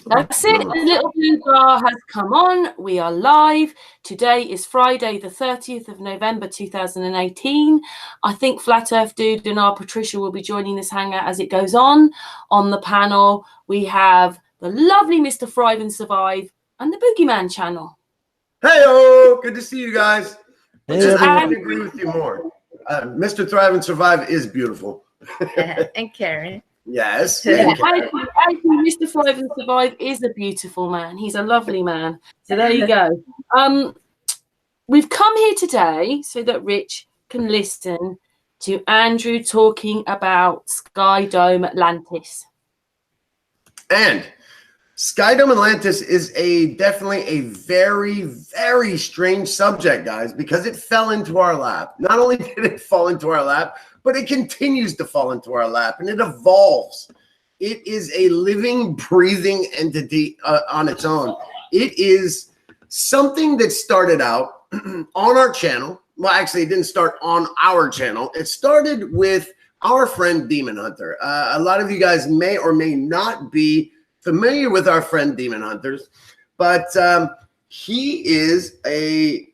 That's it. The little blue bar has come on. We are live. Today is Friday, the 30th of November, 2018. I think Flat Earth Dude and our Patricia will be joining this hangout as it goes on. On the panel, we have the lovely Mr. Thrive and Survive and the Boogie Man Channel. Hey-o! Good to see you guys. I couldn't agree with you more. Mr. Thrive and Survive is beautiful. And Karen. Yes. Yeah, I think Mr. Thrive and Survive is a beautiful man. He's a lovely man. So there you go. We've come here today so that Rich can listen to Andrew talking about Skydome Atlantis. And Skydome Atlantis is definitely a very, very strange subject, guys, because it fell into our lap. Not only did it fall into our lap, but it continues to fall into our lap, and it evolves. It is a living, breathing entity on its own. It is something that started out on our channel. Well, actually, it didn't start on our channel. It started with our friend Demon Hunter. A lot of you guys may or may not be familiar with our friend Demon Hunters, but he is a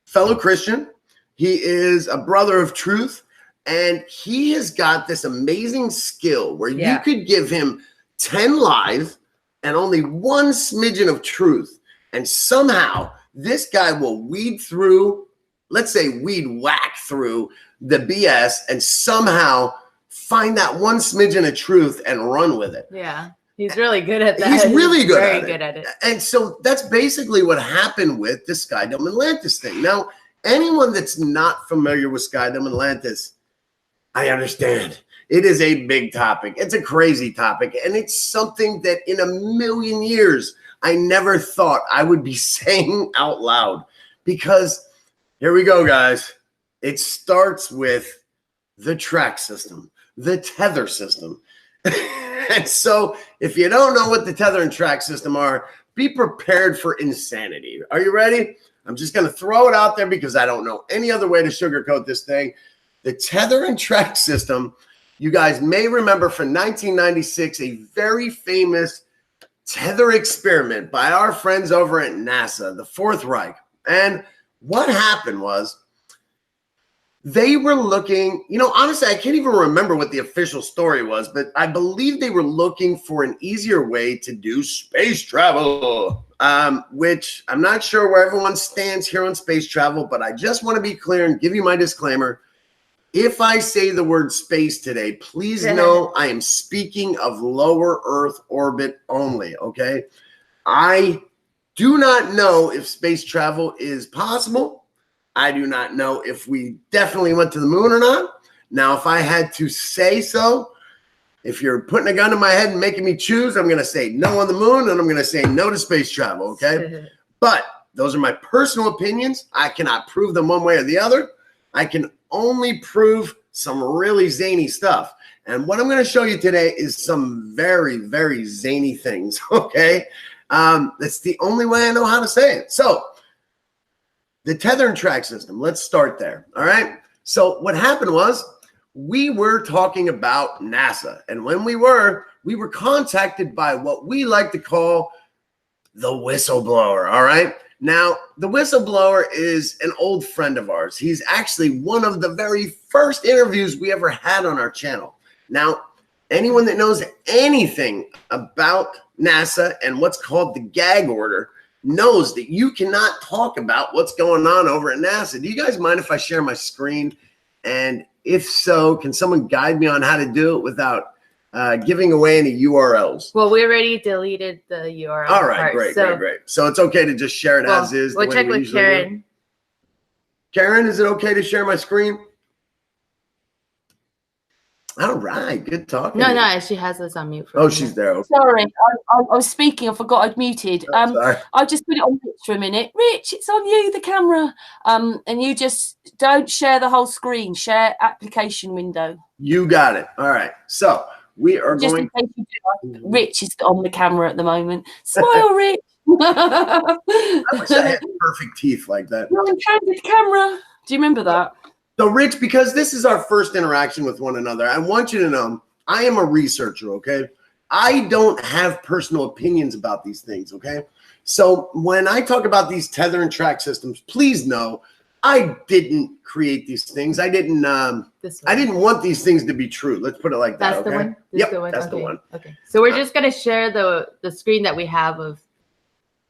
fellow Christian. He is a brother of truth. And he has got this amazing skill where you could give him 10 lies and only one smidgen of truth. And somehow this guy will weed through, let's say weed whack through the BS and somehow find that one smidgen of truth and run with it. Yeah. He's really good at that. He's really good very good at it. And so that's basically what happened with the Skydome Atlantis thing. Now, anyone that's not familiar with Skydome Atlantis, I understand. It is a big topic. It's a crazy topic. And it's something that in a million years, I never thought I would be saying out loud. Because here we go, guys. It starts with the track system, the tether system. And so if you don't know what the tether and track system are, be prepared for insanity. Are you ready? I'm just going to throw it out there because I don't know any other way to sugarcoat this thing. The tether and track system, you guys may remember from 1996, a very famous tether experiment by our friends over at NASA, the Fourth Reich. And what happened was they were looking, honestly, I can't even remember what the official story was, but I believe they were looking for an easier way to do space travel, which I'm not sure where everyone stands here on space travel, but I just want to be clear and give you my disclaimer. If I say the word space today, please know I am speaking of lower Earth orbit only, okay? I do not know if space travel is possible. I do not know if we definitely went to the moon or not. Now, if I had to say so, if you're putting a gun to my head and making me choose, I'm going to say no on the moon and I'm going to say no to space travel, okay? But those are my personal opinions. I cannot prove them one way or the other. I can only prove some really zany stuff. And what I'm going to show you today is some very, very zany things, okay? That's the only way I know how to say it. So the tether and track system, let's start there, all right? So what happened was we were talking about NASA. And when we were contacted by what we like to call the whistleblower, all right? Now, the whistleblower is an old friend of ours. He's actually one of the very first interviews we ever had on our channel. Now, anyone that knows anything about NASA and what's called the gag order knows that you cannot talk about what's going on over at NASA. Do you guys mind if I share my screen? And if so, can someone guide me on how to do it without giving away any URLs? Well, we already deleted the URL. All right, great. So it's okay to just share it as is. We'll check with Karen. Karen, is it okay to share my screen? All right, good talking. No, she has us on mute. Oh, she's there. Okay. Sorry, I was speaking. I forgot I'd muted. Sorry. I'll just put it on Rich for a minute. Rich, it's on you, the camera. And you just don't share the whole screen. Share application window. You got it. All right. So we are just going. In case you do, Rich is on the camera at the moment. Smile, Rich. I wish I had perfect teeth like that. You're on candid camera. Do you remember that? So, Rich, because this is our first interaction with one another, I want you to know I am a researcher, okay? I don't have personal opinions about these things, okay? So when I talk about these tether and track systems, please know I didn't create these things. I didn't want these things to be true. Let's put it like that. That's okay? the one? Yep, that's the one. Okay. So we're just gonna share the screen that we have of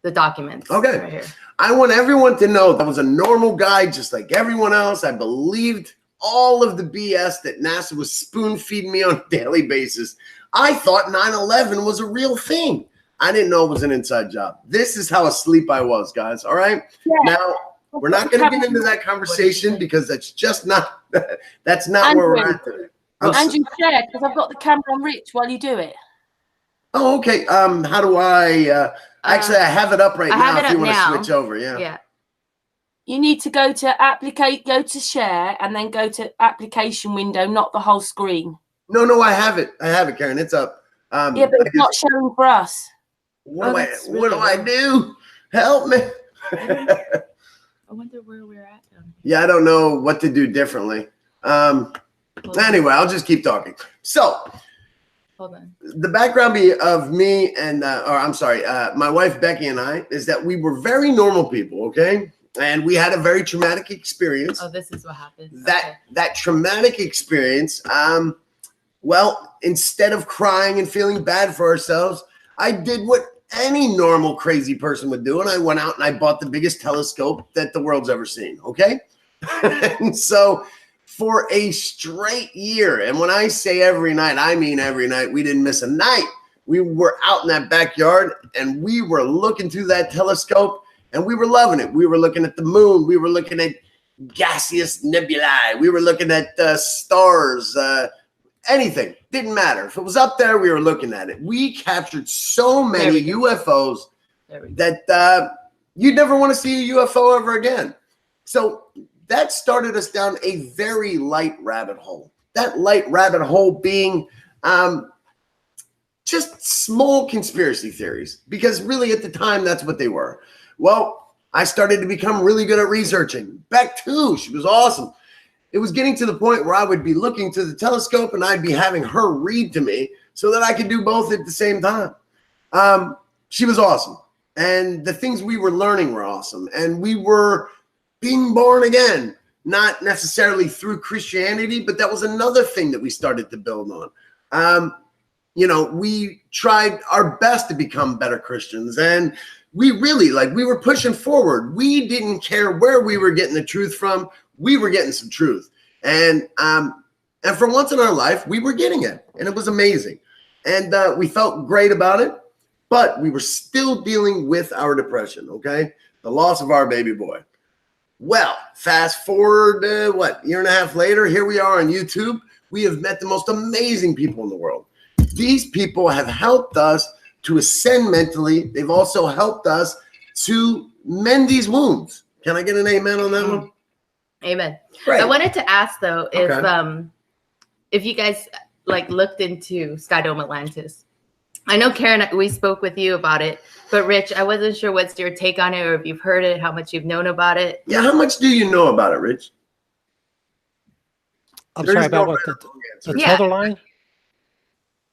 the documents. Okay. Right here. I want everyone to know that I was a normal guy just like everyone else. I believed all of the BS that NASA was spoon feeding me on a daily basis. I thought 9/11 was a real thing. I didn't know it was an inside job. This is how asleep I was, guys. All right. Yeah. Now, we're not going to get into that conversation because that's just not, that's not Andrew, where we're at today. Andrew, share, because I've got the camera on Rich while you do it. Oh, okay. How do I, actually, I have it up right now if you want to switch over. Yeah. Yeah. You need to go to go to share, and then go to application window, not the whole screen. No, I have it. I have it, Karen. It's up. Yeah, but it's not showing for us. What do I do? Help me. I wonder where we're at. Yeah, I don't know what to do differently. Anyway, I'll just keep talking. So, hold on. The background of me and, my wife Becky and I is that we were very normal people, okay? And we had a very traumatic experience. Oh, this is what happened. That traumatic experience, well, instead of crying and feeling bad for ourselves, I did what any normal crazy person would do, and I went out and I bought the biggest telescope that the world's ever seen, okay? And so for a straight year, and when I say every night, I mean every night, we didn't miss a night. We were out in that backyard, and we were looking through that telescope, and we were loving it. We were looking at the moon. We were looking at gaseous nebulae. We were looking at stars, anything. Didn't matter. If it was up there, we were looking at it. We captured so many UFOs that you'd never want to see a UFO ever again. So that started us down a very light rabbit hole. That light rabbit hole being just small conspiracy theories, because really at the time, that's what they were. Well, I started to become really good at researching. Beck too, she was awesome. It was getting to the point where I would be looking to the telescope and I'd be having her read to me so that I could do both at the same time. She was awesome. And the things we were learning were awesome. And we were being born again, not necessarily through Christianity, but that was another thing that we started to build on. You know, we tried our best to become better Christians, and we really, we were pushing forward. We didn't care where we were getting the truth from. We were getting some truth. And for once in our life, we were getting it, and it was amazing. And we felt great about it, but we were still dealing with our depression, okay? The loss of our baby boy. Well, fast forward, year and a half later, here we are on YouTube. We have met the most amazing people in the world. These people have helped us to ascend mentally. They've also helped us to mend these wounds. Can I get an amen on that one? Amen. Right. I wanted to ask though, if you guys looked into Skydome Atlantis. I know Karen, we spoke with you about it, but Rich, I wasn't sure what's your take on it, or if you've heard it, how much you've known about it. Yeah, how much do you know about it, Rich? I'm sorry, about what, the tether line?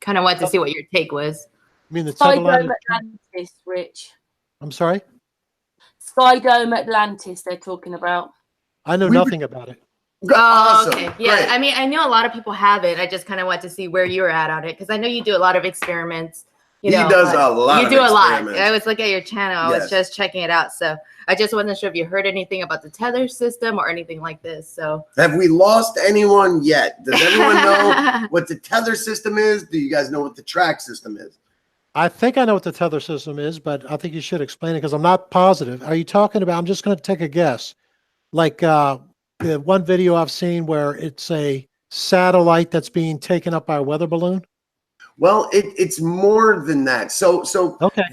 Kind of wanted to see what your take was. I mean the tether line. Skydome Atlantis, Rich. I'm sorry? Skydome Atlantis they're talking about. I know nothing about it. Awesome. Okay. Yeah. Great. I mean, I know a lot of people have it. I just kind of want to see where you're at on it, because I know you do a lot of experiments. You know, he does a lot. You do a lot. I was looking at your channel. I was Yes. just checking it out. So I just wasn't sure if you heard anything about the tether system or anything like this. So have we lost anyone yet? Does everyone know what the tether system is? Do you guys know what the track system is? I think I know what the tether system is, but I think you should explain it because I'm not positive. Are you talking about, I'm just going to take a guess, like the one video I've seen where it's a satellite that's being taken up by a weather balloon? Well, it's more than that. So okay,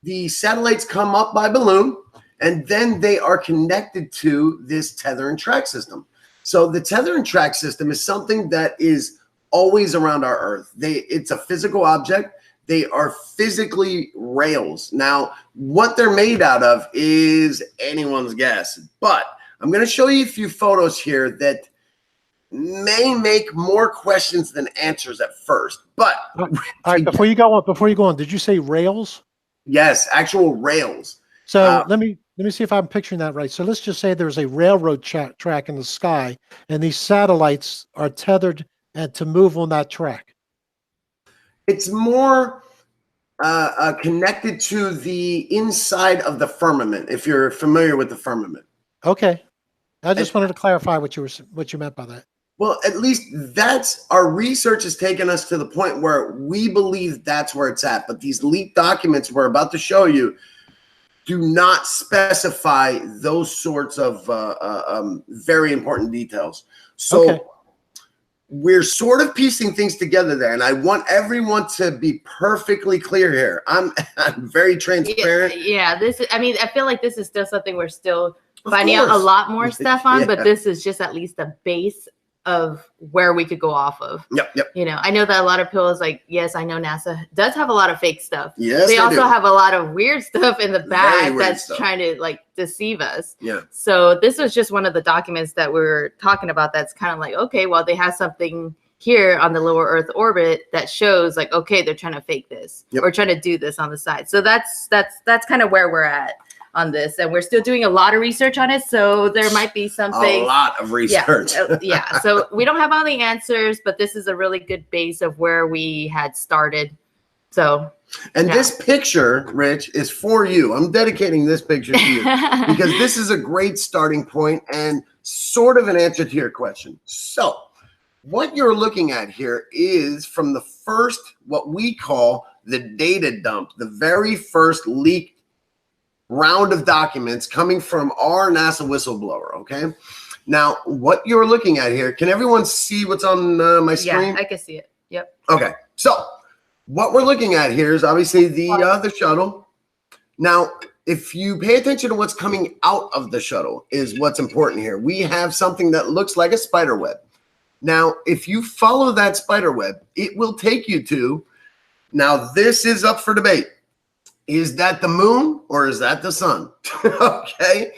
the satellites come up by balloon, and then they are connected to this tether and track system. So the tether and track system is something that is always around our Earth. It's a physical object. They are physically rails. Now, what they're made out of is anyone's guess, but I'm going to show you a few photos here that may make more questions than answers at first. But all right, before you go on, did you say rails? yes, actual rails. So let me see if I'm picturing that right. So let's just say there's a railroad track in the sky, and these satellites are tethered to move on that track. It's more connected to the inside of the firmament, if you're familiar with the firmament. Okay. I just wanted to clarify what you meant by that. Well, at least that's our research has taken us to the point where we believe that's where it's at. But these leaked documents we're about to show you do not specify those sorts of very important details. So we're sort of piecing things together there. And I want everyone to be perfectly clear here. I'm very transparent. Yeah, I feel like this is still something we're still finding out a lot more stuff on, but this is just at least a base of where we could go off of. Yep. You know, I know that a lot of people is like, yes, I know NASA does have a lot of fake stuff. Yes, they also have a lot of weird stuff in the back that's trying to like deceive us. Yeah. So this was just one of the documents that we were talking about. That's kind of like, okay, well, they have something here on the lower Earth orbit that shows like, okay, they're trying to fake this or trying to do this on the side. So that's kind of where we're at on this, and we're still doing a lot of research on it, so there might be something. A lot of research. Yeah. So we don't have all the answers, but this is a really good base of where we had started. So, and this picture, Rich, is for you. I'm dedicating this picture to you because this is a great starting point and sort of an answer to your question. So, what you're looking at here is from the first, what we call the data dump, the very first leak round of documents coming from our NASA whistleblower. Okay. Now, what you're looking at here, can everyone see what's on my screen? Yeah, I can see it. Yep. Okay. So what we're looking at here is obviously the shuttle. Now, if you pay attention to what's coming out of the shuttle is what's important here. We have something that looks like a spider web. Now, if you follow that spider web, it will take you to, now this is up for debate. Is that the moon or is that the sun? Okay.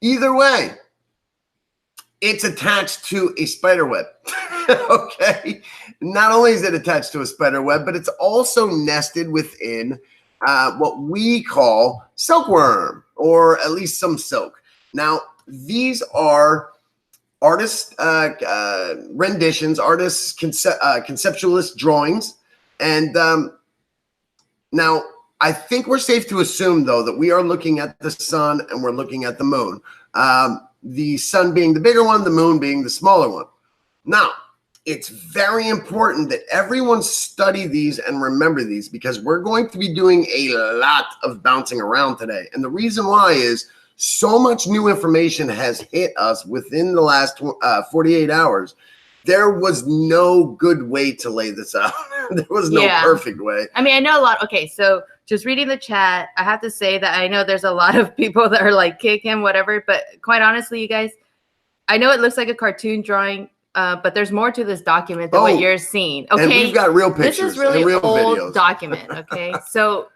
Either way, it's attached to a spider web. Okay. Not only is it attached to a spider web, but it's also nested within what we call silkworm, or at least some silk. Now, these are artist renditions, artists' conceptualist drawings. And now, I think we're safe to assume, though, that we are looking at the sun and we're looking at the moon. The sun being the bigger one, the moon being the smaller one. Now, it's very important that everyone study these and remember these, because we're going to be doing a lot of bouncing around today. And the reason why is so much new information has hit us within the last 48 hours. There was no good way to lay this out. There was no perfect way. I mean, I know a lot. Okay, so just reading the chat, I have to say that I know there's a lot of people that are like, kick him, whatever. But quite honestly, you guys, I know it looks like a cartoon drawing, but there's more to this document than what you're seeing. Okay, and we've got real pictures. This is really and real old videos. document. Okay, so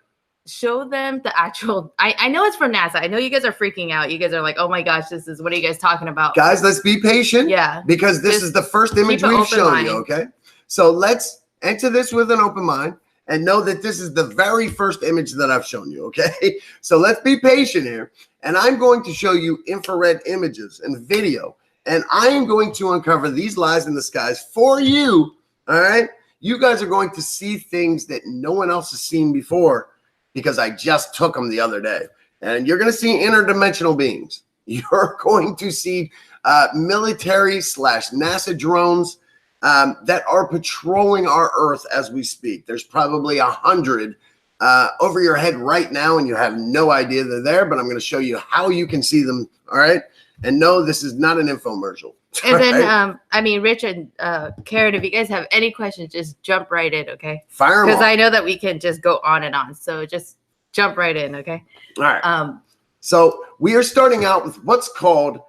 show them the actual. I know it's from NASA. I know you guys are freaking out. You guys are like, oh my gosh, what are you guys talking about? Guys, let's be patient. Yeah, because this is the first image we've shown you. Okay, so let's enter this with an open mind and know that this is the very first image that I've shown you. Okay, so let's be patient here, and I'm going to show you infrared images and video, and I am going to uncover these lies in the skies for you. All right, you guys are going to see things that no one else has seen before, because I just took them the other day. And you're going to see interdimensional beings. You're going to see military/NASA drones that are patrolling our Earth as we speak. There's probably 100 over your head right now, and you have no idea they're there, but I'm going to show you how you can see them, all right? And no, this is not an infomercial. And then, I mean, Rich and Karen, if you guys have any questions, just jump right in, okay? Fire them. Because I know that we can just go on and on. So just jump right in, okay? All right. So we are starting out with what's called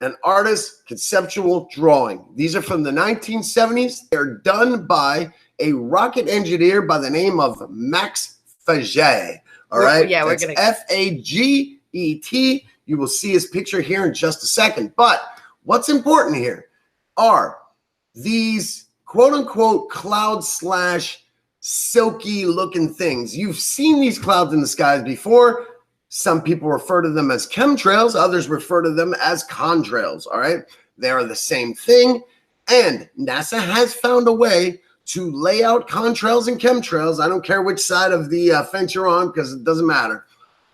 an artist's conceptual drawing. These are from the 1970s. They're done by a rocket engineer by the name of Max Faget. All right? Yeah, we're going to. Faget. You will see his picture here in just a second. But what's important here are these quote unquote cloud slash silky looking things. You've seen these clouds in the skies before. Some people refer to them as chemtrails. Others refer to them as contrails. All right. They are the same thing. And NASA has found a way to lay out contrails and chemtrails. I don't care which side of the fence you're on, because it doesn't matter.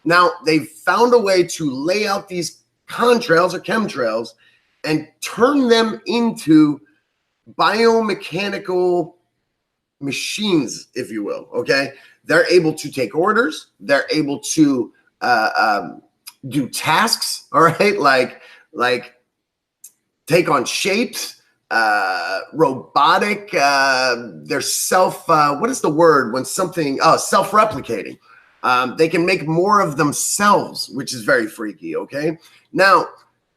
Now, they've found a way to lay out these contrails or chemtrails and turn them into biomechanical machines, if you will. Okay. They're able to take orders. They're able to do tasks. All right. Like take on shapes, robotic, they're what is the word when something, self-replicating. They can make more of themselves, which is very freaky. Okay. Now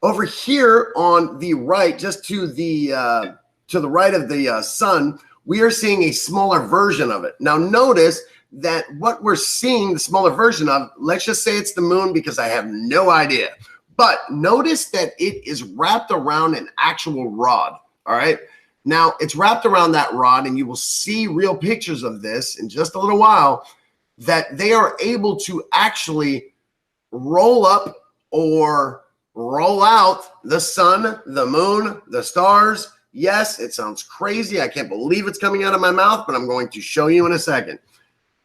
over here on the right, just to the right of the sun, we are seeing a smaller version of it. Now notice that what we're seeing, the smaller version of, let's just say it's the moon, because I have no idea. But notice that it is wrapped around an actual rod. All right. Now it's wrapped around that rod, and you will see real pictures of this in just a little while, that they are able to actually roll up or roll out the sun, the moon, the stars. Yes, it sounds crazy. I can't believe it's coming out of my mouth, but I'm going to show you in a second.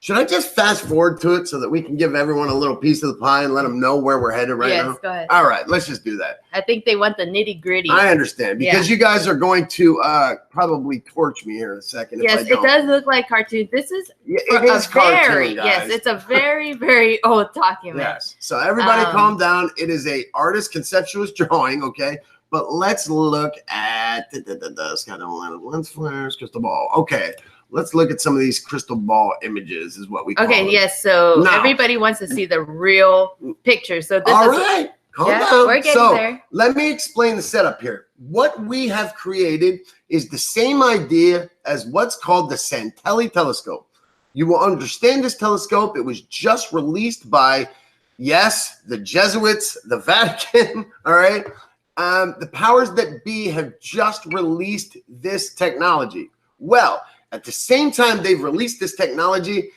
Should I just fast forward to it so that we can give everyone a little piece of the pie and let them know where we're headed right now? Yes, go ahead. All right, let's just do that. I think they want the nitty gritty. I understand, because you guys are going to probably torch me here in a second. Yes, it does look like cartoon. This is it is cartoon, guys. Yes, it's a very, very old document. Yes. So everybody calm down. It is a artist conceptual drawing, okay? But let's look at the lens flares, crystal ball. Okay. Let's look at some of these crystal ball images, is what we call them. Yes. So now, everybody wants to see the real picture. So this all right. Calm down. We're getting there. Let me explain the setup here. What we have created is the same idea as what's called the Santelli telescope. You will understand this telescope. It was just released by, yes, the Jesuits, the Vatican. All right. The powers that be have just released this technology. Well, at the same time they've released this technology,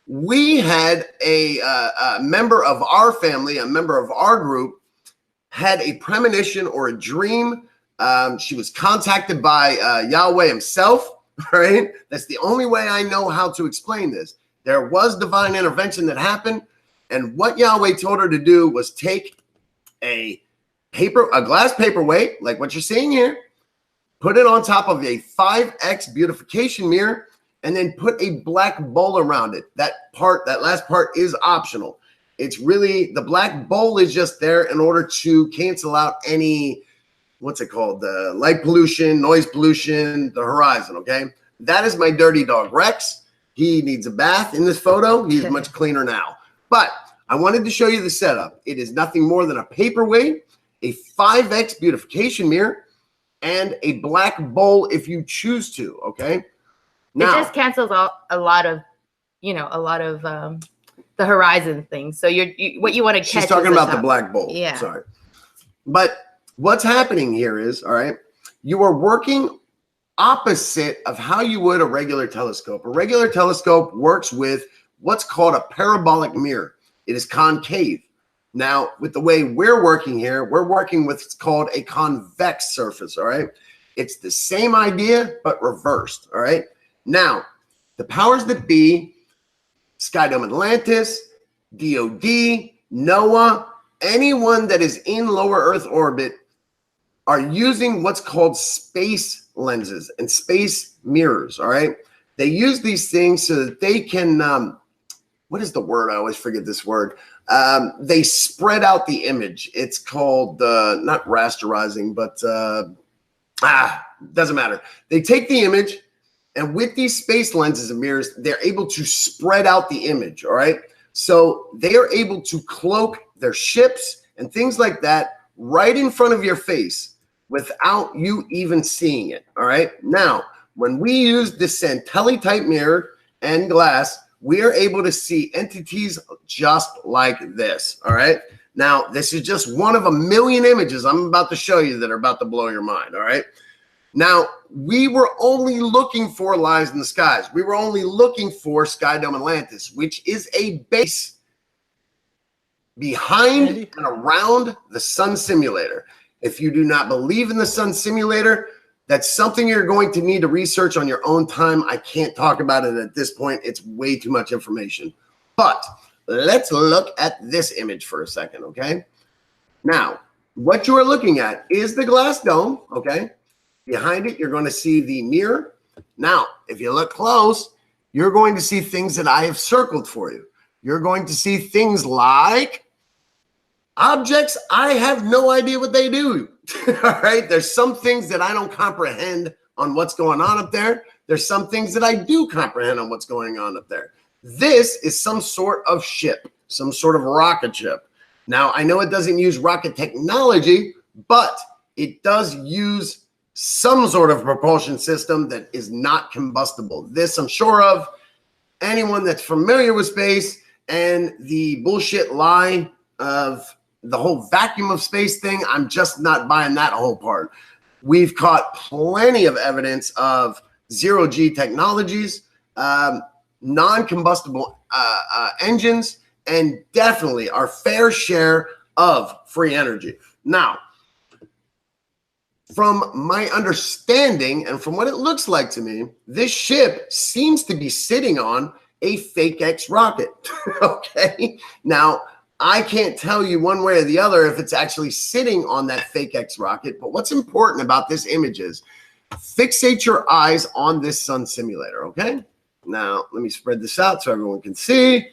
we had a member of our family, a member of our group, had a premonition or a dream. She was contacted by Yahweh himself, right? That's the only way I know how to explain this. There was divine intervention that happened, and what Yahweh told her to do was take a glass paperweight, like what you're seeing here, put it on top of a 5X beautification mirror, and then put a black bowl around it. That last part is optional. It's really, the black bowl is just there in order to cancel out any, what's it called? The light pollution, noise pollution, the horizon, okay? That is my dirty dog, Rex. He needs a bath in this photo. He's much cleaner now. But I wanted to show you the setup. It is nothing more than a paperweight, a 5X beautification mirror, and a black bowl if you choose to, okay? Now, it just cancels out a lot of the horizon things. So what you want to catch. She's talking about the black bowl. Yeah. Sorry. But what's happening here is, all right, you are working opposite of how you would a regular telescope. A regular telescope works with what's called a parabolic mirror. It is concave. Now, with the way we're working here, we're working with what's called a convex surface, all right? It's the same idea, but reversed, all right? Now, the powers that be, Sky Dome Atlantis, DOD, NOAA, anyone that is in lower Earth orbit are using what's called space lenses and space mirrors, all right? They use these things so that they can, what is the word? I always forget this word. They spread out the image. It's called, not rasterizing, but doesn't matter. They take the image, and with these space lenses and mirrors, they're able to spread out the image, all right? So they are able to cloak their ships and things like that right in front of your face without you even seeing it, all right? Now, when we use this Santelli type mirror and glass, we are able to see entities just like this, all right? Now, this is just one of a million images I'm about to show you that are about to blow your mind, all right? Now, we were only looking for lies in the skies. We were only looking for Sky Dome Atlantis, which is a base behind and around the Sun Simulator. If you do not believe in the Sun Simulator, that's something you're going to need to research on your own time. I can't talk about it at this point. It's way too much information. But let's look at this image for a second, okay? Now, what you are looking at is the glass dome, okay? Behind it, you're going to see the mirror. Now, if you look close, you're going to see things that I have circled for you. You're going to see things like objects. I have no idea what they do. All right. There's some things that I don't comprehend on what's going on up there. There's some things that I do comprehend on what's going on up there. This is some sort of ship, some sort of rocket ship. Now, I know it doesn't use rocket technology, but it does use some sort of propulsion system that is not combustible. This I'm sure of. Anyone that's familiar with space and the bullshit lie of the whole vacuum of space thing, I'm just not buying that whole part. We've caught plenty of evidence of zero-G technologies, non-combustible engines, and definitely our fair share of free energy. Now, from my understanding and from what it looks like to me, this ship seems to be sitting on a fake X rocket. Okay. Now, I can't tell you one way or the other if it's actually sitting on that fake X rocket, but what's important about this image is fixate your eyes on this Sun Simulator. Okay. Now, let me spread this out so everyone can see.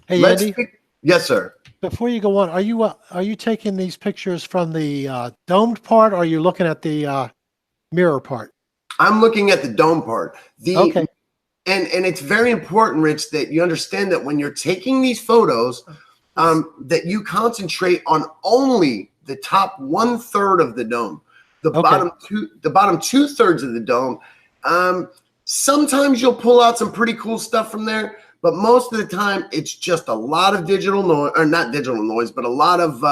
Hey, Andy. Yes, sir. Before you go on, are you taking these pictures from the domed part, or are you looking at the mirror part? I'm looking at the dome part. Okay. And it's very important, Rich, that you understand that when you're taking these photos, that you concentrate on only the top 1/3 of the dome. The bottom 2/3 of the dome. Sometimes you'll pull out some pretty cool stuff from there. But most of the time, it's just a lot of digital noise, or not digital noise, but a lot of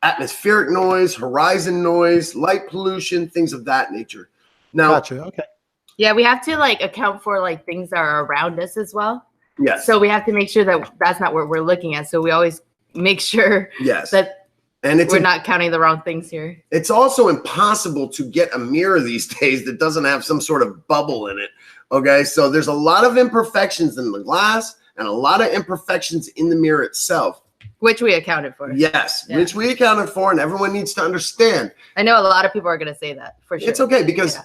atmospheric noise, horizon noise, light pollution, things of that nature. Now, gotcha. Okay. Yeah, we have to like account for like things that are around us as well. Yes. So we have to make sure that that's not what we're looking at. So we always make sure that we're not counting the wrong things here. It's also impossible to get a mirror these days that doesn't have some sort of bubble in it. Okay, so there's a lot of imperfections in the glass and a lot of imperfections in the mirror itself. Which we accounted for. Yes, yeah. Which we accounted for, and everyone needs to understand. I know a lot of people are going to say that, for sure. It's okay, because,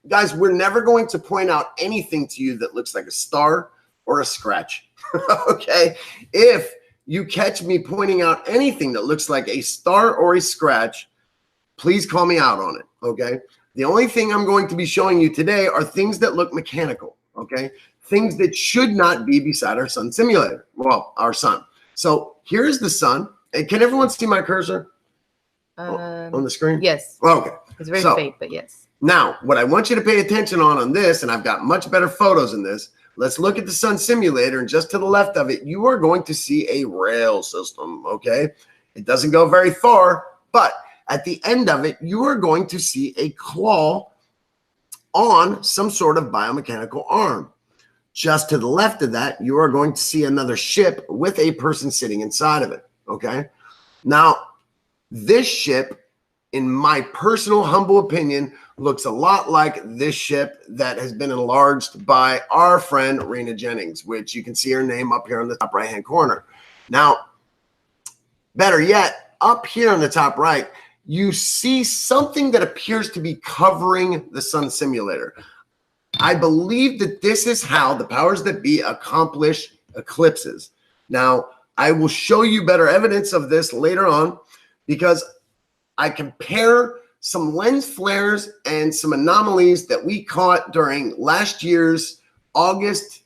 guys, we're never going to point out anything to you that looks like a star or a scratch. Okay? If you catch me pointing out anything that looks like a star or a scratch, please call me out on it, okay? The only thing I'm going to be showing you today are things that look mechanical, okay? Things that should not be beside our Sun Simulator. Well, our sun. So here's the sun. And can everyone see my cursor on the screen? Yes. Okay. It's very faint, but yes. Now, what I want you to pay attention on this, and I've got much better photos in this, let's look at the Sun Simulator, and just to the left of it, you are going to see a rail system, okay? It doesn't go very far, but at the end of it, you are going to see a claw on some sort of biomechanical arm. Just to the left of that, you are going to see another ship with a person sitting inside of it, okay? Now, this ship, in my personal humble opinion, looks a lot like this ship that has been enlarged by our friend Rena Jennings, which you can see her name up here on the top right-hand corner. Now, better yet, up here on the top right, you see something that appears to be covering the Sun Simulator. I believe that this is how the powers that be accomplish eclipses. Now, I will show you better evidence of this later on, because I compare some lens flares and some anomalies that we caught during last year's August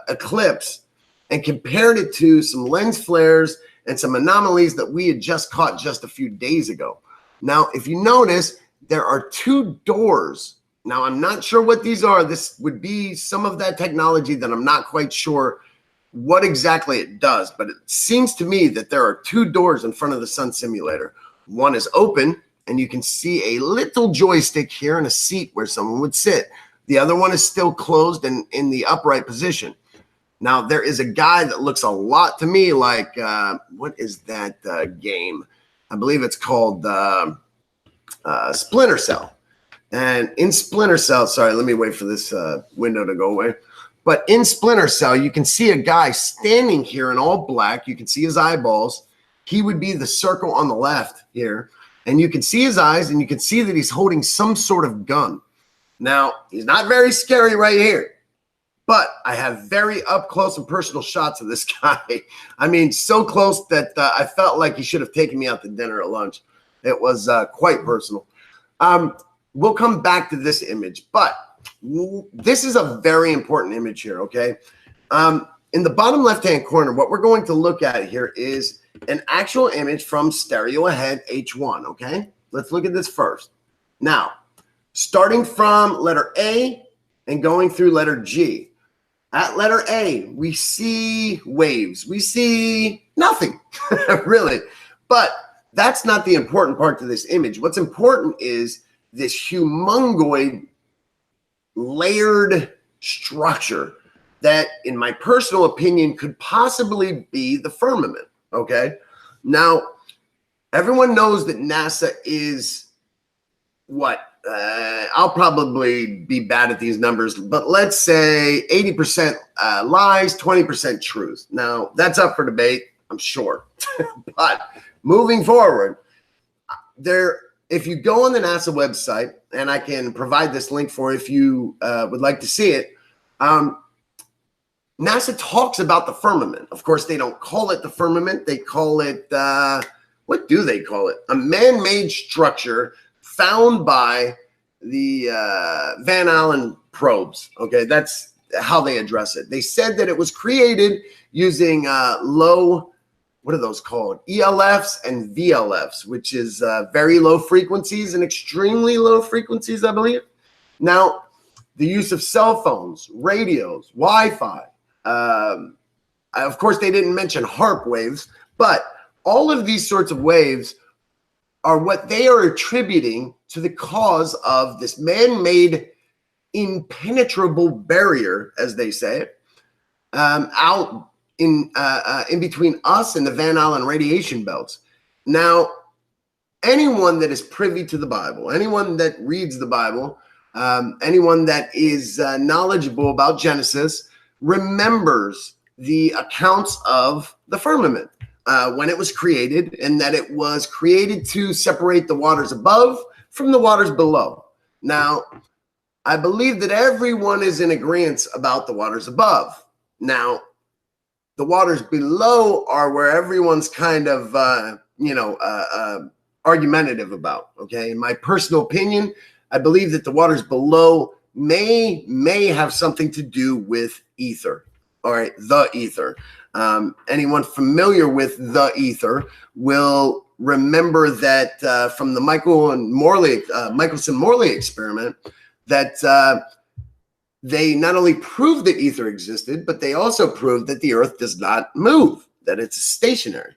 eclipse, and compared it to some lens flares and some anomalies that we had just caught just a few days ago. Now, if you notice, there are two doors. Now, I'm not sure what these are. This would be some of that technology that I'm not quite sure what exactly it does, but it seems to me that there are two doors in front of the Sun Simulator. One is open and you can see a little joystick here and a seat where someone would sit. The other one is still closed and in the upright position. Now, there is a guy that looks a lot to me like, what is that game? I believe it's called Splinter Cell. And in Splinter Cell, sorry, let me wait for this window to go away. But in Splinter Cell, you can see a guy standing here in all black. You can see his eyeballs. He would be the circle on the left here. And you can see his eyes, and you can see that he's holding some sort of gun. Now, he's not very scary right here. But I have very up close and personal shots of this guy. I mean, so close that I felt like he should have taken me out to dinner or lunch. It was quite personal. We'll come back to this image, but this is a very important image here, okay? In the bottom left-hand corner, what we're going to look at here is an actual image from Stereo Ahead H1, okay? Let's look at this first. Now, starting from letter A and going through letter G. At letter A, we see waves. We see nothing, really. But that's not the important part to this image. What's important is this humongoid layered structure that, in my personal opinion, could possibly be the firmament, okay? Now, everyone knows that NASA is what? I'll probably be bad at these numbers, but let's say 80% lies, 20% truth. Now, that's up for debate, I'm sure. But moving forward, if you go on the NASA website, and I can provide this link for if you would like to see it, NASA talks about the firmament. Of course, they don't call it the firmament. They call it, what do they call it? A man-made structure found by the Van Allen probes. Okay, that's how they address it. They said that it was created using low, what are those called? ELFs and VLFs, which is very low frequencies and extremely low frequencies, I believe. Now, the use of cell phones, radios, Wi-Fi. Of course, they didn't mention HARP waves, but all of these sorts of waves are what they are attributing to the cause of this man-made impenetrable barrier, as they say it, out in between us and the Van Allen radiation belts. Now, anyone that is privy to the Bible, anyone that reads the Bible, anyone that is knowledgeable about Genesis remembers the accounts of the firmament. When it was created, and that it was created to separate the waters above from the waters below. Now, I believe that everyone is in agreement about the waters above. Now, the waters below are where everyone's kind of, argumentative about, okay? In my personal opinion, I believe that the waters below may have something to do with ether, all right, the ether. Anyone familiar with the ether will remember that from the Michelson-Morley experiment, that they not only proved that ether existed, but they also proved that the Earth does not move, that it's stationary.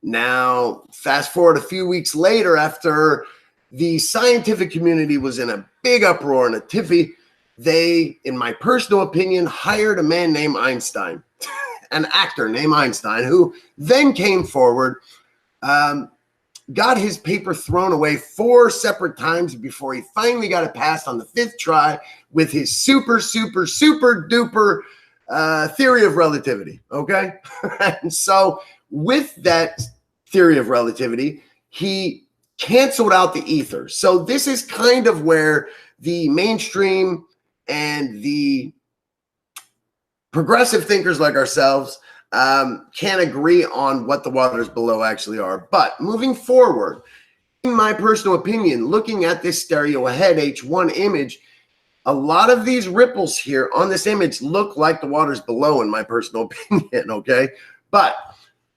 Now, fast forward a few weeks later, after the scientific community was in a big uproar and a tiffy, they, in my personal opinion, hired a man named Einstein. An actor named Einstein, who then came forward, got his paper thrown away 4 separate times before he finally got it passed on the 5th try with his super duper theory of relativity, okay? And so with that theory of relativity, he canceled out the ether. So this is kind of where the mainstream and the progressive thinkers like ourselves can't agree on what the waters below actually are. But moving forward, in my personal opinion, looking at this Stereo Ahead H1 image, a lot of these ripples here on this image look like the waters below, in my personal opinion, okay? But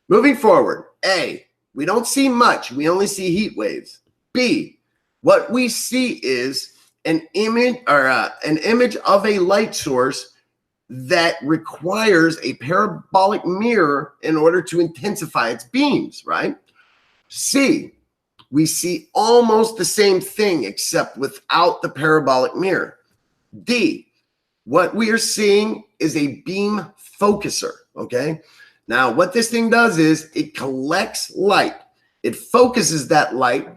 moving forward, A, we don't see much. We only see heat waves. B, what we see is an image of a light source that requires a parabolic mirror in order to intensify its beams, right? C, we see almost the same thing except without the parabolic mirror. D, what we are seeing is a beam focuser, okay? Now, what this thing does is it collects light. It focuses that light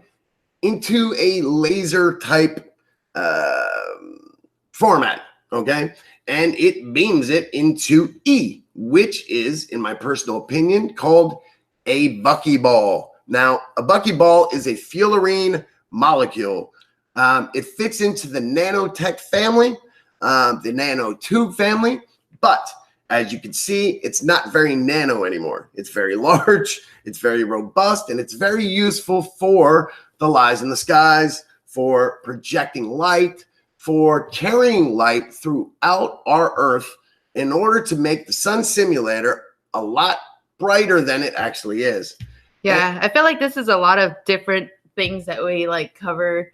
into a laser type format, okay? And it beams it into E, which is, in my personal opinion, called a buckyball. Now, a buckyball is a fullerene molecule. It fits into the nanotech family, the nanotube family, but as you can see, it's not very nano anymore. It's very large, it's very robust, and it's very useful for the lies in the skies, for projecting light, for carrying light throughout our Earth in order to make the sun simulator a lot brighter than it actually is. Yeah, I feel like this is a lot of different things that we like cover.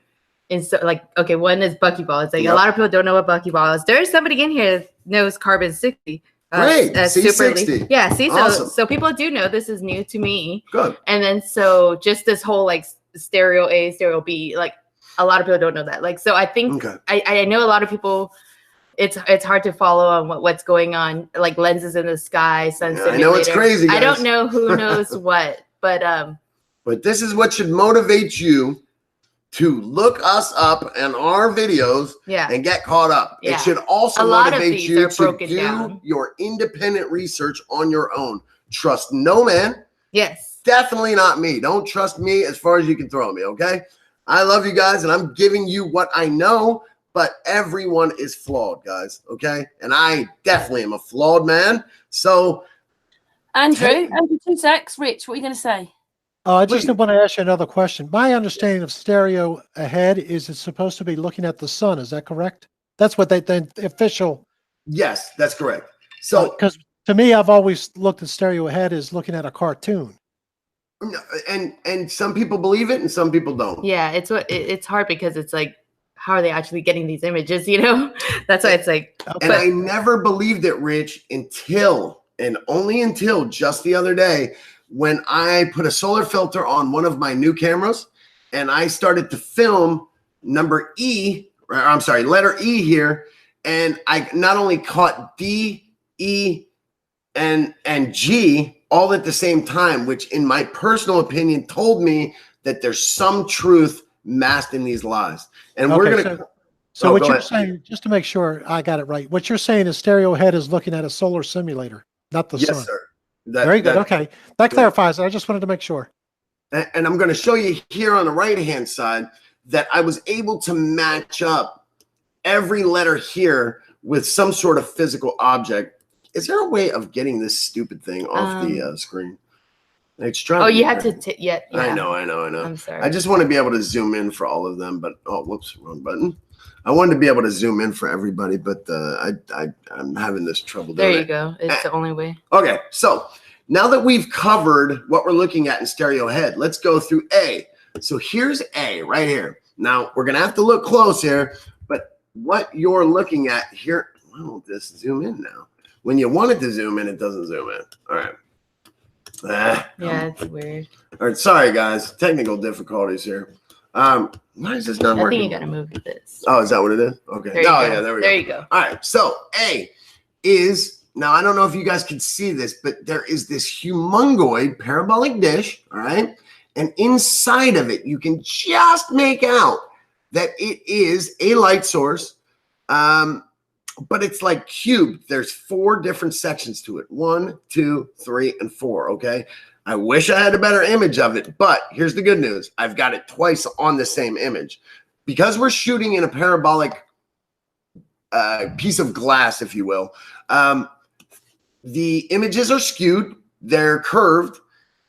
And so, like, okay, one is buckyball. It's like a lot of people don't know what buckyball is. There's somebody in here that knows carbon 60. Great, C60. Yeah, see, Awesome. so people do know. This is new to me. Good. And then so just this whole like stereo A, stereo B, like a lot of people don't know that. Like, so I think I know a lot of people. It's hard to follow on what's going on, like lenses in the sky, sun simulator. I know it's crazy, guys. I don't know who knows what, but this is what should motivate you to look us up in our videos and get caught up. It should also motivate you to do your independent research on your own. Trust no man. Yes. Definitely not me. Don't trust me as far as you can throw me, okay? I love you guys, and I'm giving you what I know, but everyone is flawed, guys, okay? And I definitely am a flawed man. So, Andrew, 2 secs. Rich, what are you going to say? I just want to ask you another question. My understanding of stereo ahead is it's supposed to be looking at the sun. Is that correct? That's what the official. Yes, that's correct. So, because to me, I've always looked at stereo ahead as looking at a cartoon. And some people believe it and some people don't. Yeah, it's hard because it's like, how are they actually getting these images? You know, that's why it's like. And I never believed it, Rich, until and only until just the other day, when I put a solar filter on one of my new cameras and I started to film letter E here. And I not only caught D, E, and G all at the same time, which in my personal opinion told me that there's some truth masked in these lies. And we're going to. So what you're saying, just to make sure I got it right, what you're saying is stereo head is looking at a solar simulator, not the sun. Yes, sir. Very good. Okay. That clarifies it. I just wanted to make sure. And I'm going to show you here on the right-hand side that I was able to match up every letter here with some sort of physical object. Is there a way of getting this stupid thing off the screen? It's trying. Oh, you had to. Yeah. I know. I'm sorry. I just want to be able to zoom in for all of them, but whoops, wrong button. I wanted to be able to zoom in for everybody, but I'm having this trouble doing it. There you go. It's the only way. Okay, so now that we've covered what we're looking at in stereo head, let's go through A. So here's A right here. Now we're gonna have to look close here, but what you're looking at here, why won't this zoom in now? When you want it to zoom in, it doesn't zoom in. All right. Yeah, it's weird. All right, sorry guys, technical difficulties here. Why is this not working? I think you gotta move to this. Oh, is that what it is? Okay. Yeah, there we go. There you go. All right, so A is, now I don't know if you guys can see this, but there is this humongoid parabolic dish, all right? And inside of it, you can just make out that it is a light source, but it's like cubed. There's 4 different sections to it. 1, 2, 3, and 4, okay? I wish I had a better image of it, but here's the good news. I've got it twice on the same image. Because we're shooting in a parabolic piece of glass, if you will, the images are skewed, they're curved,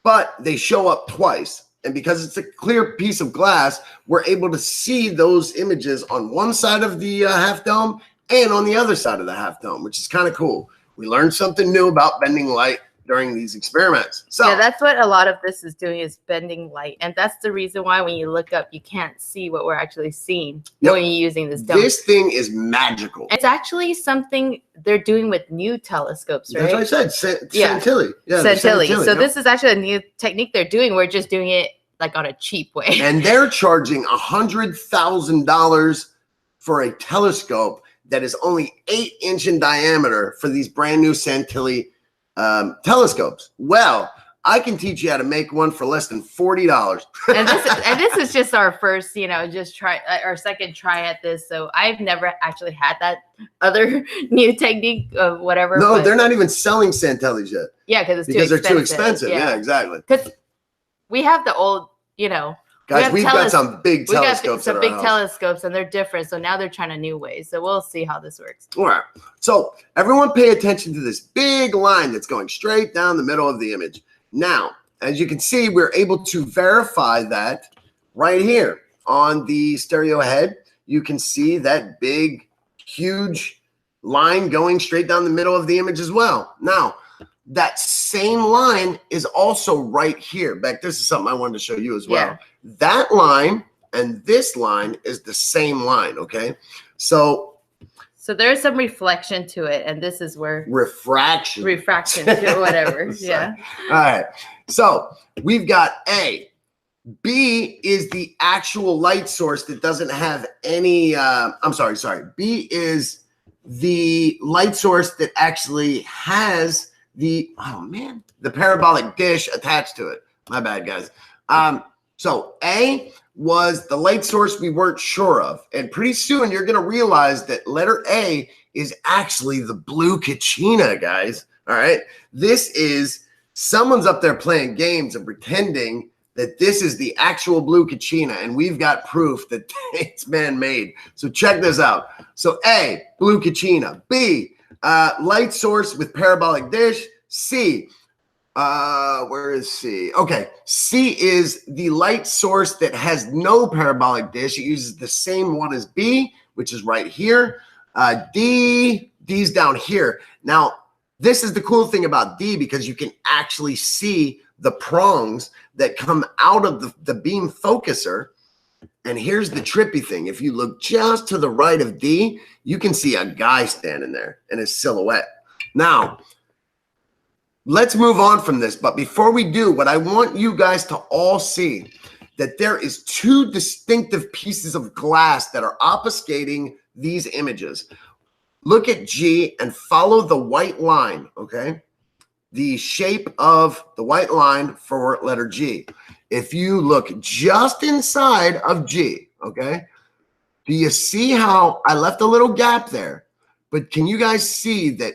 but they show up twice. And because it's a clear piece of glass, we're able to see those images on one side of the half dome and on the other side of the half dome, which is kind of cool. We learned something new about bending light during these experiments. So yeah, that's what a lot of this is doing, is bending light. And that's the reason why when you look up, you can't see what we're actually seeing when you're using this dome. This thing is magical. It's actually something they're doing with new telescopes, right? That's what I said, Santilli. Yeah, Santilli. So this is actually a new technique they're doing. We're just doing it like on a cheap way. And they're charging $100,000 for a telescope that is only 8-inch in diameter for these brand new Santilli telescopes. Well, I can teach you how to make one for less than $40. and this is just our first, just try our second try at this. So I've never actually had that other new technique of whatever. No, they're not even selling Santillis yet. Yeah, because they're too expensive. Yeah, exactly. Because we have the old, guys, we've got some big telescopes. Some big telescopes, and they're different. So now they're trying a new way. So we'll see how this works. All right. So everyone pay attention to this big line that's going straight down the middle of the image. Now, as you can see, we're able to verify that right here on the stereo head. You can see that big, huge line going straight down the middle of the image as well. Now, that same line is also right here. Beck, this is something I wanted to show you as well. Yeah. That line and this line is the same line, okay? So there's some reflection to it, and this is where refraction to whatever. Yeah. All right. So we've got A. B is the actual light source that doesn't have any. I'm sorry. B is the light source that actually has the parabolic dish attached to it. My bad, guys. So A was the light source we weren't sure of. And pretty soon you're going to realize that letter A is actually the blue Kachina, guys. All right. This is someone's up there playing games and pretending that this is the actual blue Kachina. And we've got proof that it's man-made. So check this out. So A, blue Kachina. B, light source with parabolic dish. C, where is C? Okay, C is the light source that has no parabolic dish. It uses the same one as B, which is right here. D's down here. Now, this is the cool thing about D, because you can actually see the prongs that come out of the beam focuser. And here's the trippy thing. If you look just to the right of D, you can see a guy standing there in his silhouette. Now, let's move on from this. But before we do, what I want you guys to all see, that there is two distinctive pieces of glass that are obfuscating these images. Look at G and follow the white line, okay? The shape of the white line for letter G. If you look just inside of G, okay, do you see how I left a little gap there? But can you guys see that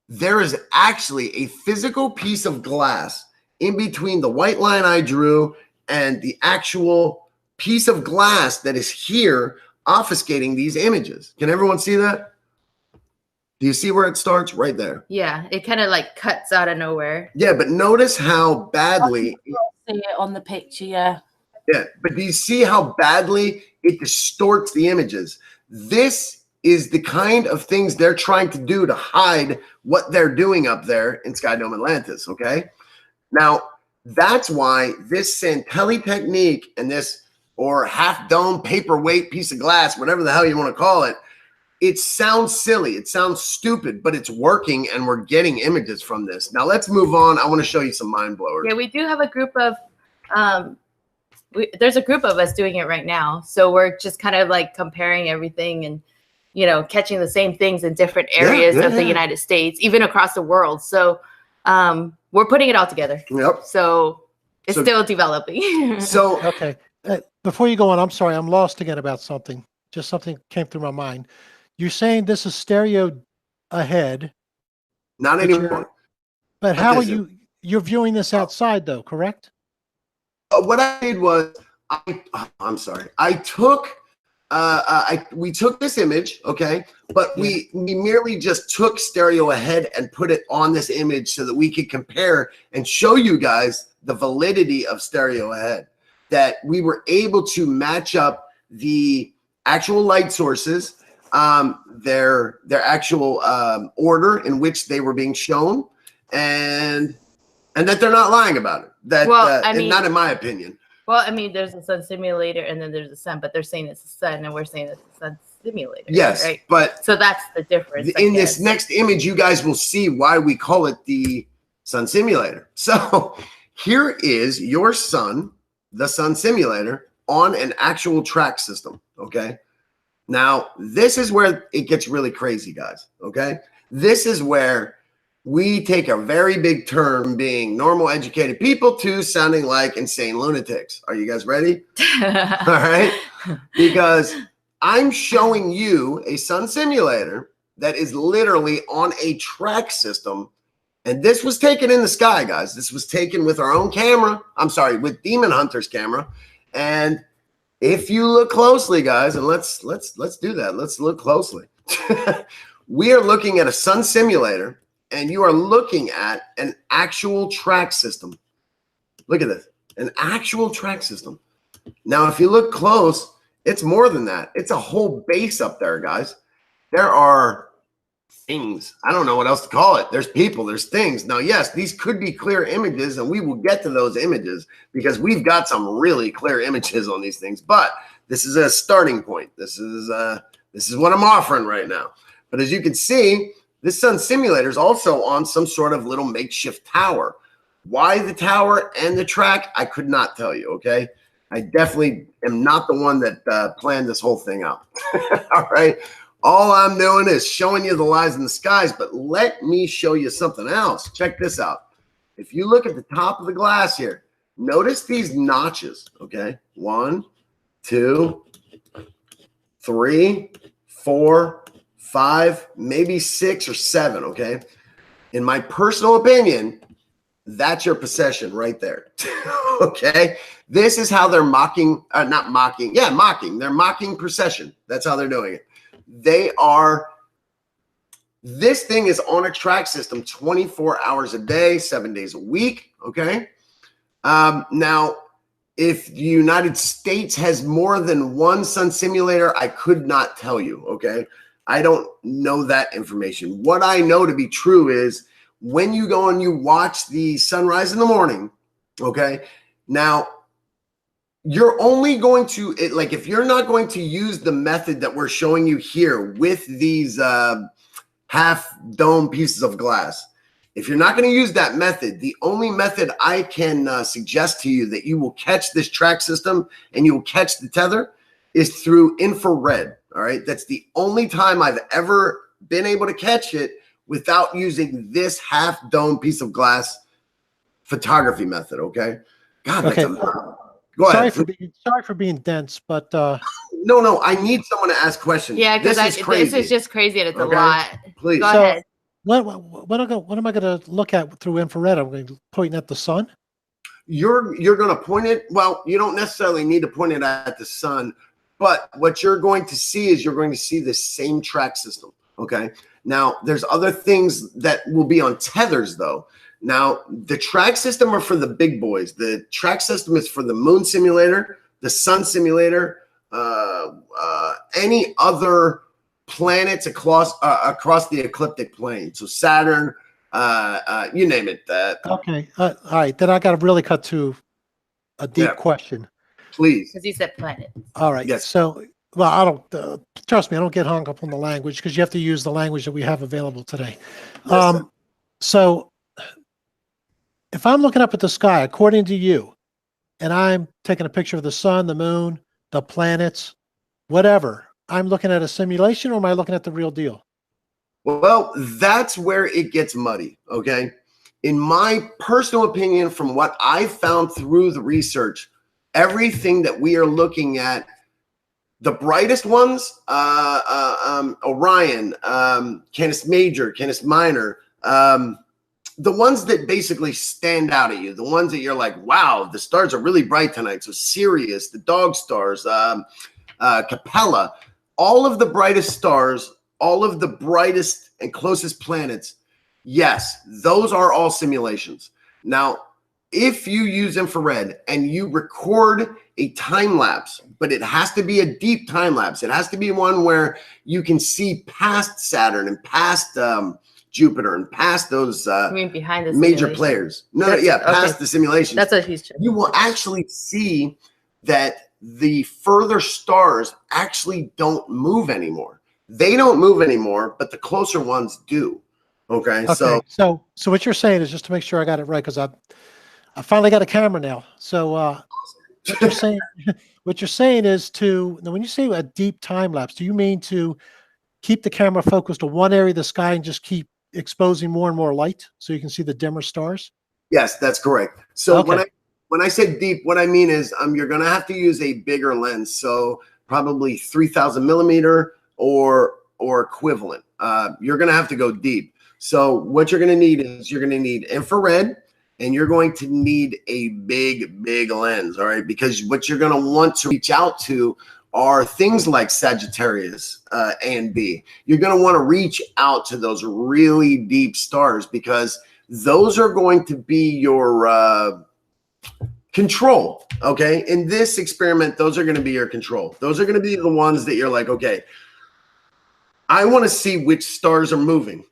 there is actually a physical piece of glass in between the white line I drew and the actual piece of glass that is here obfuscating these images? Can everyone see that? Do you see where it starts? Right there. Yeah, it kind of like cuts out of nowhere. Yeah, but notice how badly. I see it on the picture, yeah. Yeah, but do you see how badly it distorts the images? This is the kind of things they're trying to do to hide what they're doing up there in Sky Dome Atlantis, okay? Now, that's why this Santilli technique and this, or half dome paperweight piece of glass, whatever the hell you want to call it, it sounds silly, it sounds stupid, but it's working and we're getting images from this. Now let's move on. I want to show you some mind blowers. Yeah, we do have a group of, there's a group of us doing it right now. So we're just kind of like comparing everything and, catching the same things in different areas of the United States, even across the world. So we're putting it all together. Yep. So it's still developing. So, okay. Before you go on, I'm sorry, I'm lost again about something. Just something came through my mind. You're saying this is stereo ahead. Not anymore. But how are you're viewing this outside though, correct? What I did was, I'm sorry. I took, we took this image, okay, but we merely just took stereo ahead and put it on this image so that we could compare and show you guys the validity of stereo ahead. That we were able to match up the actual light sources, their actual order in which they were being shown, and that they're not lying about it. That not in my opinion. Well, I mean, there's a sun simulator and then there's a sun, but they're saying it's a sun and we're saying it's a sun simulator. Yes, right? but so that's the difference. In this next image, you guys will see why we call it the sun simulator. So here is your sun the sun simulator on an actual track system, okay? Now, this is where it gets really crazy, guys, okay? This is where we take a very big turn being normal, educated people to sounding like insane lunatics. Are you guys ready? All right? Because I'm showing you a sun simulator that is literally on a track system. And this was taken in the sky, guys. This was taken with our own camera. I'm sorry, with Demon Hunter's camera. And if you look closely, guys, and let's do that. Let's look closely. We are looking at a sun simulator, and you are looking at an actual track system. Look at this, an actual track system. Now, if you look close, it's more than that. It's a whole base up there, guys. There are things. I don't know what else to call it. There's people, there's things. Now, yes, these could be clear images, and we will get to those images because we've got some really clear images on these things. But this is a starting point. This is what I'm offering right now. But as you can see, this sun simulator is also on some sort of little makeshift tower. Why the tower and the track, I could not tell you, okay? I definitely am not the one that planned this whole thing out. All right? All I'm doing is showing you the lies in the skies, but let me show you something else. Check this out. If you look at the top of the glass here, notice these notches, okay? 1, 2, 3, 4, 5, maybe 6 or 7, okay? In my personal opinion, that's your possession right there, okay? This is how they're mocking, mocking. They're mocking procession. That's how they're doing it. This thing is on a track system 24 hours a day, 7 days a week, okay? Now, if the United States has more than one sun simulator, I could not tell you, okay? I don't know that information. What I know to be true is when you go and you watch the sunrise in the morning, okay? Now, you're only going to, if you're not going to use the method that we're showing you here with these half dome pieces of glass, if you're not going to use that method, the only method I can suggest to you that you will catch this track system and you will catch the tether is through infrared, all right? That's the only time I've ever been able to catch it without using this half dome piece of glass photography method, okay? God, okay. Go ahead. Sorry for being dense, but no, I need someone to ask questions. Yeah, because this is just crazy and it's a lot. Please go ahead. What am I going to look at through infrared? I'm going to point at the sun. You're going to point it. Well, you don't necessarily need to point it at the sun, but what you're going to see is you're going to see the same track system. Okay. Now, there's other things that will be on tethers, though. Now, the track system are for the big boys. The track system is for the moon simulator, the sun simulator, any other planets across the ecliptic plane. So Saturn, you name it. Okay. All right. Then I got to really cut to a deep question. Please. Because you said planet. All right. Yes. So, well, I don't, trust me, I don't get hung up on the language because you have to use the language that we have available today. Yes, so if I'm looking up at the sky, according to you, and I'm taking a picture of the sun, the moon, the planets, whatever, I'm looking at a simulation, or am I looking at the real deal? Well, that's where it gets muddy, okay? In my personal opinion, from what I found through the research, everything that we are looking at, the brightest ones, Orion, Canis Major, Canis Minor, the ones that basically stand out at you, the ones that you're like, wow, the stars are really bright tonight. So Sirius, the dog stars, Capella, all of the brightest stars, all of the brightest and closest planets, yes, those are all simulations. Now, if you use infrared and you record a time lapse, but it has to be a deep time lapse. It has to be one where you can see past Saturn and past Jupiter and past those behind the major players. Past the simulation. That's what he's trying. You will actually see that the further stars actually don't move anymore. They don't move anymore, but the closer ones do. Okay. So what you're saying is, just to make sure I got it right, because I finally got a camera now. So what you're saying is to, now when you say a deep time lapse, do you mean to keep the camera focused on one area of the sky and just keep exposing more and more light so you can see the dimmer stars? Yes, that's correct. So when I say deep, what I mean is you're going to have to use a bigger lens. So probably 3,000 millimeter or equivalent. You're going to have to go deep. So what you're going to need is you're going to need infrared, and you're going to need a big lens. All right. Because what you're going to want to reach out to are things like Sagittarius A and B. You're going to want to reach out to those really deep stars because those are going to be your control. Okay. In this experiment, those are going to be your control. Those are going to be the ones that you're like, okay, I want to see which stars are moving.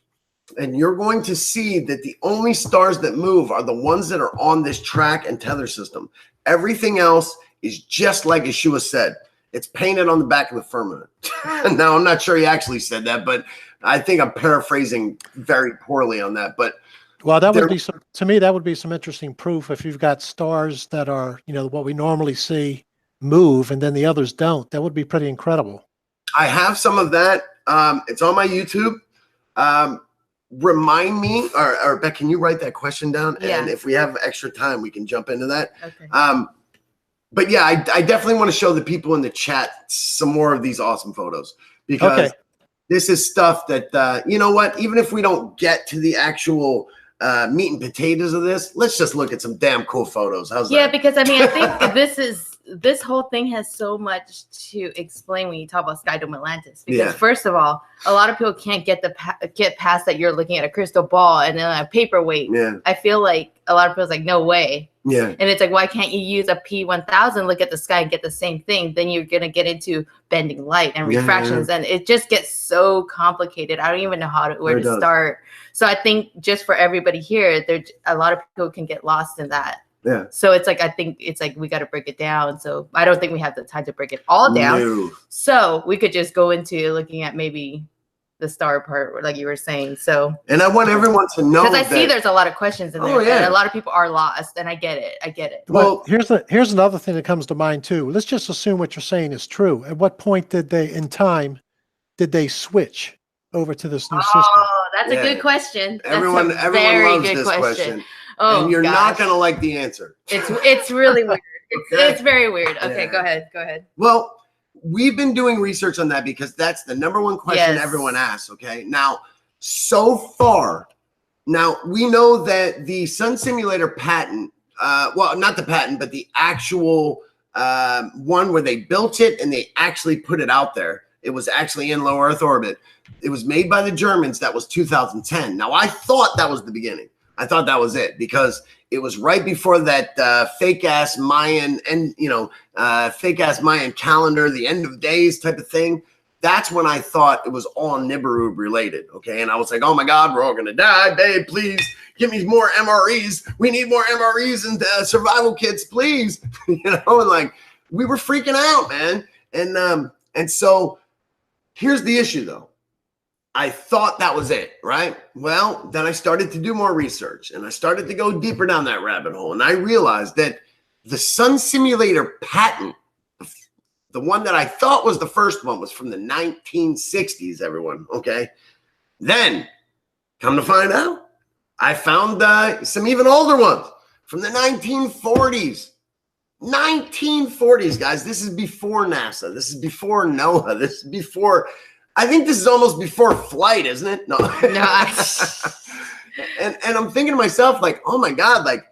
And you're going to see that the only stars that move are the ones that are on this track and tether system. Everything else is just like Yeshua said. It's painted on the back of the firmament. Now, I'm not sure he actually said that, but I think I'm paraphrasing very poorly on that. But well, that would be some, to me, that would be some interesting proof if you've got stars that are, you know, what we normally see move and then the others don't. That would be pretty incredible. I have some of that. It's on my YouTube. Remind me, or Beck, can you write that question down? Yeah. And if we have extra time, we can jump into that. Okay. But yeah, I definitely want to show the people in the chat some more of these awesome photos because this is stuff that, you know what, even if we don't get to the actual meat and potatoes of this, let's just look at some damn cool photos. How's that? Yeah, because I mean, I think this whole thing has so much to explain when you talk about Sky Dome Atlantis. Because first of all, a lot of people can't get past that you're looking at a crystal ball and then a paperweight. Yeah. I feel like a lot of people's like, no way. Yeah. And it's like, why can't you use a P1000, look at the sky and get the same thing? Then you're going to get into bending light and refractions. And it just gets so complicated. I don't even know where to start. So I think just for everybody here, a lot of people can get lost in that. Yeah. So it's like, I think it's like we got to break it down. So I don't think we have the time to break it all down. No. So we could just go into looking at maybe the star part, like you were saying. So, and I want everyone to know because I see there's a lot of questions in there. And a lot of people are lost, and I get it. Well, here's another thing that comes to mind too. Let's just assume what you're saying is true. At what point did they switch over to this new system? Oh, that's a good question. Everyone loves this question. Oh, and you're not going to like the answer. It's really weird. It's very weird. Okay, go ahead. Well, we've been doing research on that because that's the number one question everyone asks. Okay. Now, so far, we know that the Sun Simulator patent, well, not the patent, but the actual one where they built it and they actually put it out there. It was actually in low Earth orbit. It was made by the Germans. That was 2010. Now, I thought that was the beginning. I thought that was it because it was right before that fake ass Mayan and fake ass Mayan calendar, the end of days type of thing. That's when I thought it was all Nibiru related. Okay, and I was like, oh my God, we're all gonna die, babe. Please give me more MREs. We need more MREs and survival kits, please. And like we were freaking out, man. And so here's the issue, though. I thought that was it, right? Well, then I started to do more research and I started to go deeper down that rabbit hole. And I realized that the Sun Simulator patent, the one that I thought was the first one, was from the 1960s, everyone, okay? Then, come to find out, I found some even older ones from the 1940s. 1940s, guys. This is before NASA. This is before NOAA. This is before... I think this is almost before flight, isn't it? No. And I'm thinking to myself, like, oh my God, like,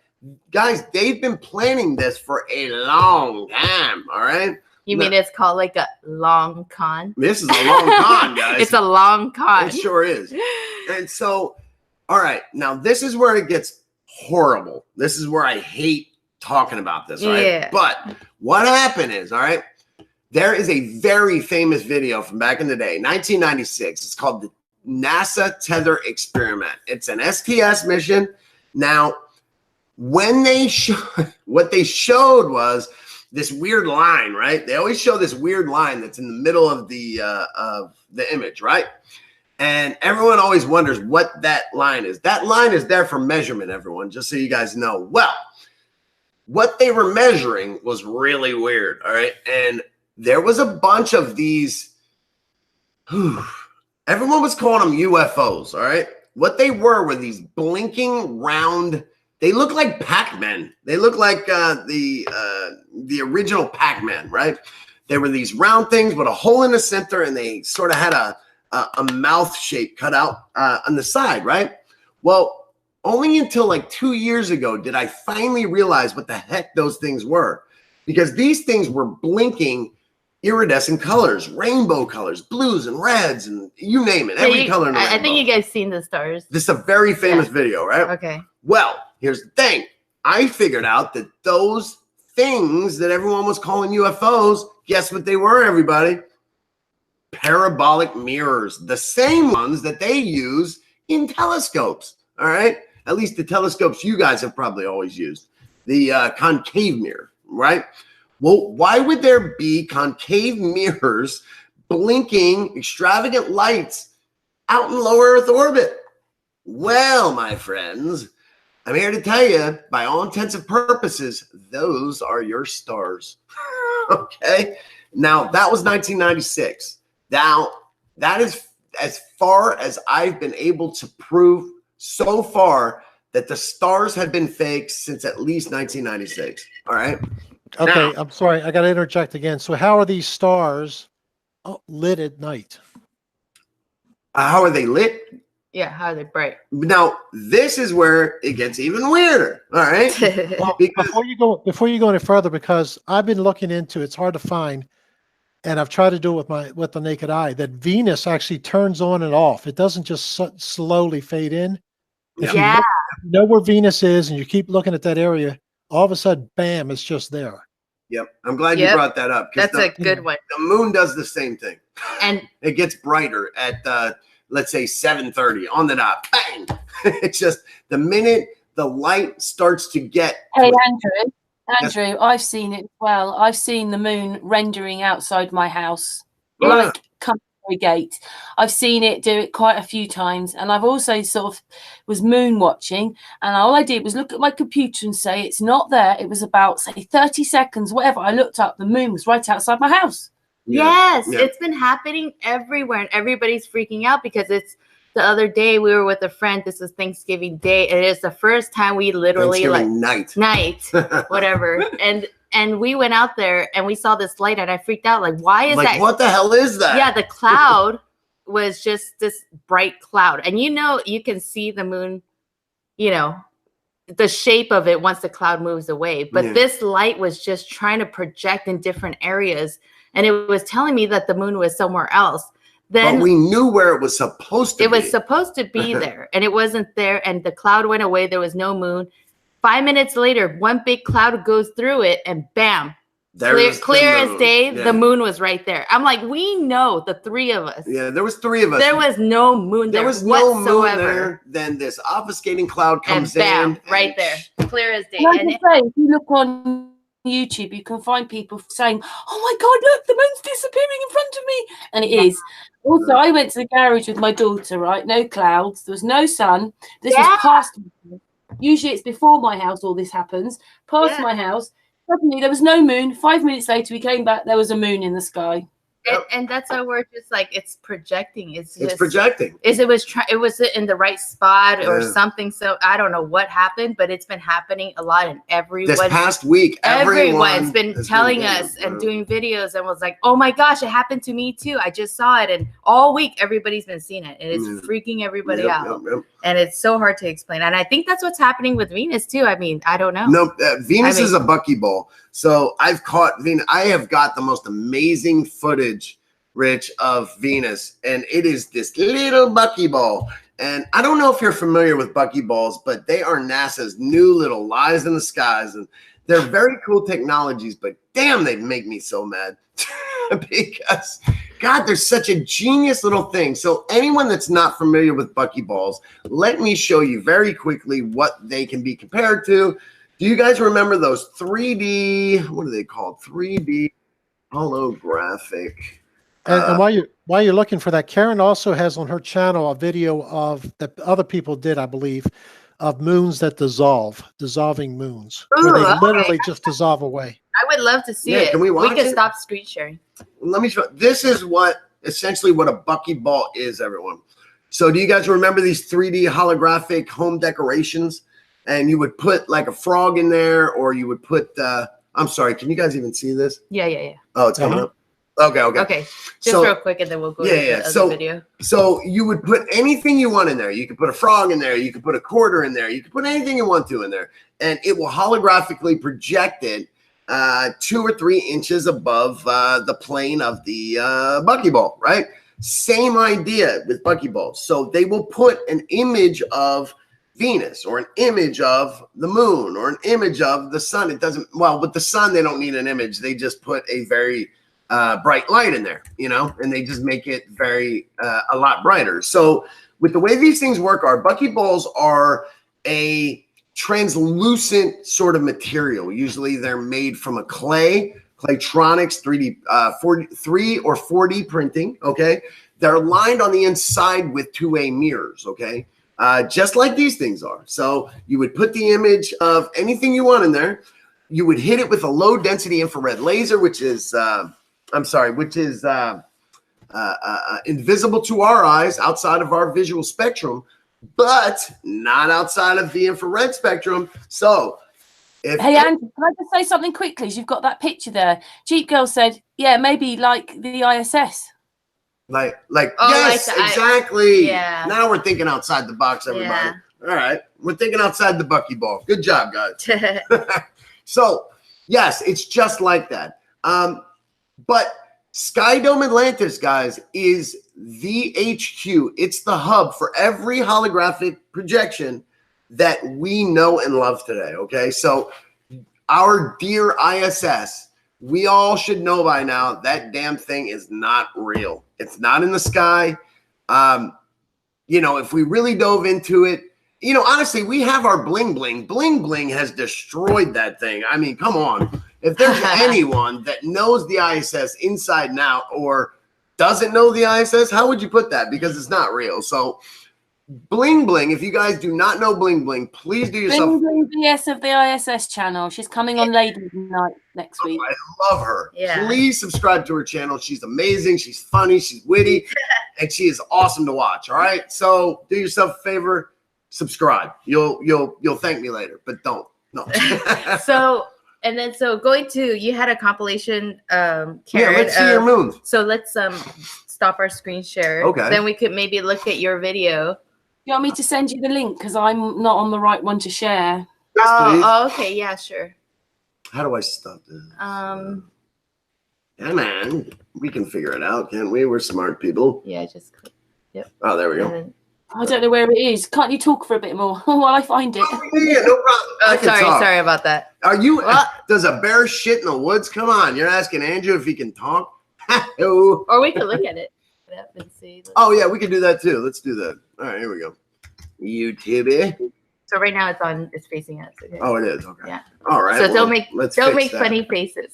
guys, they've been planning this for a long time. All right. You mean it's called like a long con? This is a long con, guys. It's a long con. It sure is. And so, all right, now this is where it gets horrible. This is where I hate talking about this, right? Yeah. But what happened is, all right, there is a very famous video from back in the day, 1996. It's called the NASA Tether Experiment. It's an STS mission. Now, when they what they showed was this weird line, right? They always show this weird line that's in the middle of the image, right? And everyone always wonders what that line is. That line is there for measurement, everyone, just so you guys know. Well, what they were measuring was really weird. All right. And there was a bunch of these, everyone was calling them UFOs. All right. What they were these blinking round, they look like Pac-Man. They look like the original Pac-Man, right? They were these round things with a hole in the center, and they sort of had a mouth shape cut out on the side, right? Well, only until like 2 years ago did I finally realize what the heck those things were, because these things were blinking iridescent colors, rainbow colors, blues and reds, and you name it, every color in the rainbow. I think you guys seen the stars. This is a very famous video, right? Okay. Well, here's the thing. I figured out that those things that everyone was calling UFOs, guess what they were, everybody? Parabolic mirrors, the same ones that they use in telescopes, all right? At least the telescopes you guys have probably always used. The concave mirror, right? Well, why would there be concave mirrors blinking extravagant lights out in low Earth orbit? Well, my friends, I'm here to tell you, by all intents and purposes, those are your stars. Okay? Now, that was 1996. Now, that is as far as I've been able to prove so far that the stars have been fake since at least 1996. All right? Okay, now, I'm sorry. I got to interject again. So how are these stars lit at night? How are they lit? Yeah, how are they bright? Now, this is where it gets even weirder. All right? Well, before you go any further, because I've been looking into it's hard to find, and I've tried to do it with the naked eye, that Venus actually turns on and off. It doesn't just slowly fade in. If you know where Venus is and you keep looking at that area, all of a sudden, bam, it's just there. Yep. I'm glad you brought that up. That's a good one. The moon does the same thing. And it gets brighter at, let's say, 7:30 on the dot. Bang! It's just the minute the light starts to get... Hey, Andrew, I've seen it as well. I've seen the moon rendering outside my house, like coming through a gate. I've seen it do it quite a few times, and I've also sort of was moon watching, and all I did was look at my computer and say it's not there. It was about, say, 30 seconds, whatever. I looked up, the moon was right outside my house. Yes, it's been happening everywhere, and everybody's freaking out because it's the other day we were with a friend. This was Thanksgiving Day, and it's the first time we literally night, whatever. And we went out there and we saw this light, and I freaked out. Like, why is that? What the hell is that? Yeah, the cloud was just this bright cloud, and you can see the moon, the shape of it once the cloud moves away. But this light was just trying to project in different areas. And it was telling me that the moon was somewhere else. Then but we knew where it was supposed to be. It was supposed to be there, and it wasn't there. And the cloud went away. There was no moon. 5 minutes later, one big cloud goes through it, and bam, clear as day, the moon was right there. I'm like, we know, the three of us. Yeah, there was three of us. There was no moon there. There was no moon there. Then this obfuscating cloud comes and in. Right there, clear as day. Like I say, if you look on YouTube, you can find people saying, "Oh my God, look, the moon's disappearing in front of me," and it is. Also, I went to the garage with my daughter. Right, no clouds, there was no sun. This was past. Usually, it's before my house. All this happens past my house. Suddenly, there was no moon. 5 minutes later, we came back. There was a moon in the sky. And that's how we're just like, it's projecting. It's projecting. It was in the right spot or something. So I don't know what happened, but it's been happening a lot. And this past week, everyone's been telling us and doing videos and was like, "Oh my gosh, it happened to me too. I just saw it." And all week, everybody's been seeing it, and it's freaking everybody out. And it's so hard to explain. And I think that's what's happening with Venus too. I mean, I don't know. No, Venus is a buckyball. So I've caught Venus. I have got the most amazing footage, Rich, of Venus, and it is this little buckyball. And I don't know if you're familiar with buckyballs, but they are NASA's new little lies in the skies, and they're very cool technologies. But damn, they make me so mad because God, they're such a genius little thing. So anyone that's not familiar with buckyballs, let me show you very quickly what they can be compared to. Do you guys remember those 3D, what are they called? 3D holographic. And while you're looking for that, Karen also has on her channel a video of that other people did, I believe, of moons that dissolving moons, Ooh, where they okay. literally just dissolve away. I would love to see it. Can we watch We can it? stop screen sharing. Let me show. This is essentially what a buckyball is, everyone. So do you guys remember these 3D holographic home decorations? And you would put like a frog in there, or you would put, I'm sorry, can you guys even see this? Yeah. Oh, it's coming up. Okay. Okay. Just real quick, and then we'll go to the other video. So you would put anything you want in there. You could put a frog in there. You could put a quarter in there. You could put anything you want to in there. And it will holographically project it 2 or 3 inches above the plane of the buckyball, right? Same idea with buckyballs. So they will put an image of Venus or an image of the moon or an image of the sun. It doesn't, well, with the sun, they don't need an image. They just put a very bright light in there, you know, and they just make it very, a lot brighter. So with the way these things work, our buckyballs are a translucent sort of material. Usually they're made from a Claytronics 3D, 3 or 4D printing, okay? They're lined on the inside with 2A mirrors, okay? Just like these things are. So you would put the image of anything you want in there. You would hit it with a low density infrared laser, which is, invisible to our eyes, outside of our visual spectrum, but not outside of the infrared spectrum. So hey, Andy, can I just say something quickly? You've got that picture there. Jeep Girl said, yeah, maybe like the ISS. Yes, exactly. Yeah. Now we're thinking outside the box, everybody. Yeah. All right. We're thinking outside the buckyball. Good job, guys. So, yes, it's just like that. But Sky Dome Atlantis, guys, is the HQ. It's the hub for every holographic projection that we know and love today, okay? So our dear ISS, we all should know by now that damn thing is not real. It's not in the sky. You know, if we really dove into it, you know, honestly, we have our bling bling. Bling bling has destroyed that thing. I mean, come on. If there's anyone that knows the ISS inside and out or doesn't know the ISS, how would you put that? Because it's not real. So bling bling, if you guys do not know bling bling, please do yourself. Bling bling BS of the ISS channel. She's coming on Ladies Night next week. I love her. Yeah. Please subscribe to her channel. She's amazing. She's funny. She's witty. And she is awesome to watch. All right. So do yourself a favor. Subscribe. You'll thank me later, but don't. No. So going to, you had a compilation, Karen. Yeah, let's see your moon. So let's stop our screen share. Okay. Then we could maybe look at your video. You want me to send you the link because I'm not on the right one to share? Yes, please. Oh, okay, yeah, sure. How do I stop this? Yeah, man, we can figure it out, can't we? We're smart people. Yeah, just click. Yep. Oh, there we go. Then, I don't know where it is. Can't you talk for a bit more while I find it? Yeah, no problem. sorry about that. Are you? Does a bear shit in the woods? Come on, you're asking Andrew if he can talk. Or we could look at it and see. Oh yeah, we can do that too. Let's do that. All right, here we go. YouTube. So right now it's facing us. Okay. Oh, it is. Okay. Yeah. All right. So don't make funny faces.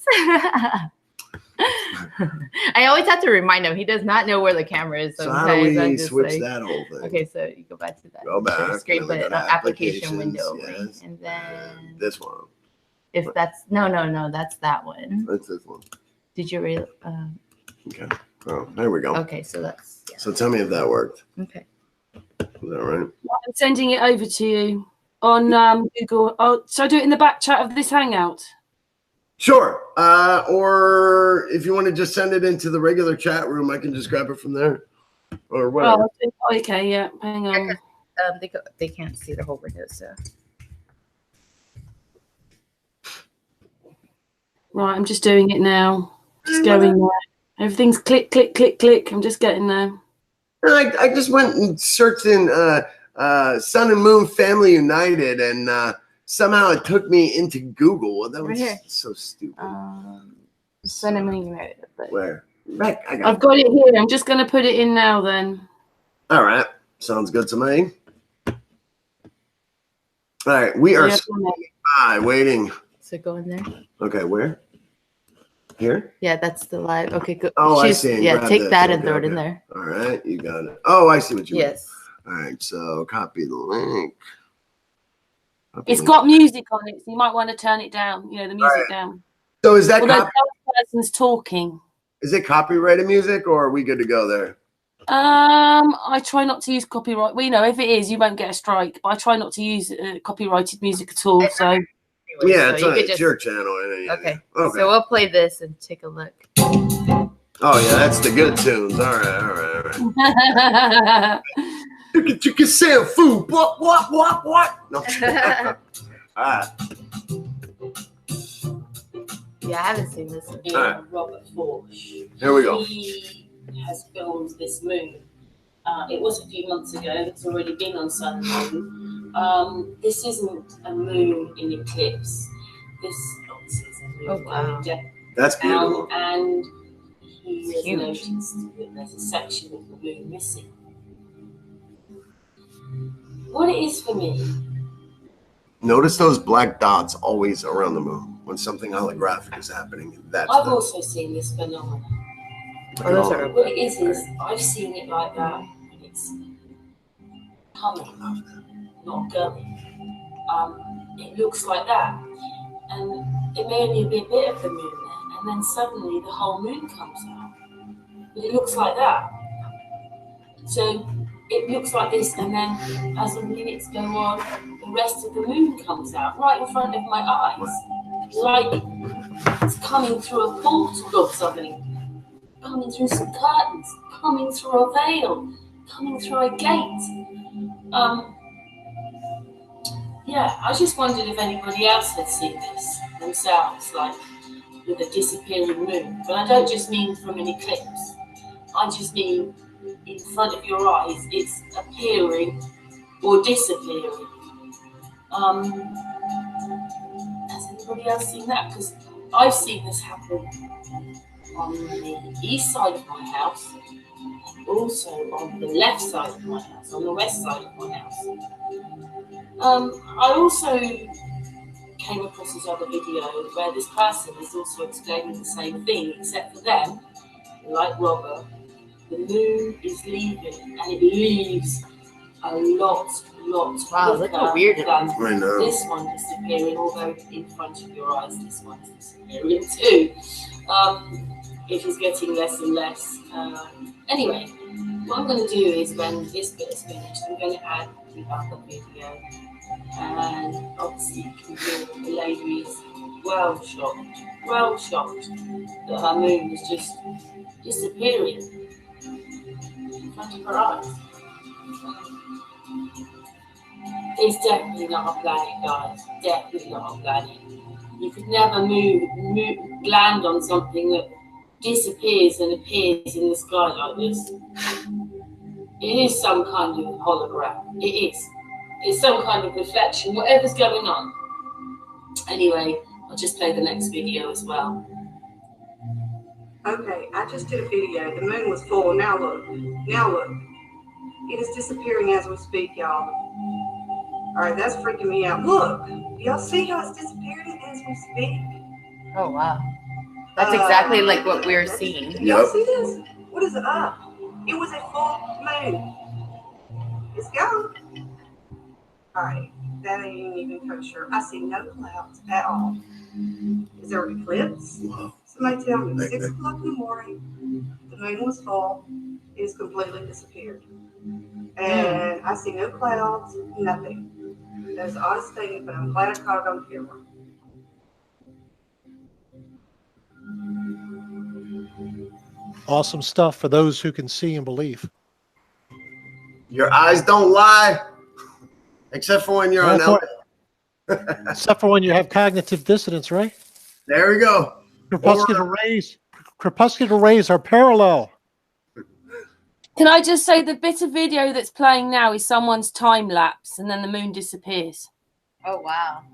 I always have to remind him. He does not know where the camera is. So how do we switch that whole thing? Okay, so you go back to that. Go back. Screen, but application window, yes. and then this one. If that's no, that's that one. That's this one. Did you really? Okay. Oh, there we go. Okay, so that's. Yeah. So tell me if that worked. Okay. Is that right? I'm sending it over to you on Google. Oh, so I do it in the back chat of this Hangout. Sure. Or if you want to just send it into the regular chat room, I can just grab it from there, or whatever. Oh, okay. Yeah. Hang on. They can't see the whole window, so. Right. I'm just doing it now. Just going there. Everything's click, click, click, click. I'm just getting there. I just went and searched in Sun and Moon Family United, and somehow it took me into Google. Well, that was so stupid. Sun and Moon United. Where? I've got it here. I'm just going to put it in now then. All right. Sounds good to me. All right. We are waiting. So go in there. Okay. Where? Here? Yeah, that's the live. Okay, good. Oh, I see. Yeah, take that and throw it in there. All right, you got it. Oh, I see what you mean. Yes. All right, so copy the link. It's got music on it, so you might want to turn it down. You know, the music down. So is that the person's talking? Is it copyrighted music, or are we good to go there? I try not to use copyright. Well, you know, if it is, you won't get a strike. But I try not to use copyrighted music at all. So yeah, so it's your channel. Okay, so we'll play this and take a look. Oh yeah, that's the good tunes. All right. You can SAMFU. What? No. All right. Yeah, I haven't seen this one. Yeah, Robert Forsh. Here we go. He has filmed this moon. It was a few months ago. It's already been on Sun Moon. This isn't a moon in eclipse. This obviously is a moon. Oh, wow. That's beautiful. And he has noticed that there's a section of the moon missing. What it is for me. Notice those black dots always around the moon when something holographic is happening. I've also seen this phenomenon. What it is I've seen it like that, and it's coming, not going. It looks like that, and it may only be a bit of the moon there, and then suddenly the whole moon comes out. But it looks like that. So it looks like this, and then as the minutes go on, the rest of the moon comes out right in front of my eyes, like it's coming through a portal or something. Coming through some curtains, coming through a veil, coming through a gate. Yeah, I just wondered if anybody else had seen this themselves, like with a disappearing moon. But I don't just mean from an eclipse. I just mean in front of your eyes, it's appearing or disappearing. Has anybody else seen that? Because I've seen this happen on the east side of my house, and also on the left side of my house, on the west side of my house. I also came across this other video where this person is also explaining the same thing, except for them, like Robert, the moon is leaving, and it leaves a lot. Wow, look how weird it is. This one disappearing, although in front of your eyes, this one's disappearing too. It is getting less and less. Anyway, what I'm going to do is when this bit is finished, I'm going to add the other video. And obviously you can hear the lady is well shocked that her moon is just disappearing in front of her eyes. It's definitely not a planet, guys. Definitely not a planet. You could never land on something that disappears and appears in the sky like this. It is some kind of hologram. It is. It's some kind of reflection, whatever's going on. Anyway, I'll just play the next video as well. Okay, I just did a video. The moon was full. Now look. It is disappearing as we speak, y'all. All right, that's freaking me out. Look, y'all see how it's disappearing as we speak? Oh, wow. That's exactly like what we're seeing. Y'all see this? What is it up? It was a full moon. It's gone. All right, that ain't even kosher. I see no clouds at all. Is there an eclipse? Somebody tell me. 6 o'clock in the morning, the moon was full. It has completely disappeared. And I see no clouds, nothing. That's the oddest thing, but I'm glad I caught it on camera. Awesome stuff for those who can see and believe. Your eyes don't lie, except for when you're on LA. Except for when you have cognitive dissonance, right? There we go. Crepuscular rays are parallel. Can I just say the bit of video that's playing now is someone's time lapse, and then the moon disappears. Oh, wow.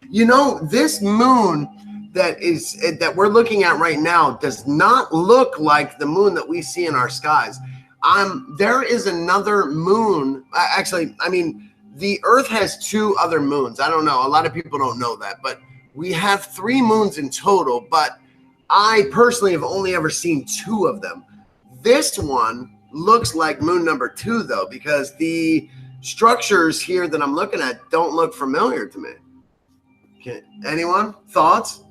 You know, this moon that we're looking at right now does not look like the moon that we see in our skies. There is another moon. Actually, I mean, the Earth has 2 other moons. I don't know. A lot of people don't know that, but we have 3 moons in total. But I personally have only ever seen 2 of them. This one looks like moon number 2, though, because the structures here that I'm looking at don't look familiar to me. Anyone? Thoughts?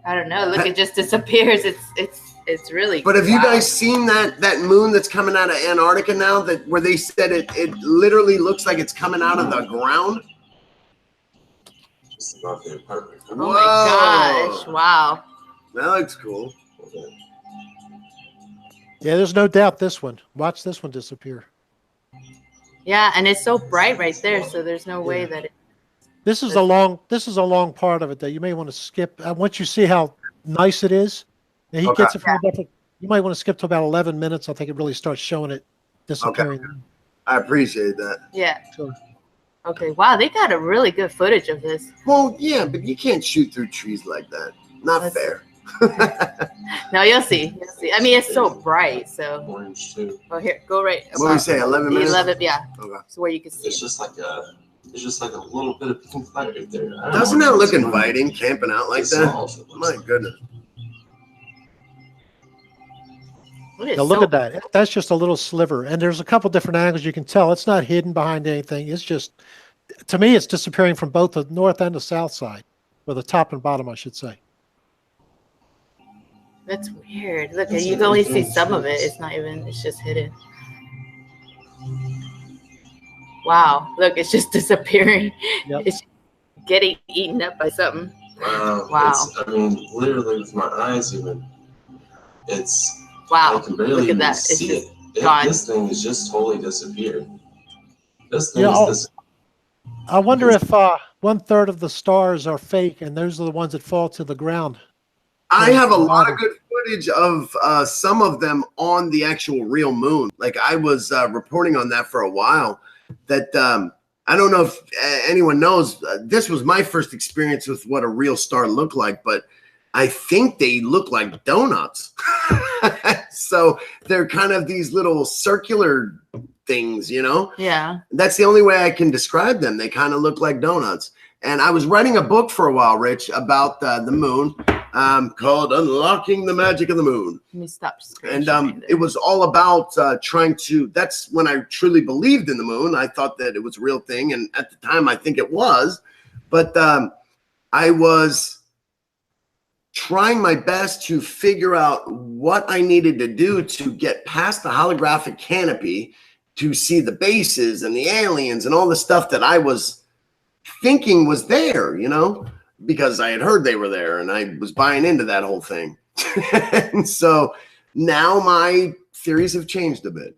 I don't know. Look, it just disappears. It's really. But have you guys seen that moon that's coming out of Antarctica now? That where they said it literally looks like it's coming out of the ground. Oh my gosh! Wow. That looks cool. Yeah, there's no doubt this one. Watch this one disappear. Yeah, and it's so bright right there, so there's no way that it. This is a long part of it that you may want to skip. Once you see how nice it is, and he gets it from a different. You might want to skip to about 11 minutes. I think it really starts showing it disappearing. Okay. I appreciate that. Yeah. Sure. Okay. Wow, they got a really good footage of this. Well, yeah, but you can't shoot through trees like that. Not fair. No, you'll see. You'll see. I mean, it's so bright. So. Oh, here, go right. What do we say? 11 minutes. 11. Yeah. Okay. So where you can see. It's just like a little bit of pink light right there. Doesn't that look inviting, camping out like that? My goodness. Now look at that. That's just a little sliver. And there's a couple different angles you can tell. It's not hidden behind anything. It's just, to me, it's disappearing from both the north and the south side, or the top and bottom, I should say. That's weird. Look, you can only see some of it. It's not even, it's just hidden. Wow. Look, it's just disappearing. Yep. It's getting eaten up by something. Wow. Wow. I mean, literally with my eyes even, it's, wow. I can barely look at that. see it's just it. Gone. This thing is just totally disappeared. This thing is I wonder if 1/3 of the stars are fake and those are the ones that fall to the ground. I have a lot of good footage of some of them on the actual real moon. Like I was reporting on that for a while. That I don't know if anyone knows. This was my first experience with what a real star looked like, but I think they look like donuts. So they're kind of these little circular things, you know? Yeah. That's the only way I can describe them. They kind of look like donuts. And I was writing a book for a while, Rich, about the moon called Unlocking the Magic of the Moon. Let me stop. And it was all about trying to, that's when I truly believed in the moon. I thought that it was a real thing. And at the time, I think it was. But I was trying my best to figure out what I needed to do to get past the holographic canopy to see the bases and the aliens and all the stuff that I was thinking was there, you know, because I had heard they were there and I was buying into that whole thing. And so now my theories have changed a bit.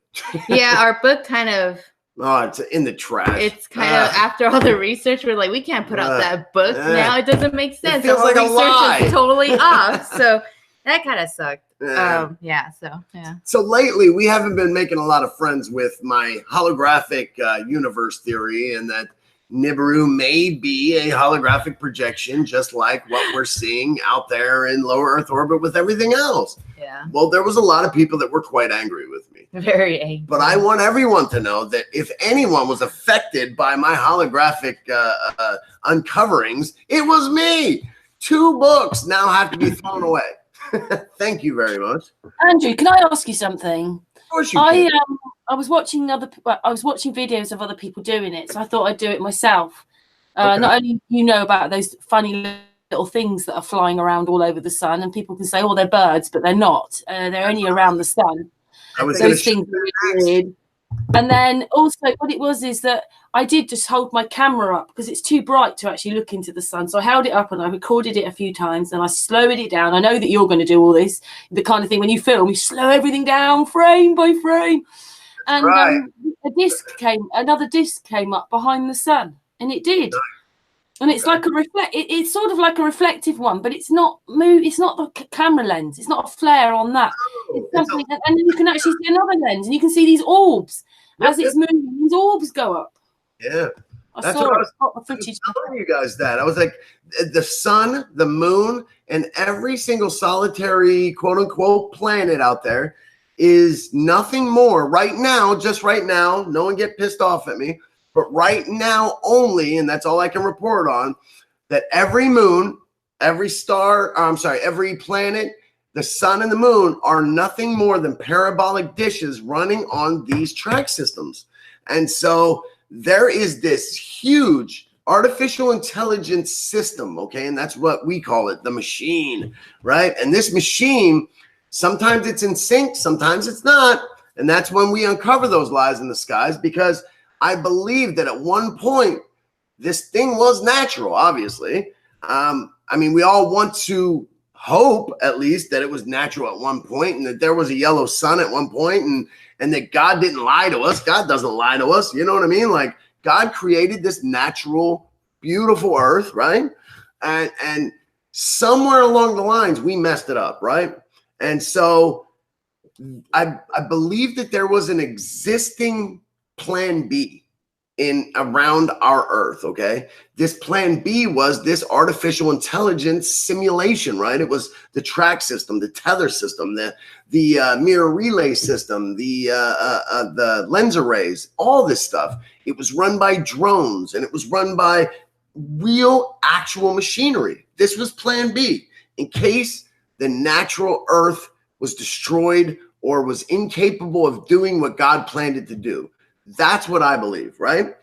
Yeah, our book kind of. Oh, it's in the trash. It's kind of after all the research, we're like, we can't put out that book now. It doesn't make sense. It feels like a lie. Is totally off. So that kind of sucked. Yeah. So lately, we haven't been making a lot of friends with my holographic universe theory, and that Nibiru may be a holographic projection, just like what we're seeing out there in low Earth orbit with everything else. Yeah. Well, there was a lot of people that were quite angry with me. Very angry. But I want everyone to know that if anyone was affected by my holographic uncoverings, it was me. 2 books now have to be thrown away. Thank you very much. Andrew, can I ask you something? Of course you can. I was watching videos of other people doing it, so I thought I'd do it myself. Okay. Not only you know about those funny little things that are flying around all over the sun, and people can say, "Oh, they're birds," but they're not. They're only around the sun. Those things are really weird. And then also, what it was is that I did just hold my camera up because it's too bright to actually look into the sun. So I held it up and I recorded it a few times and I slowed it down. I know that you're going to do all this, the kind of thing when you film, you slow everything down frame by frame. And another disc came up behind the sun, and it did. And it's like it's sort of like a reflective one, but it's not it's not the camera lens. It's not a flare on that. It's something, and then you can actually see another lens, and you can see these orbs as it's moving. These orbs go up. Yeah, that's what I was telling you guys. That I was like, the sun, the moon, and every single solitary quote unquote planet out there is nothing more right now. Just right now, no one get pissed off at me. But right now only, and that's all I can report on, that every moon, every star, every planet, the sun and the moon are nothing more than parabolic dishes running on these track systems. And so there is this huge artificial intelligence system, okay? And that's what we call it, the machine, right? And this machine, sometimes it's in sync, sometimes it's not. And that's when we uncover those lies in the skies, because I believe that at one point, this thing was natural, obviously. I mean, we all want to hope, at least, that it was natural at one point, and that there was a yellow sun at one point, and that God didn't lie to us. God doesn't lie to us. You know what I mean? Like, God created this natural, beautiful earth, right? And somewhere along the lines, we messed it up, right? And so I believe that there was an existing plan B in around our earth, okay? This plan B was this artificial intelligence simulation, right? It was the track system, the tether system, the mirror relay system, the lens arrays, all this stuff. It was run by drones, and it was run by real actual machinery. This was plan B in case the natural earth was destroyed or was incapable of doing what God planned it to do. That's what I believe, right?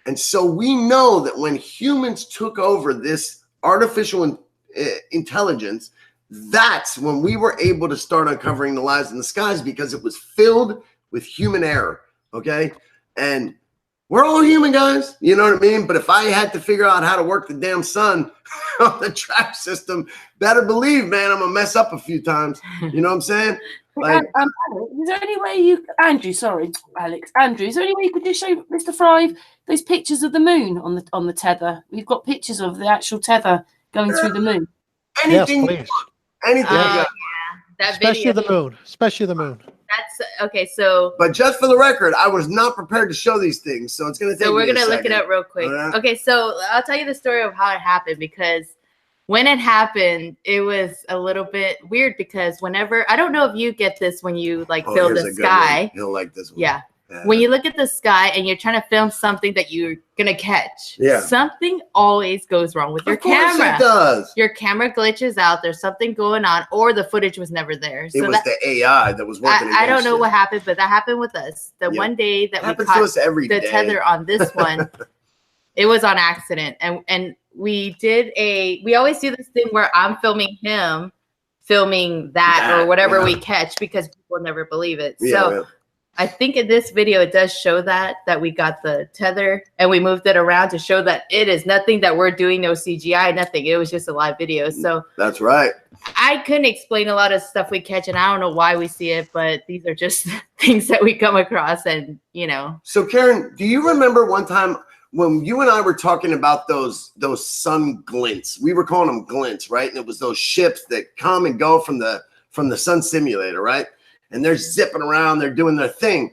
And so we know that when humans took over this artificial intelligence, that's when we were able to start uncovering the lies in the skies, because it was filled with human error, okay? And we're all human, guys, you know what I mean? But if I had to figure out how to work the damn sun on the track system, better believe, man, I'm gonna mess up a few times. You know what I'm saying? Like, Alex, is there any way you, Andrew, sorry, Alex, Andrew, is there any way you could just show Mr. Thrive those pictures of the moon on the tether? We've got pictures of the actual tether going through the moon. Anything, yes, please. Anything. Yeah, that Especially video. the moon. Especially the moon. That's okay. So, But just for the record, I was not prepared to show these things, so it's gonna take. so we're me a gonna look it second. up real quick. Alright. Okay, so I'll tell you the story of how it happened, because when it happened, it was a little bit weird, because whenever, I don't know if you get this when you like Oh, film here's the a good sky. one. He'll like this one. Yeah. When you look at the sky and you're trying to film something that you're gonna catch, Yeah. something always goes wrong with your Of course camera. it does. Your camera glitches out. There's something going on, or the footage was never there. It So was that, the AI that was working. I don't know against what it. happened, but that happened with us. The Yeah. one day It that we happens to caught us every the day. tether on this one, it was on accident. And we always do this thing where I'm filming him, filming that or whatever yeah. we catch, because people never believe it. Yeah, So yeah. I think in this video, it does show that we got the tether and we moved it around to show that it is nothing that we're doing, no CGI, nothing. It was just a live video. So That's right. I couldn't explain a lot of stuff we catch, and I don't know why we see it, but these are just things that we come across, and you know. So Karen, do you remember one time when you and I were talking about those sun glints? We were calling them glints, right? And it was those ships that come and go from the sun simulator, right? And they're zipping around, they're doing their thing.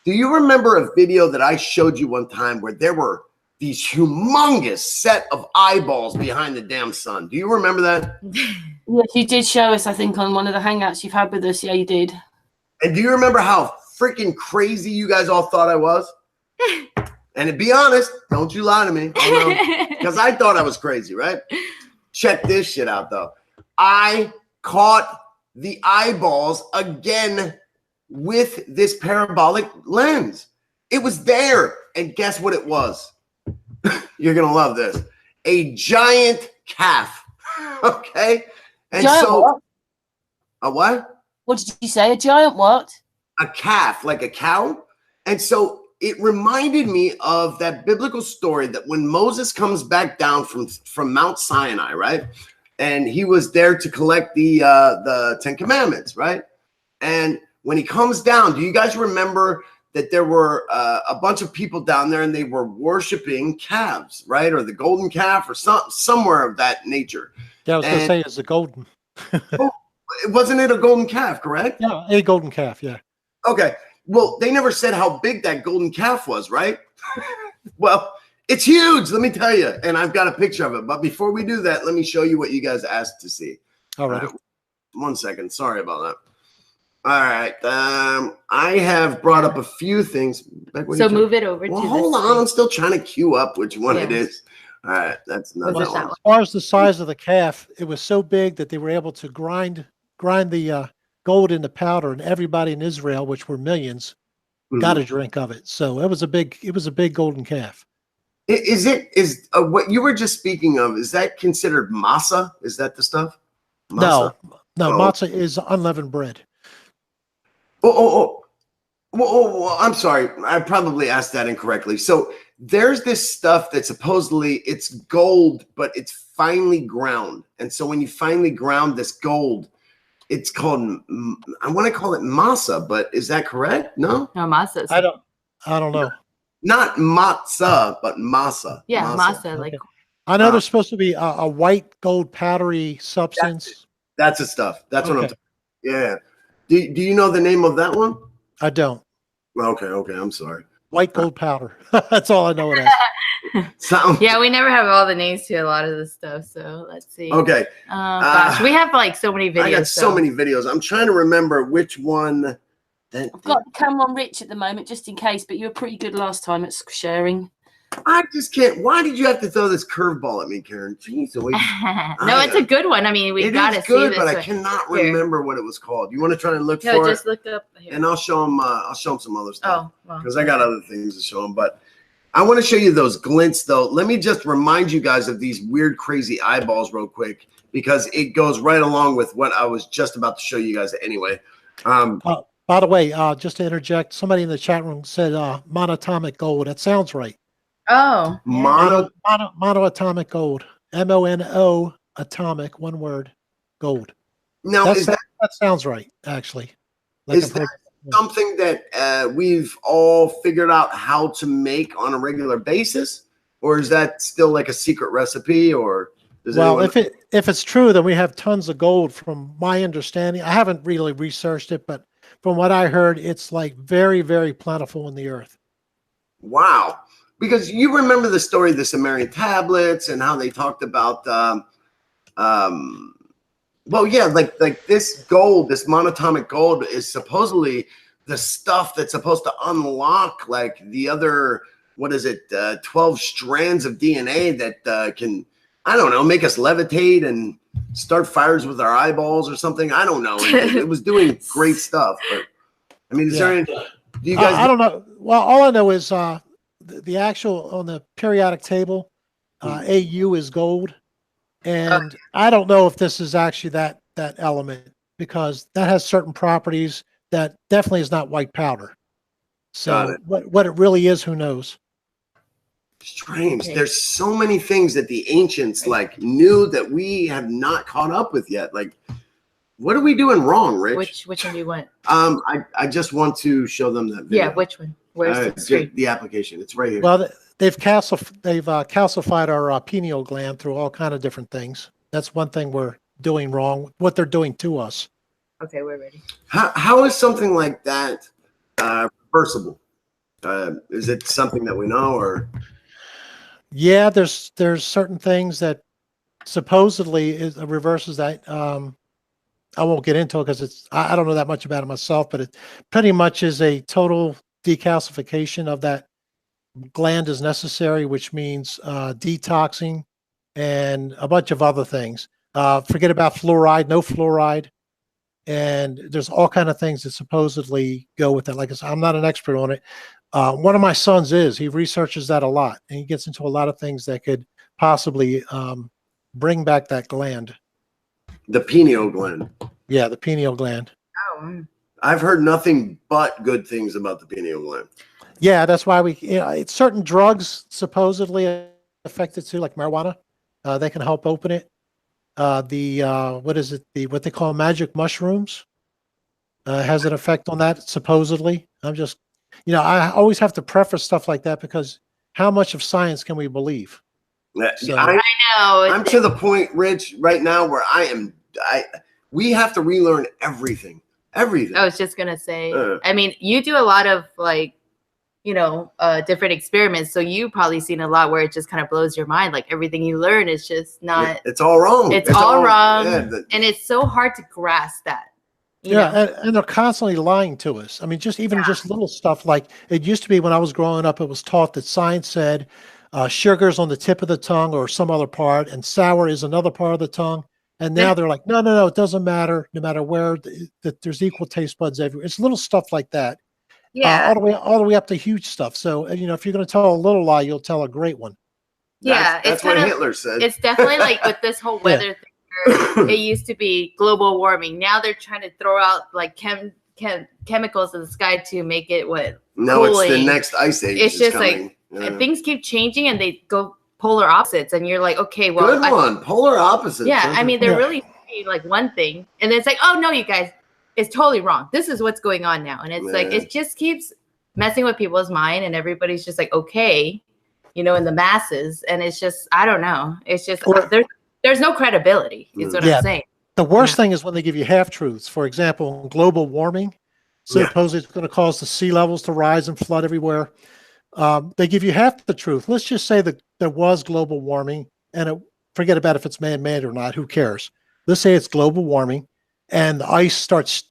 Do you remember a video that I showed you one time where there were these humongous set of eyeballs behind the damn sun? Do you remember that? Yes, you did show us, I think, on one of the hangouts you've had with us. Yeah, you did. And do you remember how freaking crazy you guys all thought I was? And to be honest, don't you lie to me, because I thought I was crazy, right? Check this shit out, though. I caught the eyeballs again with this parabolic lens. It was there, and guess what it was? You're gonna love this. A giant calf. Okay, and Giant so what? a what? What did you say? A giant what? A calf, like a cow. And so it reminded me of that biblical story that when Moses comes back down from Mount Sinai, right? And he was there to collect the Ten Commandments, right? And when he comes down, do you guys remember that there were a bunch of people down there and they were worshiping calves, right? Or the golden calf or somewhere of that nature. Yeah, I was going to say it's a golden. Wasn't it a golden calf, correct? Yeah, a golden calf, yeah. Okay. Well, they never said how big that golden calf was, right? Well, it's huge, let me tell you. And I've got a picture of it. But before we do that, let me show you what you guys asked to see. All right. 1 second. Sorry about that. All right. I have brought up a few things. So move it over well, to hold this on. I'm still trying to queue up which one it Yeah. is. All right. That's not Was that it that one. As far as the size of the calf, it was so big that they were able to grind the gold into powder, and everybody in Israel, which were millions, got a drink of it. So it was a big golden calf. Is what you were just speaking of? Is that considered masa? Is that the stuff? Masa? No, matzah is unleavened bread. Oh, I'm sorry. I probably asked that incorrectly. So there's this stuff that supposedly it's gold, but it's finely ground. And so when you finely ground this gold, it's called, I want to call it masa, but is that correct? No? No, masa. I don't know. Not matzah, but masa. Yeah, masa. Like, I know there's supposed to be a white gold powdery substance. That's the stuff. That's what I'm talking about. Yeah. Do you know the name of that one? I don't. Okay. I'm sorry. White gold powder. That's all I know it is. Yeah, we never have all the names to a lot of this stuff. So let's see. Okay. Gosh, we have like so many videos. I got so many videos. I'm trying to remember which one. I've got the camera on Rich at the moment, just in case, but you were pretty good last time at sharing. I just can't. Why did you have to throw this curveball at me, Karen? Jeez, no, it's a good one. I mean, we got to see good, this but I cannot remember what it was called. You want to try and look for it? No, just look up here. And I'll show them. I'll show them some other stuff. Oh, well. Because I got other things to show them. But I want to show you those glints, though. Let me just remind you guys of these weird, crazy eyeballs real quick, because it goes right along with what I was just about to show you guys anyway. By the way, just to interject, somebody in the chat room said monatomic gold. That sounds right. Oh. Monoatomic gold. MONO atomic, one word, gold. Now, that sounds right, actually. Like is that something that we've all figured out how to make on a regular basis? Or is that still like a secret recipe? Or well, if it's true, then we have tons of gold from my understanding. I haven't really researched it, but from what I heard, it's like very, very plentiful in the earth. Wow. Because you remember the story of the Sumerian tablets and how they talked about, well, yeah, like this gold, this monatomic gold is supposedly the stuff that's supposed to unlock like the other, 12 strands of DNA that can, I don't know, make us levitate and start fires with our eyeballs or something. I don't know. It was doing great stuff. But I mean, is there any, do you guys? I don't know. Well, all I know is the actual on the periodic table, AU is gold, and I don't know if this is actually that element, because that has certain properties that definitely is not white powder. So what it really is, who knows? Strange. Okay. There's so many things that the ancients like knew that we have not caught up with yet. Like, what are we doing wrong, Rich? Which one do you want? I just want to show them that video. Yeah, which one? Where's the screen? The application. It's right here. Well, they've calcified our pineal gland through all kind of different things. That's one thing we're doing wrong. What they're doing to us. Okay, we're ready. How is something like that reversible? Is it something that we know, or? Yeah, there's certain things that supposedly reverses that. I won't get into it because I don't know that much about it myself, but it pretty much is a total decalcification of that gland is necessary, which means detoxing and a bunch of other things. Forget about fluoride, no fluoride. And there's all kind of things that supposedly go with it. Like I said, I'm not an expert on it. One of my sons is. He researches that a lot, and he gets into a lot of things that could possibly bring back that gland. The pineal gland. Yeah, the pineal gland. Oh. I've heard nothing but good things about the pineal gland. Yeah, that's why certain drugs supposedly affect it too, like marijuana. They can help open it. What they call magic mushrooms has an effect on that, supposedly. I'm just, I always have to preface stuff like that, because how much of science can we believe? So, I know. I'm to the point, Rich, right now where we have to relearn everything. Everything. I was just gonna say, I mean, you do a lot of different experiments, so you've probably seen a lot where it just kind of blows your mind. Like everything you learn is just not. It's all wrong. It's all wrong, and it's so hard to grasp that. And they're constantly lying to us. I mean, just little stuff like it used to be when I was growing up. It was taught that science said sugar's on the tip of the tongue or some other part, and sour is another part of the tongue. And now they're like, no, it doesn't matter. No matter where, that there's equal taste buds everywhere. It's little stuff like that. Yeah. all the way up to huge stuff. So, you know, if you're going to tell a little lie, you'll tell a great one. Yeah, That's what Hitler said. It's definitely like with this whole weather thing. It used to be global warming. Now they're trying to throw out like chemicals in the sky to make it No, cooling. it's the next ice age. It's just coming. like things keep changing and they go polar opposites, and you're like, okay, well, good one, polar opposites. Yeah, I mean, they're really saying like one thing, and then it's like, oh no, you guys, it's totally wrong. This is what's going on now, and it's like it just keeps messing with people's mind, and everybody's just like, okay, you know, in the masses, and it's just, I don't know, it's just there's no credibility. Is what I'm saying. The worst thing is when they give you half truths. For example, global warming. Supposedly it's going to cause the sea levels to rise and flood everywhere. They give you half the truth. Let's just say that there was global warming, and forget about if it's man-made or not. Who cares? Let's say it's global warming, and the ice starts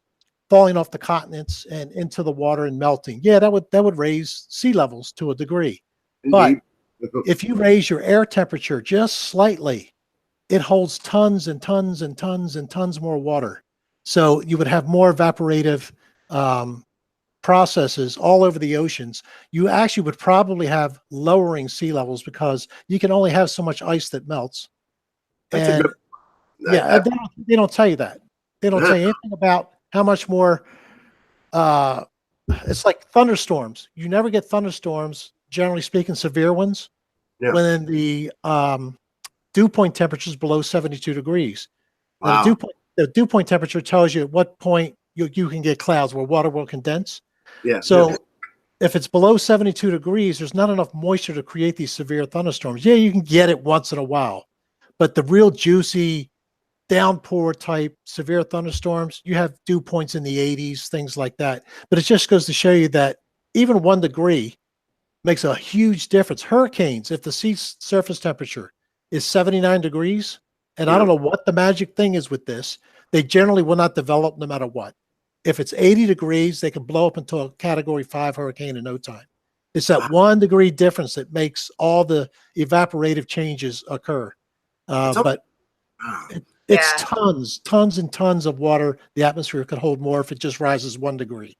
falling off the continents and into the water and melting. Yeah, that would raise sea levels to a degree. Indeed. But if you raise your air temperature just slightly, it holds tons and tons and tons and tons more water. So you would have more evaporative processes all over the oceans. You actually would probably have lowering sea levels because you can only have so much ice that melts. And they don't tell you that. They don't tell you anything about how much more. It's like thunderstorms. You never get thunderstorms, generally speaking, severe ones, when the dew point temperature is below 72 degrees. Wow. The dew point temperature tells you at what point you can get clouds where water will condense. Yeah. So if it's below 72 degrees, there's not enough moisture to create these severe thunderstorms. Yeah, you can get it once in a while, but the real juicy downpour type severe thunderstorms, you have dew points in the 80s, things like that. But it just goes to show you that even 1 degree makes a huge difference. Hurricanes, if the sea surface temperature is 79 degrees, and I don't know what the magic thing is with this, they generally will not develop no matter what. If it's 80 degrees, they can blow up into a Category 5 hurricane in no time. It's that 1 degree difference that makes all the evaporative changes occur. But it's tons and tons of water. The atmosphere could hold more if it just rises 1 degree.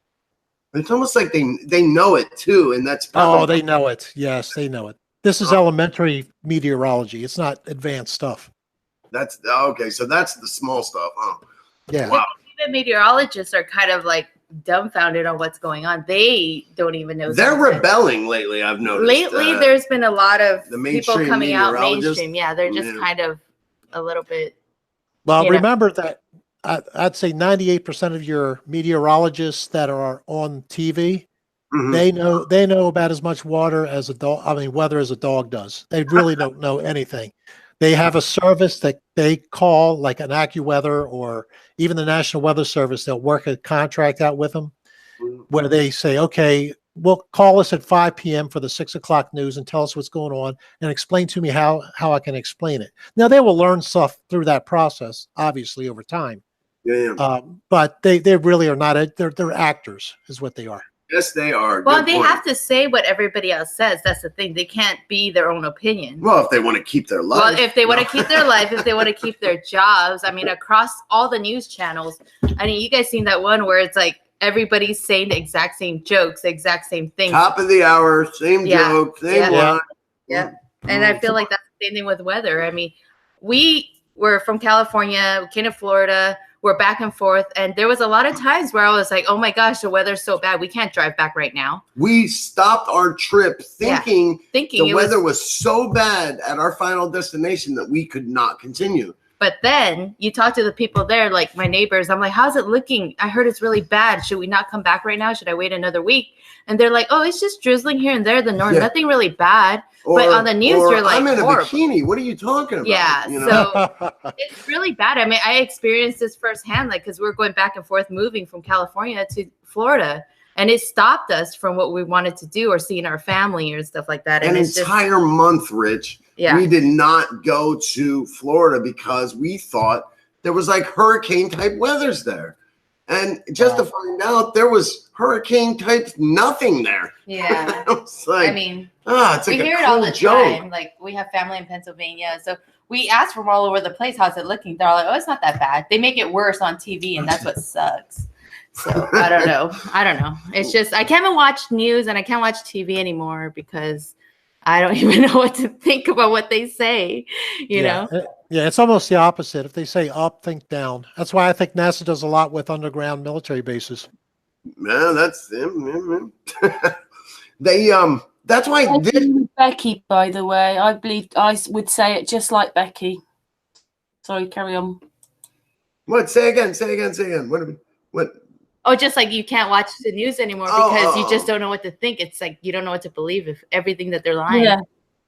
It's almost like they know it too, and that's they know it. Yes, they know it. This is elementary meteorology. It's not advanced stuff. That's okay. So that's the small stuff, huh? Yeah. Wow. Even meteorologists are kind of like dumbfounded on what's going on. They don't even know. They're rebelling lately. I've noticed. Lately, there's been a lot of people coming out mainstream. Yeah, they're just kind of a little bit. Well, remember that I'd say 98% of your meteorologists that are on TV, they know about as much water as a dog. I mean, weather as a dog does. They really don't know anything. They have a service that they call like an AccuWeather or even the National Weather Service. They'll work a contract out with them where they say, okay, well, call us at 5 p.m. for the 6 o'clock news and tell us what's going on and explain to me how I can explain it. Now, they will learn stuff through that process, obviously, over time. But they really are not. They're actors is what they are. Yes, they are. Well, they have to say what everybody else says. That's the thing. They can't be their own opinion. Well, if they want to keep their life. Well, if they want to keep their life, if they want to keep their jobs. I mean, across all the news channels. I mean, you guys seen that one where it's like everybody's saying the exact same jokes, the exact same thing. Top of the hour, same joke, same line. Yeah. And I feel like that's the same thing with weather. I mean, we were from California, we came to Florida. We're back and forth. And there was a lot of times where I was like, oh my gosh, the weather's so bad. We can't drive back right now. We stopped our trip thinking the weather was so bad at our final destination that we could not continue. But then you talk to the people there, like my neighbors. I'm like, how's it looking? I heard it's really bad. Should we not come back right now? Should I wait another week? And they're like, oh, it's just drizzling here and there. The north, nothing really bad. But on the news, you're like, I'm in a bikini. What are you talking about? Yeah, so it's really bad. I mean, I experienced this firsthand, like, because we were going back and forth moving from California to Florida. And it stopped us from what we wanted to do or seeing our family or stuff like that. And an entire month, Rich. Yeah. We did not go to Florida because we thought there was like hurricane type weathers there. And just to find out, there was hurricane type nothing there. Yeah. Like, I mean, it's like we hear it all the time. Like, we have family in Pennsylvania. So we ask from all over the place, how's it looking? They're like, oh, it's not that bad. They make it worse on TV, and that's what sucks. So I don't know. I don't know. It's just I can't even watch news and I can't watch TV anymore because I don't even know what to think about what they say. You know? Yeah, it's almost the opposite. If they say up, think down. That's why I think NASA does a lot with underground military bases. Man, that's they that's why Becky, by the way, I believe I would say it just like Becky. Sorry, carry on. What? Say again. What? Oh, just like you can't watch the news anymore because you just don't know what to think. It's like you don't know what to believe if everything that they're lying. Yeah.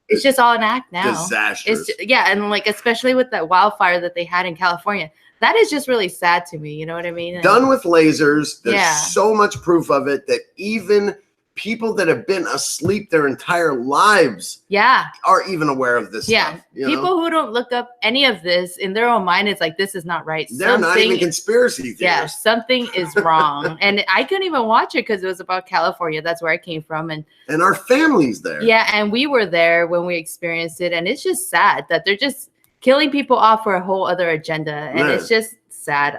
It's just all an act now. Disastrous. And like especially with that wildfire that they had in California, that is just really sad to me. You know what I mean? Done with lasers. There's so much proof of it that even people that have been asleep their entire lives are even aware of this stuff. People who don't look up any of this in their own mind, it's like, this is not right. They're not even conspiracy theorists. Yeah, something is wrong. And I couldn't even watch it because it was about California. That's where I came from. And our family's there. Yeah, and we were there when we experienced it. And it's just sad that they're just killing people off for a whole other agenda. And it's just sad.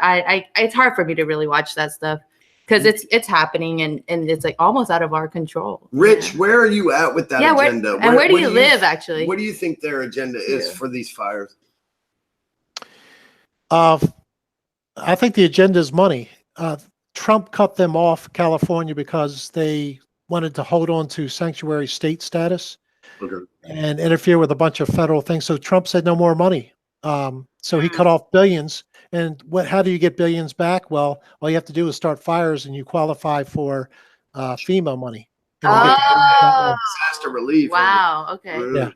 It's hard for me to really watch that stuff. Because it's happening and it's like almost out of our control. Rich, where are you at with that agenda? Where do you live, actually? What do you think their agenda is for these fires? I think the agenda is money. Trump cut them off, California, because they wanted to hold on to sanctuary state status and interfere with a bunch of federal things. So Trump said no more money. So he cut off billions. And how do you get billions back? Well, all you have to do is start fires and you qualify for FEMA money. Disaster relief. Wow. Okay. Yeah. Nice.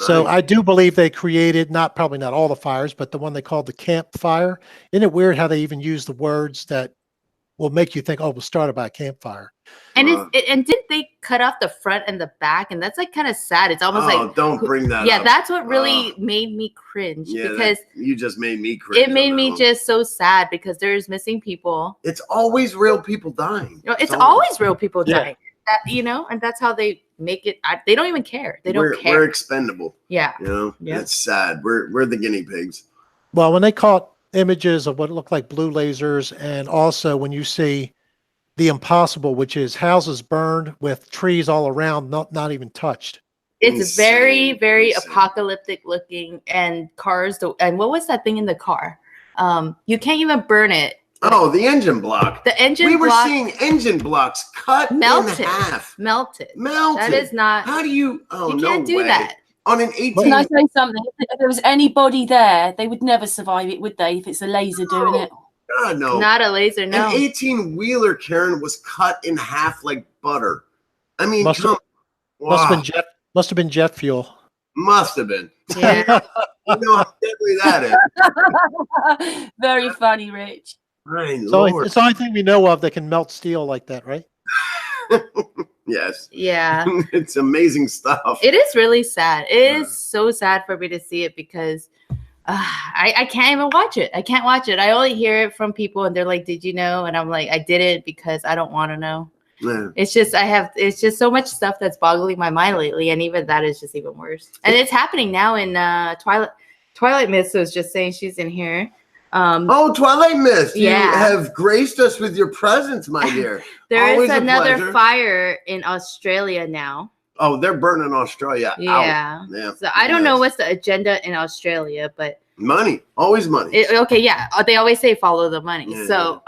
So I do believe they created, probably not all the fires, but the one they called the Camp Fire. Isn't it weird how they even use the words that will make you think, oh, it was started by a campfire? And and didn't they cut off the front and the back? And that's like kind of sad. It's almost like, don't bring that up. Yeah, that's what really made me cringe. Yeah, because you just made me cringe. It made me just so sad because there's missing people. It's always real people dying. It's always real people dying. And that's how they make it. They don't even care. They don't care. We're expendable. Yeah. It's sad. We're the guinea pigs. Well, when they caught images of what looked like blue lasers, and also when you see the impossible, which is houses burned with trees all around, not even touched. It's very, very apocalyptic looking, and cars. And what was that thing in the car? You can't even burn it. Oh, the engine block. The engine block. We were seeing engine blocks cut in half. Melted. That is not. How do you? Oh, you can't do that. On an 18. Can I say something? If there was anybody there, they would never survive it, would they? If it's a laser doing it. God, no. Not a laser, no. An 18-wheeler, Karen, was cut in half like butter. I mean, must have been jet fuel. Must have been. Yeah. You know how deadly that is. Very funny, Rich. Right, it's the only thing we know of that can melt steel like that, right? Yes. Yeah. It's amazing stuff. It is really sad. It is so sad for me to see it because I can't even watch it. I can't watch it. I only hear it from people and they're like, did you know? And I'm like, I didn't because I don't want to know. Yeah. It's just so much stuff that's boggling my mind lately. And even that is just even worse. And it's happening now in Twilight Mist was just saying she's in here. Twilight Mist. You have graced us with your presence, my dear. There is another fire in Australia now. Oh, they're burning Australia out. Yeah. So I don't know what's the agenda in Australia, but money. Always money. They always say follow the money. Yeah. So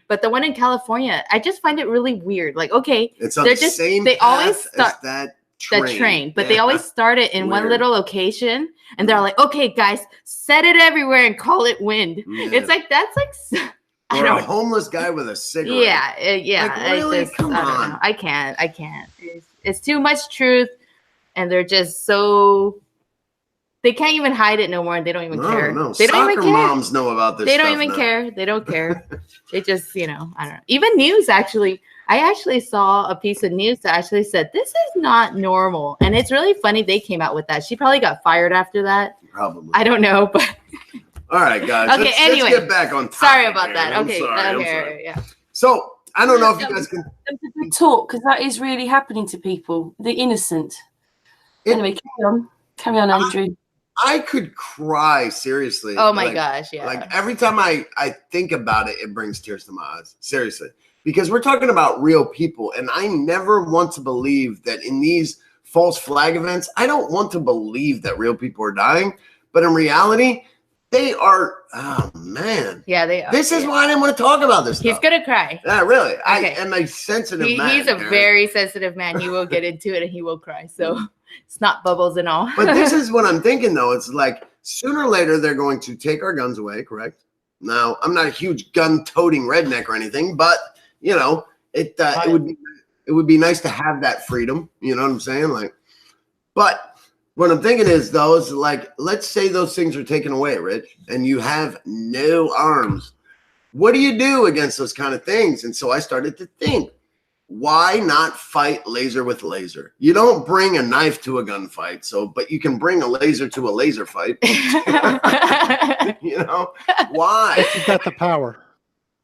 but the one in I just find it really weird. Like, okay, it's on the same they always start that train, but they always start it in one little location, and they're like, okay, guys, set it everywhere and call it wind. Yeah. It's like that's like. Or a homeless guy with a cigarette. Yeah. Like, really? Come on. I can't. It's too much truth, and they're just so. They can't even hide it no more, and they don't even care. No, they don't even care. Moms know about this. They don't even care. They don't care. They just, I don't know. Even news actually. I actually saw a piece of news that actually said this is not normal, and it's really funny they came out with that. She probably got fired after that. Probably. I don't know, but. All right, guys. Okay, let's get back on topic. Sorry about that. I'm Okay, sorry. Yeah. So I don't know if you guys can talk because that is really happening to people. The innocent. Anyway, carry on, Andrew. I could cry, seriously. Oh my gosh, yeah. Like every time I think about it, it brings tears to my eyes. Seriously. Because we're talking about real people, and I never want to believe that in these false flag events, I don't want to believe that real people are dying, but in reality, they are. Oh man, yeah, they are. This is why I didn't want to talk about this stuff. He's gonna cry. Yeah, really. Okay. I am a sensitive man. He's a very sensitive man. He will get into it and he will cry. So it's not bubbles and all. But this is what I'm thinking, though. It's like sooner or later they're going to take our guns away. Correct? Now, I'm not a huge gun-toting redneck or anything, but you know, it would be nice to have that freedom. You know what I'm saying? Like, but what I'm thinking is, though, is like, let's say those things are taken away, Rich, and you have no arms. What do you do against those kind of things? And so I started to think, why not fight laser with laser? You don't bring a knife to a gunfight, but you can bring a laser to a laser fight. You know, why? You got the power.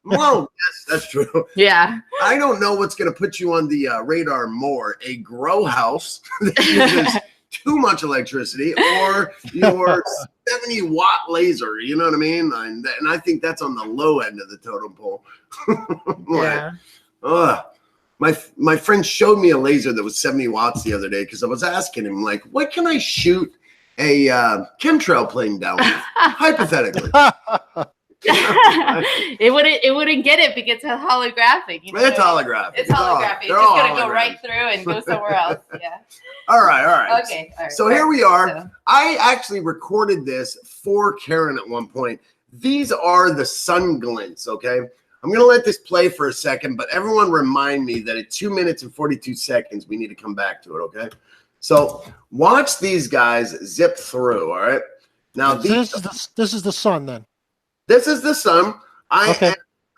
Well, yes, that's true. Yeah. I don't know what's going to put you on the radar more, a grow house that uses too much electricity or your 70-watt laser. You know what I mean? And I think that's on the low end of the totem pole. Like, Yeah. My friend showed me a laser that was 70 watts the other day because I was asking him, like, what can I shoot a chemtrail plane down with, hypothetically? It wouldn't get it because it's holographic. You know? It's holographic. It's holographic. It's just gonna go right through and go somewhere else. Yeah. All right. Okay. All right. So here we are. So. I actually recorded this for Karen at one point. These are the sun glints. Okay. I'm gonna let this play for a second, but everyone remind me that at 2 minutes and 42 seconds we need to come back to it. Okay. So watch these guys zip through. All right. Now this is the sun then. This is the sun. Okay.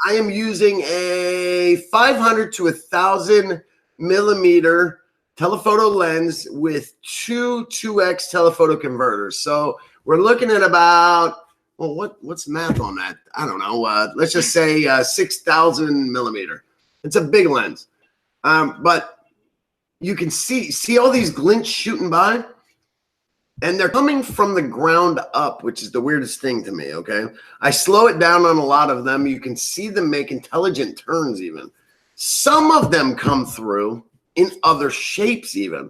I am using a 500 to 1,000 millimeter telephoto lens with two 2x telephoto converters. So we're looking at about, well, what's the math on that? I don't know. Let's just say 6,000 millimeter. It's a big lens. But you can see all these glints shooting by. And they're coming from the ground up, which is the weirdest thing to me, okay? I slow it down on a lot of them. You can see them make intelligent turns even. Some of them come through in other shapes even.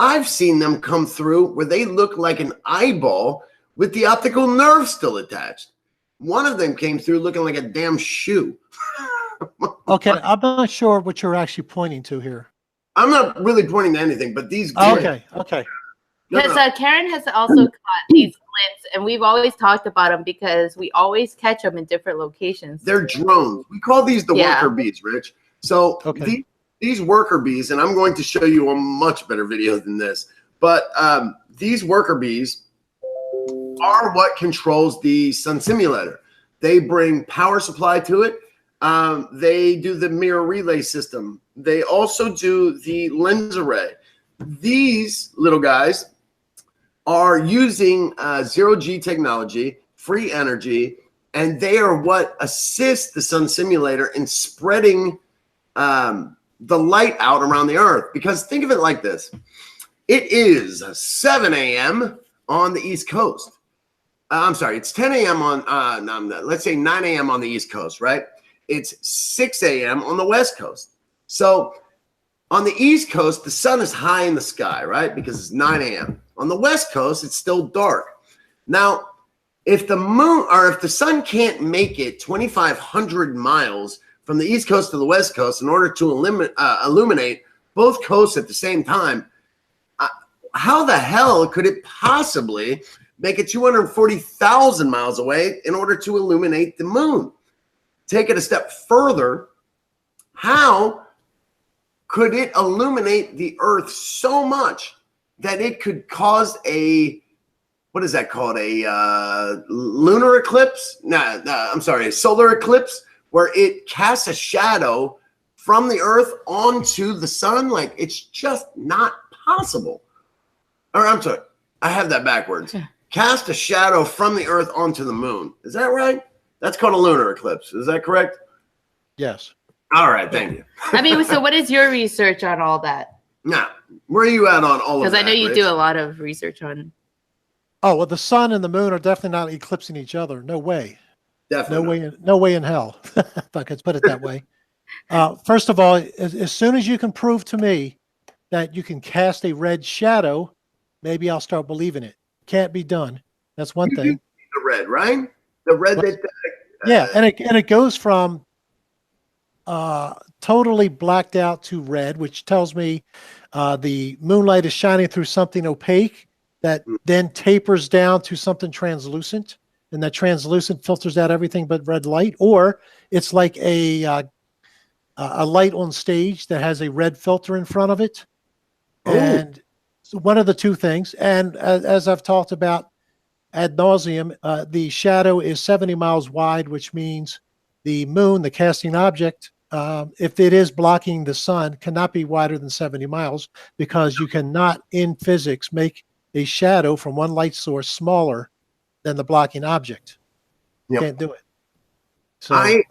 I've seen them come through where they look like an eyeball with the optical nerve still attached. One of them came through looking like a damn shoe. Okay, I'm not sure what you're actually pointing to here. I'm not really pointing to anything, but these... Okay. Because Karen has also caught these glints, and we've always talked about them because we always catch them in different locations. They're drones. We call these the worker bees, Rich. So these worker bees, and I'm going to show you a much better video than this, but these worker bees are what controls the sun simulator. They bring power supply to it. They do the mirror relay system. They also do the lens array. These little guys are using zero-G technology, free energy, and they are what assist the sun simulator in spreading the light out around the earth. Because think of it like this. It is 7 a.m. on the East Coast. I'm sorry, it's 10 a.m. on, let's say 9 a.m. on the East Coast, right? It's 6 a.m. on the West Coast. So on the East Coast, the sun is high in the sky, right? Because it's 9 a.m. On the West Coast, it's still dark. Now, if the sun can't make it 2,500 miles from the East Coast to the West Coast in order to illuminate both coasts at the same time, how the hell could it possibly make it 240,000 miles away in order to illuminate the moon? Take it a step further, how could it illuminate the Earth so much that it could cause a, what is that called? A lunar eclipse? I'm sorry, a solar eclipse, where it casts a shadow from the Earth onto the sun? Like, it's just not possible. Or I'm sorry, I have that backwards. Cast a shadow from the Earth onto the moon. Is that right? That's called a lunar eclipse. Is that correct? Yes. All right, thank you. I mean, so what is your research on all that? Now, where are you at on all of that? Because I know you Rich? do a lot of research on. Oh, well, the sun and the moon are definitely not eclipsing each other. No way. Definitely. No way in hell, if I could put it that way. First of all, as soon as you can prove to me that you can cast a red shadow, maybe I'll start believing it. Can't be done. That's one thing. The red, right? The red that. Yeah, and it goes from totally blacked out to red, which tells me the moonlight is shining through something opaque that then tapers down to something translucent, and that translucent filters out everything but red light, or it's like a light on stage that has a red filter in front of it. And so one of the two things. And as I've talked about ad nauseum, the shadow is 70 miles wide, which means the moon, the casting object, if it is blocking the sun, cannot be wider than 70 miles, because you cannot, in physics, make a shadow from one light source smaller than the blocking object. You can't do it. So I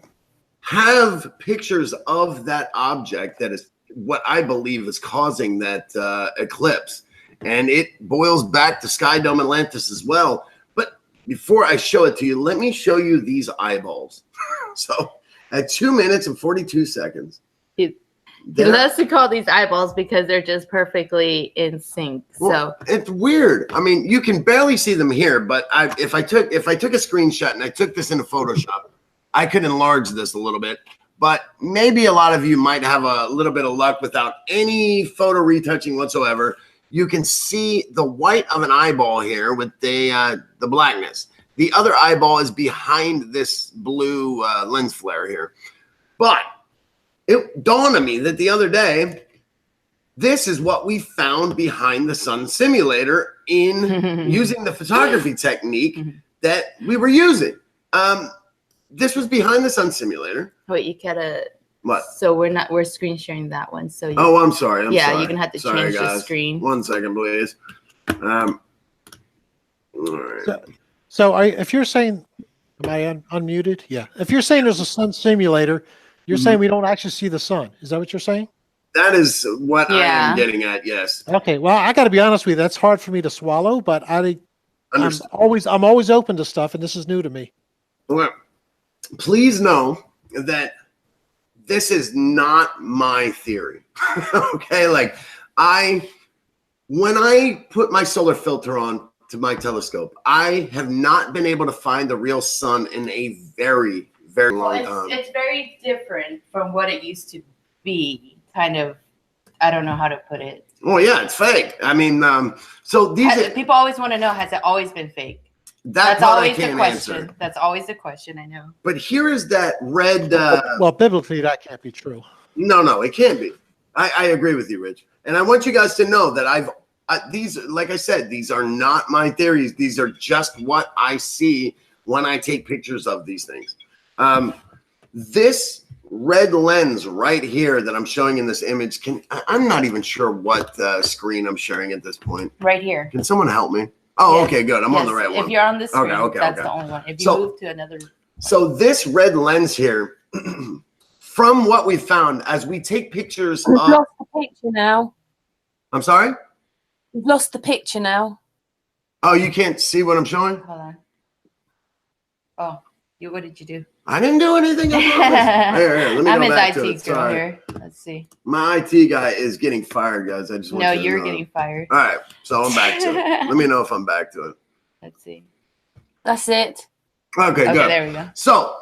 have pictures of that object that is what I believe is causing that eclipse. And it boils back to Sky Dome Atlantis as well. But before I show it to you, let me show you these eyeballs. So at 2 minutes and 42 seconds. He loves to call these eyeballs because they're just perfectly in sync. Well, so it's weird. I mean, you can barely see them here, but if I took a screenshot and I took this into Photoshop, I could enlarge this a little bit. But maybe a lot of you might have a little bit of luck without any photo retouching whatsoever. You can see the white of an eyeball here with the blackness. The other eyeball is behind this blue lens flare here. But it dawned on me that the other day, this is what we found behind the sun simulator in using the photography technique that we were using. This was behind the sun simulator. Wait, you gotta. What? So we're screen sharing that one. So you, I'm sorry. I'm sorry. You're gonna have to change the screen. 1 second, please. All right. So if you're saying, am I unmuted? Yeah. If you're saying there's a sun simulator, you're saying we don't actually see the sun. Is that what you're saying? That is what I am getting at. Yes. Okay. Well, I got to be honest with you. That's hard for me to swallow, but I'm always open to stuff, and this is new to me. Well, please know that this is not my theory. Okay. Like when I put my solar filter on to my telescope, I have not been able to find the real sun in a very, very long time. It's very different from what it used to be. Kind of, I don't know how to put it. Oh yeah, it's fake. I mean, so people always want to know, has it always been fake? That's always the question. Answer. That's always the question, I know. But here is that red. Well, biblically, that can't be true. No, it can't be. I agree with you, Rich. And I want you guys to know that these, like I said, these are not my theories. These are just what I see when I take pictures of these things. This red lens right here that I'm showing in this image, I'm not even sure what screen I'm sharing at this point. Right here. Can someone help me? Oh, yes. Okay, good. I'm on the right one. If you're on the screen, that's the only one. If you move to another. So this red lens here, from what we found as we take pictures. We've lost the picture now. I'm sorry? We've lost the picture now. Oh, you can't see what I'm showing? Hold on. Oh, what did you do? I didn't do anything. Here, let me I'm go his back IT to it. girl here. Let's see. My IT guy is getting fired, guys. I just want you to you're know. getting fired. All right, so I'm back to it. Let me know if I'm back to it. Let's see. That's it. Okay, good. There we go. So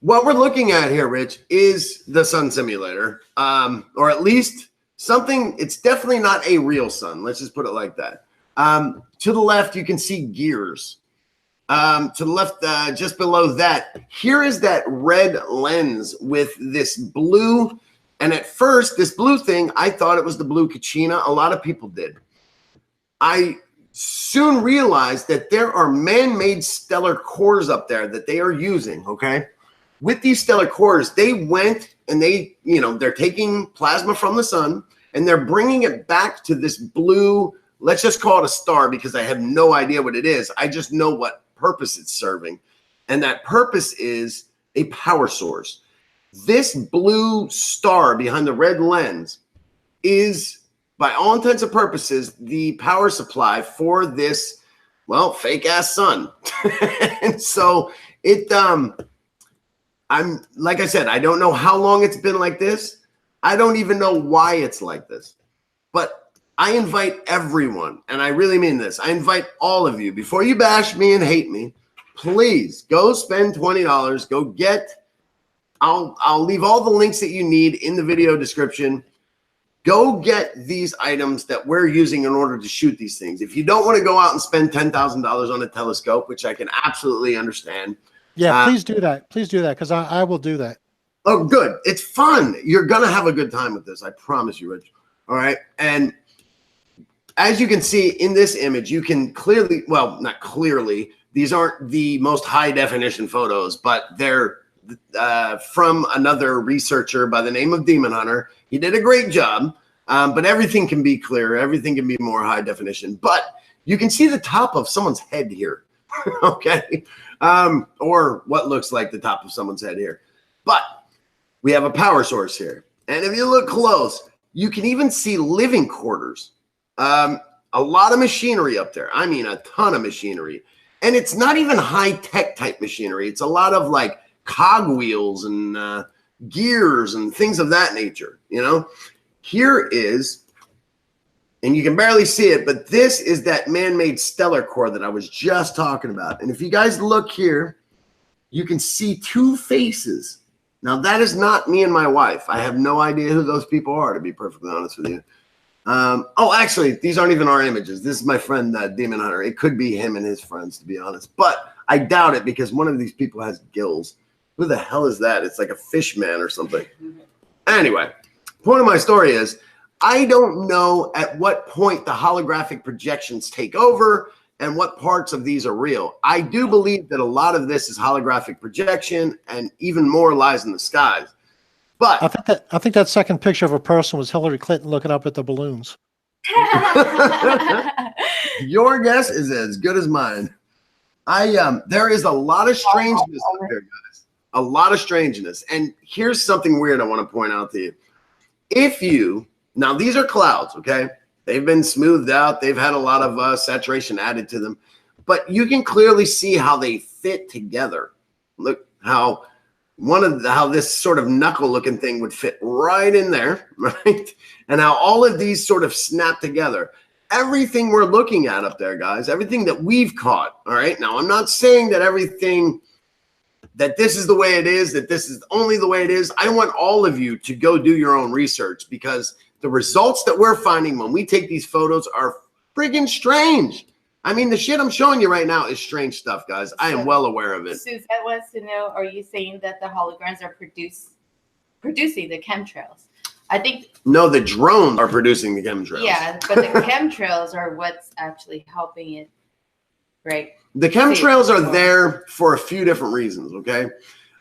what we're looking at here, Rich, is the sun simulator, or at least something. It's definitely not a real sun. Let's just put it like that. To the left, you can see gears. To the left, just below that, here is that red lens with this blue. And at first, this blue thing, I thought it was the blue Kachina. A lot of people did. I soon realized that there are man-made stellar cores up there that they are using, okay? With these stellar cores, they went and they're taking plasma from the sun and they're bringing it back to this blue, let's just call it a star because I have no idea what it is. I just know what purpose it's serving. And that purpose is a power source. This blue star behind the red lens is, by all intents and purposes, the power supply for this well, fake ass sun. And so it, I'm, like I said, I don't know how long it's been like this. I don't even know why it's like this, but I invite everyone, and I really mean this. I invite all of you, before you bash me and hate me, please go spend $20. Go get, I'll leave all the links that you need in the video description. Go get these items that we're using in order to shoot these things. If you don't want to go out and spend $10,000 on a telescope, which I can absolutely understand. Yeah, please do that. Please do that, because I will do that. Oh, good. It's fun. You're going to have a good time with this. I promise you, Rich. All right. And as you can see in this image, you can clearly, well, not clearly, these aren't the most high definition photos, but they're from another researcher by the name of Demon Hunter. He did a great job, but everything can be clearer. Everything can be more high definition, but you can see the top of someone's head here. Okay. Or what looks like the top of someone's head here, but we have a power source here. And if you look close, you can even see living quarters. A lot of machinery up there. I mean, a ton of machinery. And it's not even high-tech type machinery. It's a lot of like cogwheels and gears and things of that nature, you know? Here is, and you can barely see it, but this is that man-made stellar core that I was just talking about. And if you guys look here, you can see two faces. Now, that is not me and my wife. I have no idea who those people are, to be perfectly honest with you. Oh, actually, these aren't even our images. This is my friend, Demon Hunter. It could be him and his friends, to be honest. But I doubt it, because one of these people has gills. Who the hell is that? It's like a fish man or something. Anyway, point of my story is, I don't know at what point the holographic projections take over and what parts of these are real. I do believe that a lot of this is holographic projection, and even more lies in the skies. But I think that second picture of a person was Hillary Clinton looking up at the balloons. Your guess is as good as mine. There is a lot of strangeness up here, guys. A lot of strangeness. And here's something weird I want to point out to you. If you, now these are clouds, okay? They've been smoothed out. They've had a lot of saturation added to them. But you can clearly see how they fit together. Look how how this sort of knuckle looking thing would fit right in there, right? And how all of these sort of snap together. Everything we're looking at up there, guys, everything that we've caught, all right? Now, I'm not saying that everything, that this is the way it is, that this is only the way it is. I want all of you to go do your own research, because the results that we're finding when we take these photos are friggin' strange. I mean, the shit I'm showing you right now is strange stuff, guys. I am well aware of it. Suzette wants to know, are you saying that the holograms are producing the chemtrails? I think... No, the drones are producing the chemtrails. Yeah, but the chemtrails are what's actually helping it, right? The chemtrails are there for a few different reasons, okay?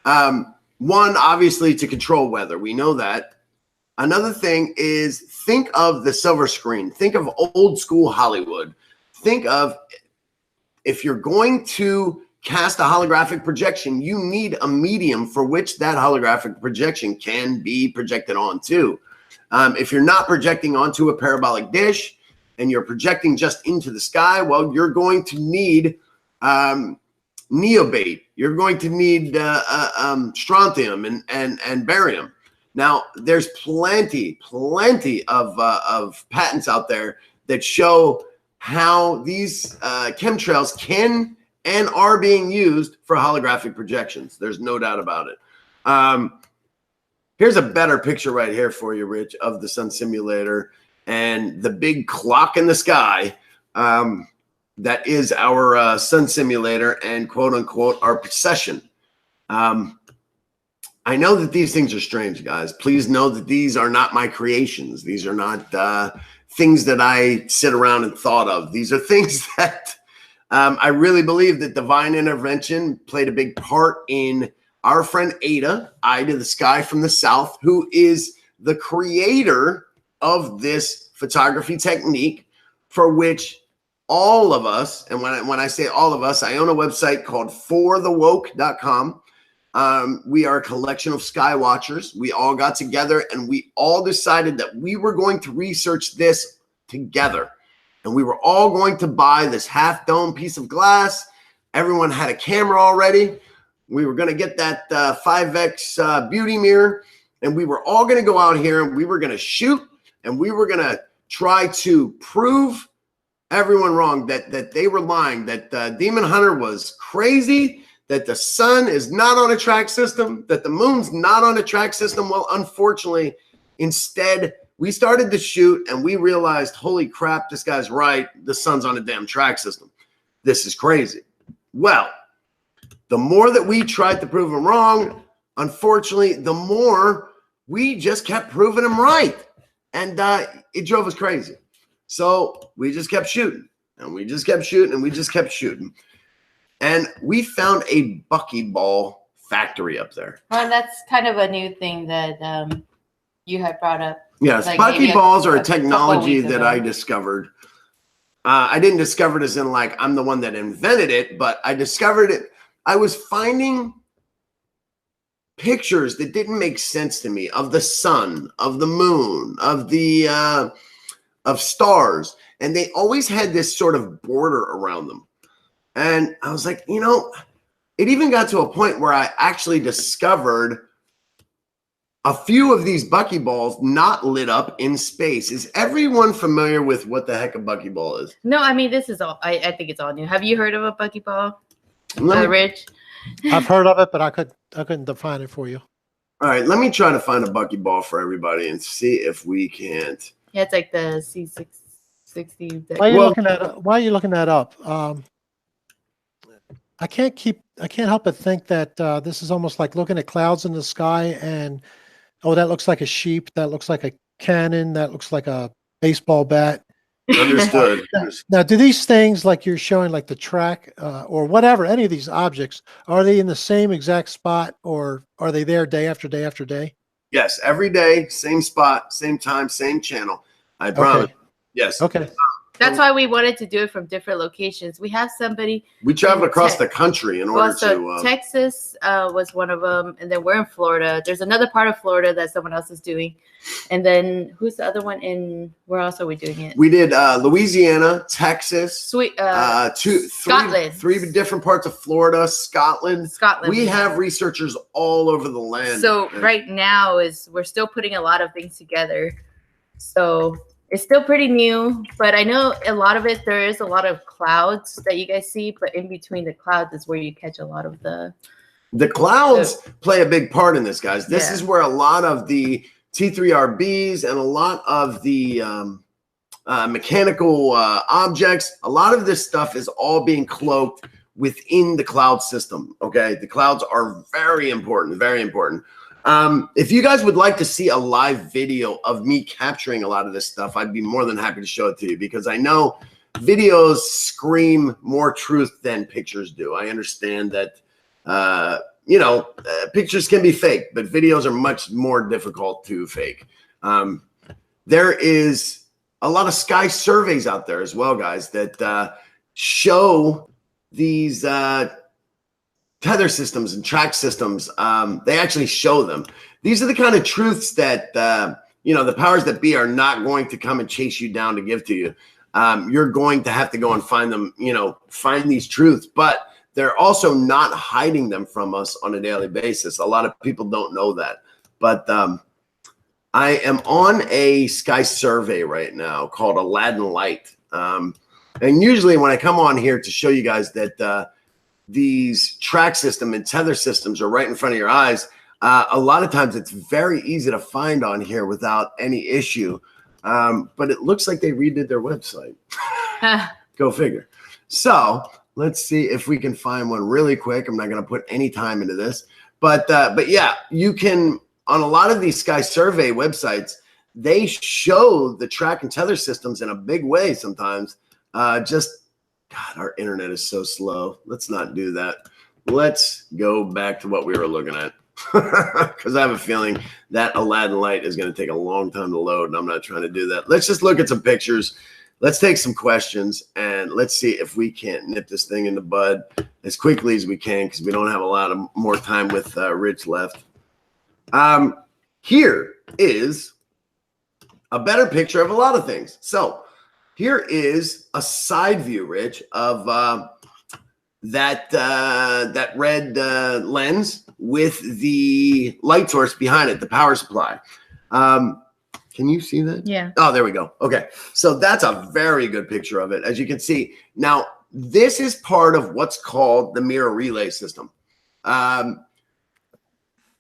One, obviously, to control weather. We know that. Another thing is, think of the silver screen. Think of old school Hollywood. Think of, if you're going to cast a holographic projection, you need a medium for which that holographic projection can be projected onto. If you're not projecting onto a parabolic dish and you're projecting just into the sky, well, you're going to need neobate. You're going to need strontium and barium. Now, there's plenty of patents out there that show how these chemtrails can and are being used for holographic projections. There's no doubt about it. Here's a better picture right here for you, Rich, of the sun simulator and the big clock in the sky. That is our sun simulator and, quote unquote, our procession. I know that these things are strange, guys. Please know that these are not my creations. These are not things that I sit around and thought of. These are things that I really believe that divine intervention played a big part in our friend Ada, Eye to the Sky from the South, who is the creator of this photography technique, for which all of us, and when I say all of us, I own a website called forthewoke.com. We are a collection of sky watchers. We all got together and we all decided that we were going to research this together. and we were all going to buy this half dome piece of glass. Everyone had a camera already. We were going to get that 5X beauty mirror, and we were all going to go out here and we were going to shoot, and we were going to try to prove everyone wrong, that they were lying, that Demon Hunter was crazy, that the sun is not on a track system, that the moon's not on a track system. Well, unfortunately, instead, we started to shoot and we realized, holy crap, this guy's right. The sun's on a damn track system. This is crazy. Well, the more that we tried to prove him wrong, unfortunately, the more we just kept proving him right. And it drove us crazy. So we just kept shooting, and we just kept shooting, and we just kept shooting. And we found a buckyball factory up there. Well, that's kind of a new thing that you had brought up. Yes, like buckyballs are a technology that I discovered. I didn't discover it as in like I'm the one that invented it, but I discovered it. I was finding pictures that didn't make sense to me of the sun, of the moon, of the of stars, and they always had this sort of border around them. And I was like, you know, it even got to a point where I actually discovered a few of these buckyballs not lit up in space. Is everyone familiar with what the heck a buckyball is? No, I mean, this is all, I think it's all new. Have you heard of a buckyball, Rich? I've heard of it, but I couldn't define it for you. All right, let me try to find a buckyball for everybody and see if we can't. Yeah, it's like the C660. Why are you looking that up? I can't help but think that this is almost like looking at clouds in the sky and, oh, that looks like a sheep. That looks like a cannon. That looks like a baseball bat. Understood. Now, do these things, like you're showing, like the track or whatever, any of these objects, are they in the same exact spot, or are they there day after day after day? Yes, every day, same spot, same time, same channel. I promise. Okay. Yes. Okay. That's why we wanted to do it from different locations. We have somebody. We traveled across the country in order to. Texas was one of them, and then we're in Florida. There's another part of Florida that someone else is doing, and then who's the other one in? Where else are we doing it? We did Louisiana, Texas, Scotland, three different parts of Florida, Scotland. We have researchers all over the land. So right now we're still putting a lot of things together. So. It's still pretty new, but I know a lot of it, there is a lot of clouds that you guys see, but in between the clouds is where you catch a lot of the clouds play a big part in this, guys. This is where a lot of the T3RBs and a lot of the mechanical objects, a lot of this stuff is all being cloaked within the cloud system. Okay. The clouds are very important, very important. If you guys would like to see a live video of me capturing a lot of this stuff, I'd be more than happy to show it to you, because I know videos scream more truth than pictures do. I understand that, pictures can be fake, but videos are much more difficult to fake. There is a lot of sky surveys out there as well, guys, that show these tether systems and track systems. They actually show them. These are the kind of truths that, the powers that be are not going to come and chase you down to give to you. You're going to have to go and find them, find these truths, but they're also not hiding them from us on a daily basis. A lot of people don't know that, but I am on a sky survey right now called Aladdin Light. And usually when I come on here to show you guys that, these track system and tether systems are right in front of your eyes, a lot of times it's very easy to find on here without any issue. But it looks like they redid their website. Go figure. So let's see if we can find one really quick. I'm not going to put any time into this, but yeah, you can, on a lot of these sky survey websites, they show the track and tether systems in a big way sometimes. God, our internet is so slow. Let's not do that. Let's go back to what we were looking at, because I have a feeling that Aladdin Light is going to take a long time to load, and I'm not trying to do that. Let's just look at some pictures. Let's take some questions, and let's see if we can't nip this thing in the bud as quickly as we can, because we don't have a lot of more time with Rich left. Here is a better picture of a lot of things. So Here is a side view, Rich, of that red lens with the light source behind it, the power supply. Can you see that? Yeah. Oh, there we go. Okay. So that's a very good picture of it. As you can see. Now, this is part of what's called the mirror relay system.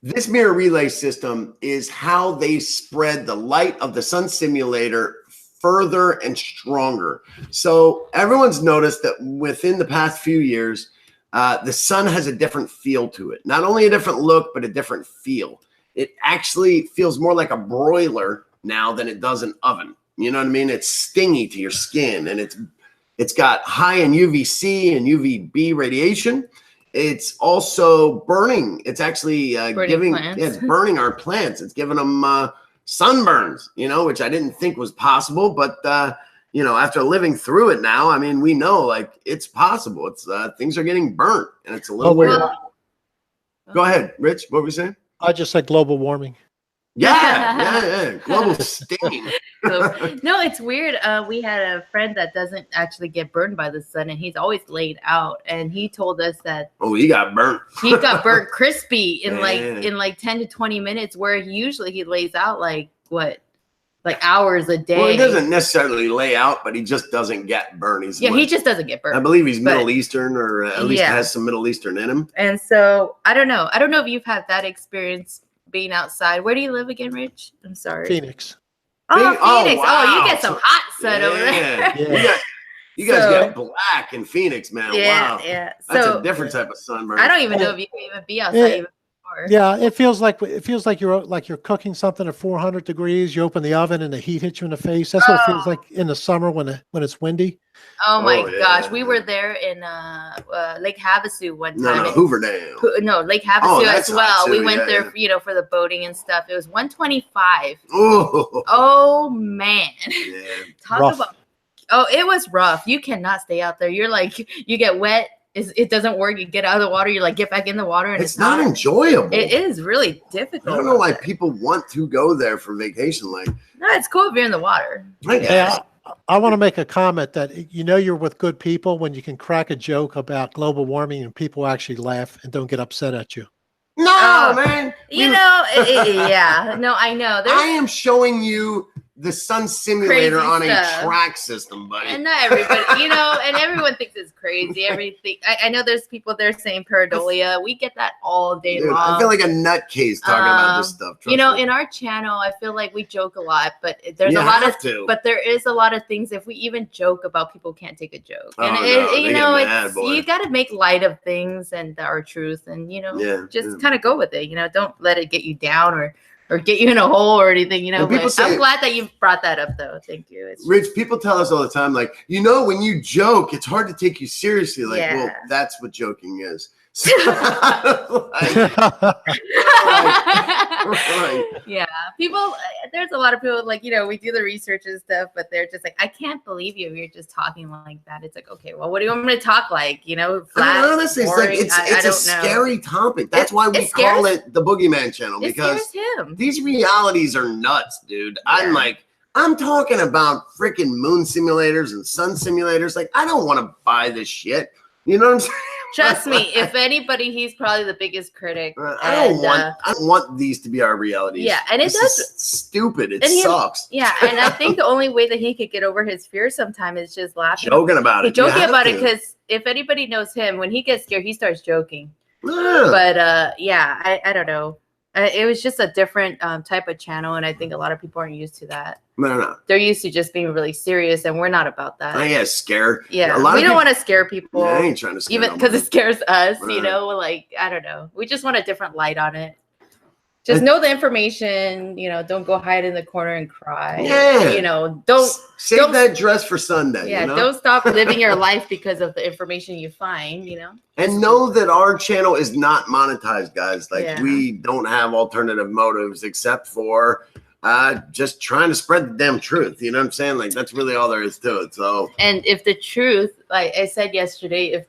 This mirror relay system is how they spread the light of the sun simulator further and stronger. So everyone's noticed that within the past few years, the sun has a different feel to it. Not only a different look, but a different feel. It actually feels more like a broiler now than it does an oven. You know what I mean? It's stingy to your skin, and it's got high in UVC and UVB radiation. It's also burning. It's actually it's burning our plants. It's giving them sunburns, you know, which I didn't think was possible. But, you know, after living through it now, I mean, we know like it's possible. It's things are getting burnt, and it's a little weird. Go ahead, Rich. What were you saying? I just said global warming. Yeah. Global stinging. No, it's weird. We had a friend that doesn't actually get burned by the sun, and he's always laid out. And he told us that he got burnt. He got burnt crispy in like 10 to 20 minutes, where usually he lays out like hours a day. Well, he doesn't necessarily lay out, but he just doesn't get burned. He just doesn't get burned. I believe he's Middle Eastern, or at least has some Middle Eastern in him. And so I don't know. I don't know if you've had that experience being outside. Where do you live again, Rich? I'm sorry. Phoenix. Oh, Phoenix. Wow. Oh, you get some hot sun over there. Yeah. You guys get black in Phoenix, man. Yeah, wow. Yeah. That's a different type of sunburn. I don't even know if you can even be outside even more. Yeah, it feels like you're cooking something at 400 degrees. You open the oven and the heat hits you in the face. That's what it feels like in the summer when it's windy. Oh my gosh, we were there in Lake Havasu one time. No, Hoover Dam. No, Lake Havasu as well. We went there, for the boating and stuff. It was 125. Oh man, talk about. Oh, it was rough. You cannot stay out there. You're like, you get wet. It doesn't work. You get out of the water. You're like, get back in the water, and it's not enjoyable. It is really difficult. I don't know why people want to go there for vacation. Like, no, it's cool if you're in the water. I want to make a comment that you're with good people when you can crack a joke about global warming and people actually laugh and don't get upset at you. No, man. No, I know. I am showing you the sun simulator on a track system, buddy. And not everybody, and everyone thinks it's crazy. Everything. I know there's people there saying pareidolia. We get that all day long. I feel like a nutcase talking about this stuff. In our channel, I feel like we joke a lot, but there's but there is a lot of things. If we even joke about, people can't take a joke. And you got to make light of things and that are truth, and just kind of go with it. Don't let it get you down or get you in a hole or anything, But I'm glad that you brought that up, though. Thank you. Rich, people tell us all the time, like, when you joke, it's hard to take you seriously. Like, well, that's what joking is. Yeah, people. There's a lot of people like we do the research and stuff, but they're just like, I can't believe you're just talking like that. It's like, okay, well, what do you want me to talk like? Flat, honestly, it's a scary topic. That's why we call it the Boogie Man Channel, because these realities are nuts, dude. Yeah. I'm talking about freaking moon simulators and sun simulators. Like, I don't want to buy this shit. You know what I'm saying? Trust me, if anybody, he's probably the biggest critic. I don't want these to be our realities. Yeah, and it does stupid. It sucks. Yeah, and I think the only way that he could get over his fear sometimes is just laughing, joking about it. Because if anybody knows him, when he gets scared, he starts joking. Yeah. But I don't know. It was just a different type of channel, and I think a lot of people aren't used to that. No. They're used to just being really serious, and we're not about that. I get scared. Yeah, we don't want to scare people. I ain't trying to scare even because it scares us. Right. I don't know. We just want a different light on it. Just know the information. Don't go hide in the corner and cry. Yeah. Don't save that dress for Sunday. Yeah. Don't stop living your life because of the information you find. And know that our channel is not monetized, guys. We don't have alternative motives except for just trying to spread the damn truth. You know what I'm saying? Like, that's really all there is to it. So, and if the truth, like I said yesterday,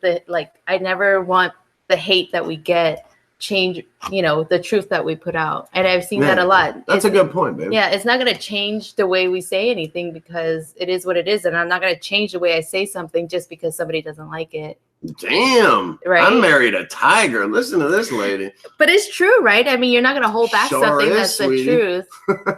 I never want the hate that we get change, you know, the truth that we put out. And I've seen that a lot. That's a good point, baby. Yeah, it's not going to change the way we say anything because it is what it is. And I'm not going to change the way I say something just because somebody doesn't like it. Damn. Right? I married a tiger. Listen to this lady. But it's true, right? I mean, you're not going to hold back something that's sweetie. the truth.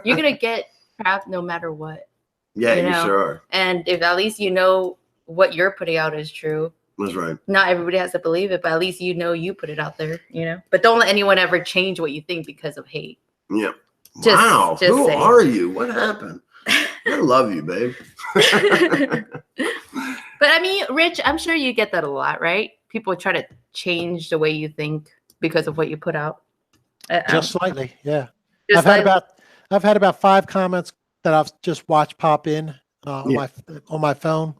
You're going to get crap no matter what. Yeah, you you know? sure are. And if at least you know what you're putting out is true. That's right. Not everybody has to believe it, but at least you know you put it out there, you know. But don't let anyone ever change what you think because of hate. Yeah. Just, wow. just Who say. are you? What happened? I love you, babe. But I mean, Rich, I'm sure you get that a lot, right? People try to change the way you think because of what you put out. Just slightly, yeah. Just I've had about 5 comments that I've just watched pop in on my phone.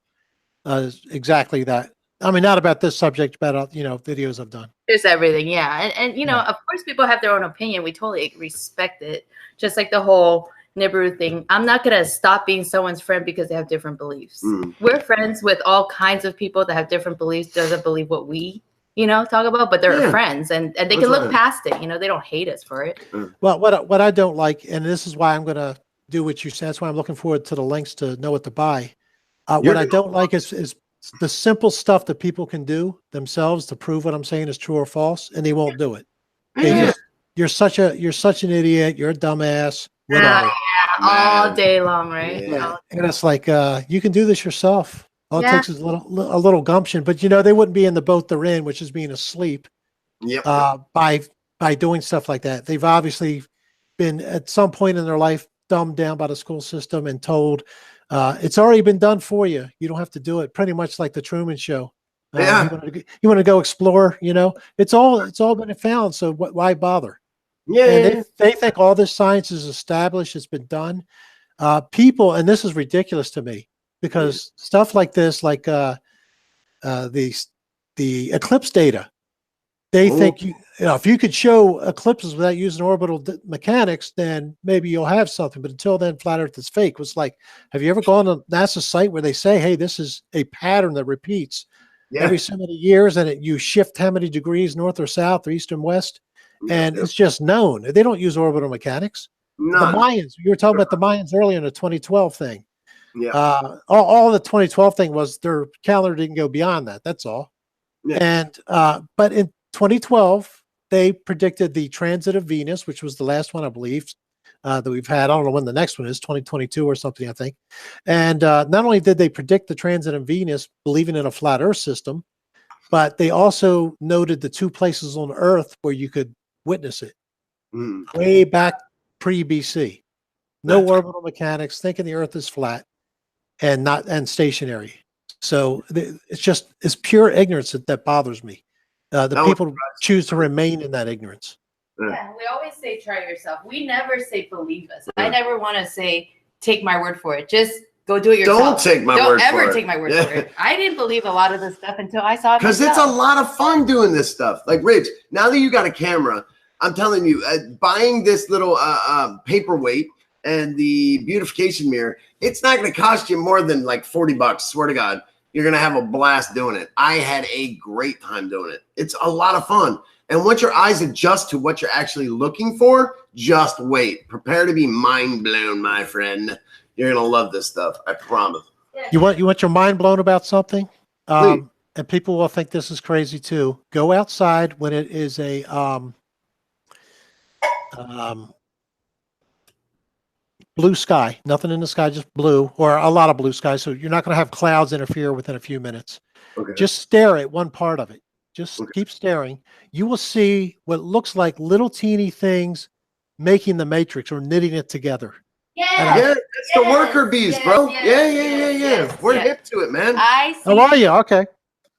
Exactly that. I mean, not about this subject, but you know, videos I've done. Just everything, yeah. And you know, of course, people have their own opinion. We totally respect it. Just like the whole Nibiru thing. I'm not gonna stop being someone's friend because they have different beliefs. We're friends with all kinds of people that have different beliefs, doesn't believe what we, you know, talk about, but they're friends and they can look past it. You know, they don't hate us for it. Well, what I don't like, and this is why I'm gonna do what you said. That's why I'm looking forward to the links to know what to buy. What I don't like is the simple stuff that people can do themselves to prove what I'm saying is true or false, and they won't do it. You're such an idiot. You're a dumbass. Whatever. All day long, right? Yeah. And it's like you can do this yourself. All it takes is a little gumption. But you know, they wouldn't be in the boat they're in, which is being asleep. By doing stuff like that. They've obviously been at some point in their life dumbed down by the school system and told it's already been done for you. You don't have to do it. Pretty much like the Truman Show. You want to go explore, you know, it's all been found. So why bother? They think all this science is established. It's been done. People, and this is ridiculous to me because stuff like this, like the eclipse data, they think you know, if you could show eclipses without using orbital mechanics, then maybe you'll have something. But until then, flat Earth is fake. It's like, have you ever gone to NASA's site where they say, hey, this is a pattern that repeats every so many years, and you shift how many degrees north or south or east and west, and it's just known. They don't use orbital mechanics. None. The Mayans, you were talking about the Mayans earlier in the 2012 thing. All the 2012 thing was their calendar didn't go beyond that. That's all. And but in 2012, they predicted the transit of Venus, which was the last one, I believe, that we've had. I don't know when the next one is, 2022 or something, I think. And not only did they predict the transit of Venus, believing in a flat Earth system, but they also noted the 2 places on Earth where you could witness it. Way back pre-BC. No orbital mechanics, thinking the Earth is flat and stationary. So it's pure ignorance that bothers me. The people choose to remain in that ignorance. Yeah, we always say try yourself. We never say believe us. I never want to say take my word for it. Just go do it yourself. Don't take my word for it. Don't ever take my word for it. I didn't believe a lot of this stuff until I saw it because it's a lot of fun doing this stuff. Like, Rich, now that you got a camera, I'm telling you, buying this little paperweight and the beautification mirror, it's not going to cost you more than like $40. Swear to God. You're going to have a blast doing it. I had a great time doing it. It's a lot of fun. And once your eyes adjust to what you're actually looking for, just wait. Prepare to be mind blown, my friend. You're going to love this stuff. I promise. You want your mind blown about something? And people will think this is crazy too. Go outside when it is a blue sky, nothing in the sky, just blue, or a lot of blue sky. So you're not going to have clouds interfere within a few minutes. Just stare at one part of it. Just keep staring. You will see what looks like little teeny things making the matrix or knitting it together. It's the worker bees, bro. We're hip to it, man. How are you? Okay.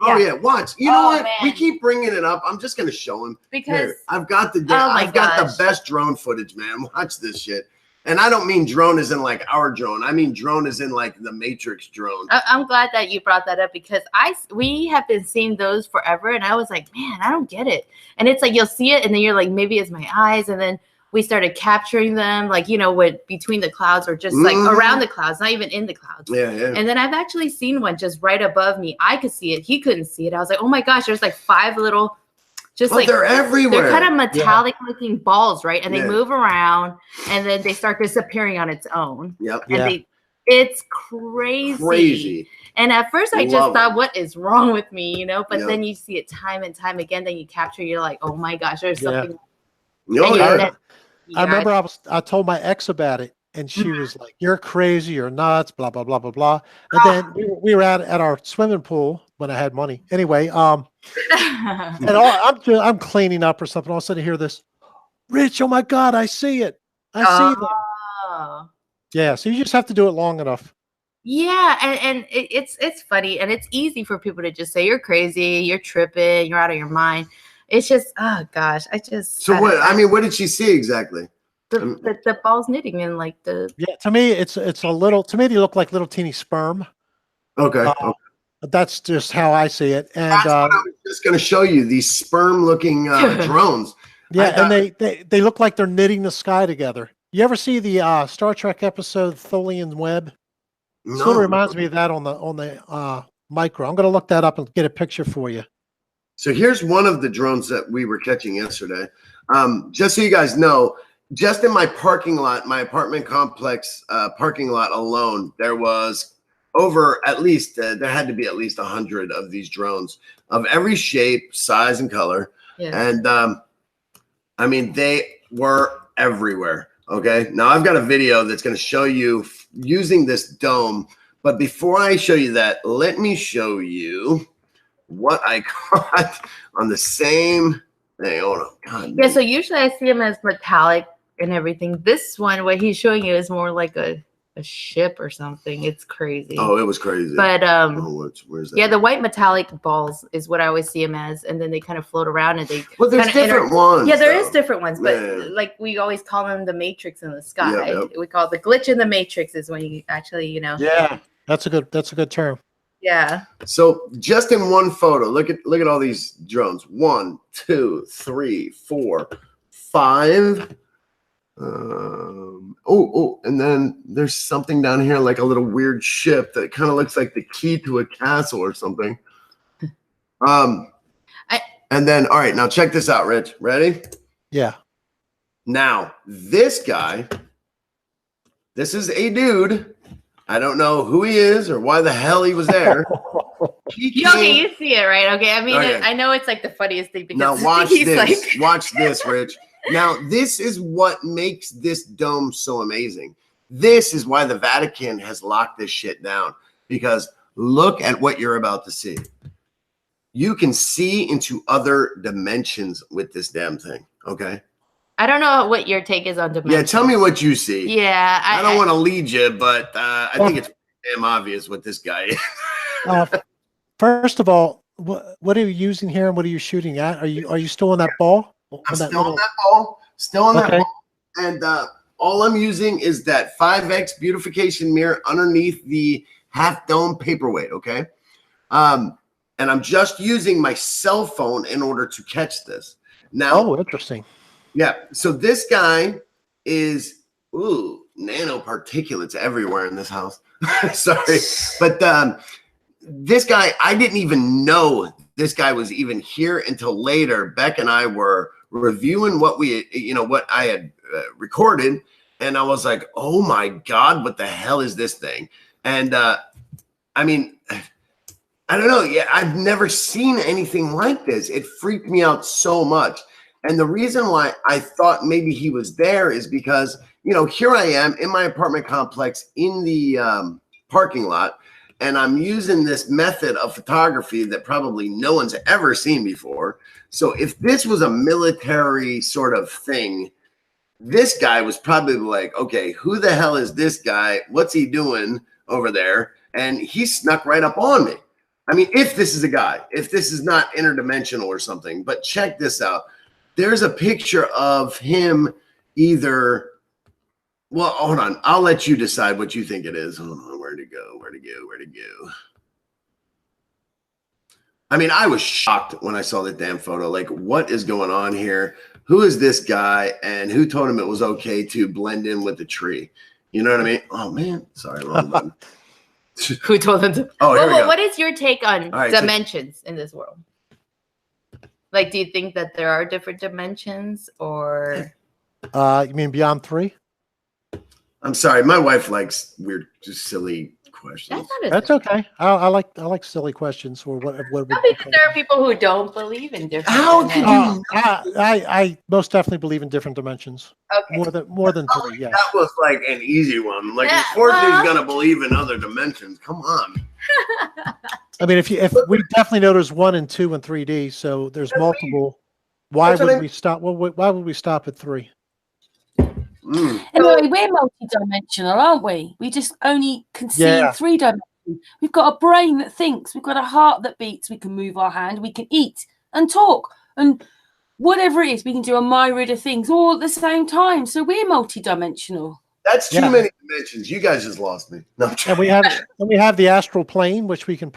Watch. You know what? Man. We keep bringing it up. I'm just gonna show him because I've got the best drone footage, man. Watch this shit. And I don't mean drone as in like our drone. I mean drone as in like the Matrix drone. I'm glad that you brought that up because we have been seeing those forever, and I was like, man, I don't get it. And it's like you'll see it, and then you're like, maybe it's my eyes, and then we started capturing them, like, you know, what between the clouds or just like around the clouds, not even in the clouds. And then I've actually seen one just right above me. I could see it. He couldn't see it. I was like, oh my gosh, there's like 5 little Just they're everywhere. They're kind of metallic looking balls, right? And they Yeah. move around, and then they start disappearing on its own. Yep. And it's crazy. And at first I just thought, what is wrong with me? You know, but then you see it time and time again, then you capture, you're like, oh my gosh, there's something. No, I remember I told my ex about it, and she was like, "You're crazy, you're nuts, blah blah blah blah blah." And then we were at our swimming pool when I had money. Anyway, and I'm cleaning up or something. All of a sudden, I hear this, Rich. Oh my God, I see it. I see them. Yeah, so you just have to do it long enough. Yeah, and it's funny, and it's easy for people to just say you're crazy, you're tripping, you're out of your mind. It's just, oh gosh, So what? I mean, what did she see exactly? The balls knitting and like the. Yeah, to me, it's a little. To me, they look like little teeny sperm. Okay. That's just how I see it. And that's what I was just going to show you, these sperm-looking drones. Yeah, and they look like they're knitting the sky together. You ever see the Star Trek episode Tholian's Web? No. Sort of reminds me of that on the micro. I'm going to look that up and get a picture for you. So here's one of the drones that we were catching yesterday. Just so you guys know, just in my parking lot, my apartment complex parking lot alone, there was over at least, there had to be at least 100 of these drones of every shape, size, and color. Yeah. And I mean, they were everywhere. Okay. Now I've got a video that's going to show you using this dome. But before I show you that, let me show you what I caught on the same thing. Hold on. God, yeah, so usually I see them as metallic and everything. This one, what he's showing you, is more like a ship or something. It's crazy. Oh, it was crazy. But where's that? Yeah, the white metallic balls is what I always see them as, and then they kind of float around and they. Well, there's different ones. Yeah, there is different ones, but like we always call them the matrix in the sky. Yep. We call it the glitch in the matrix is when you actually, you know. Yeah, that's a good term. Yeah. So just in one photo, look at all these drones. 1, 2, 3, 4, 5. And then there's something down here like a little weird ship that kind of looks like the key to a castle or something. And then all right, now check this out, Rich. Ready? Yeah. Now this guy, this is a dude. I don't know who he is or why the hell he was there. Okay, you see it, right? Okay, I mean, I know it's like the funniest thing because now watch this. Like... Watch this, Rich. Now this is what makes this dome so amazing. This is why the Vatican has locked this shit down, because look at what you're about to see. You can see into other dimensions with this damn thing. Okay. I don't know what your take is on dimensions. Yeah, tell me what you see. Yeah. I don't want to lead you, but I think it's damn obvious what this guy is. First of all, what are you using here and what are you shooting at? Are you still on that ball? I'm still on that ball. Still on that ball. And all I'm using is that 5X beautification mirror underneath the half dome paperweight, okay? And I'm just using my cell phone in order to catch this. Now, oh, interesting. Yeah, so this guy is, nanoparticulates everywhere in this house. Sorry, but this guy, I didn't even know this guy was even here until later. Beck and I were reviewing what what I had recorded, and I was like, oh my God, what the hell is this thing? And I mean, I don't know. Yeah, I've never seen anything like this. It freaked me out so much. And the reason why I thought maybe he was there is because, here I am in my apartment complex in the parking lot, and I'm using this method of photography that probably no one's ever seen before. So if this was a military sort of thing, this guy was probably like, okay, who the hell is this guy? What's he doing over there? And he snuck right up on me. I mean, if this is a guy, if this is not interdimensional or something, but check this out. There's a picture of him either, well, hold on. I'll let you decide what you think it is. Hold on, where'd it go? I mean, I was shocked when I saw that damn photo. Like, what is going on here? Who is this guy? And who told him it was okay to blend in with the tree? You know what I mean? Oh, man. Sorry, wrong button. Who told him to? Oh, here we go. What is your take on dimensions in this world? Like, do you think that there are different dimensions, or? You mean beyond 3? I'm sorry, my wife likes weird, just silly questions. That's okay. I like silly questions or what. Because there are people who don't believe in different. How could you? I most definitely believe in different dimensions. Okay. More than 3. Yeah. That was like an easy one. Like, of course, he's gonna believe in other dimensions. Come on. I mean, if we definitely know there's 1 and 2 and 3D, so there's multiple. Why would we stop? Well, why would we stop at 3? Anyway, we're multi-dimensional, aren't we? We just only can see in 3 dimensions. We've got a brain that thinks. We've got a heart that beats. We can move our hand. We can eat and talk and whatever it is. We can do a myriad of things all at the same time. So we're multi-dimensional. That's too many dimensions. You guys just lost me. No, and we have the astral plane, which we can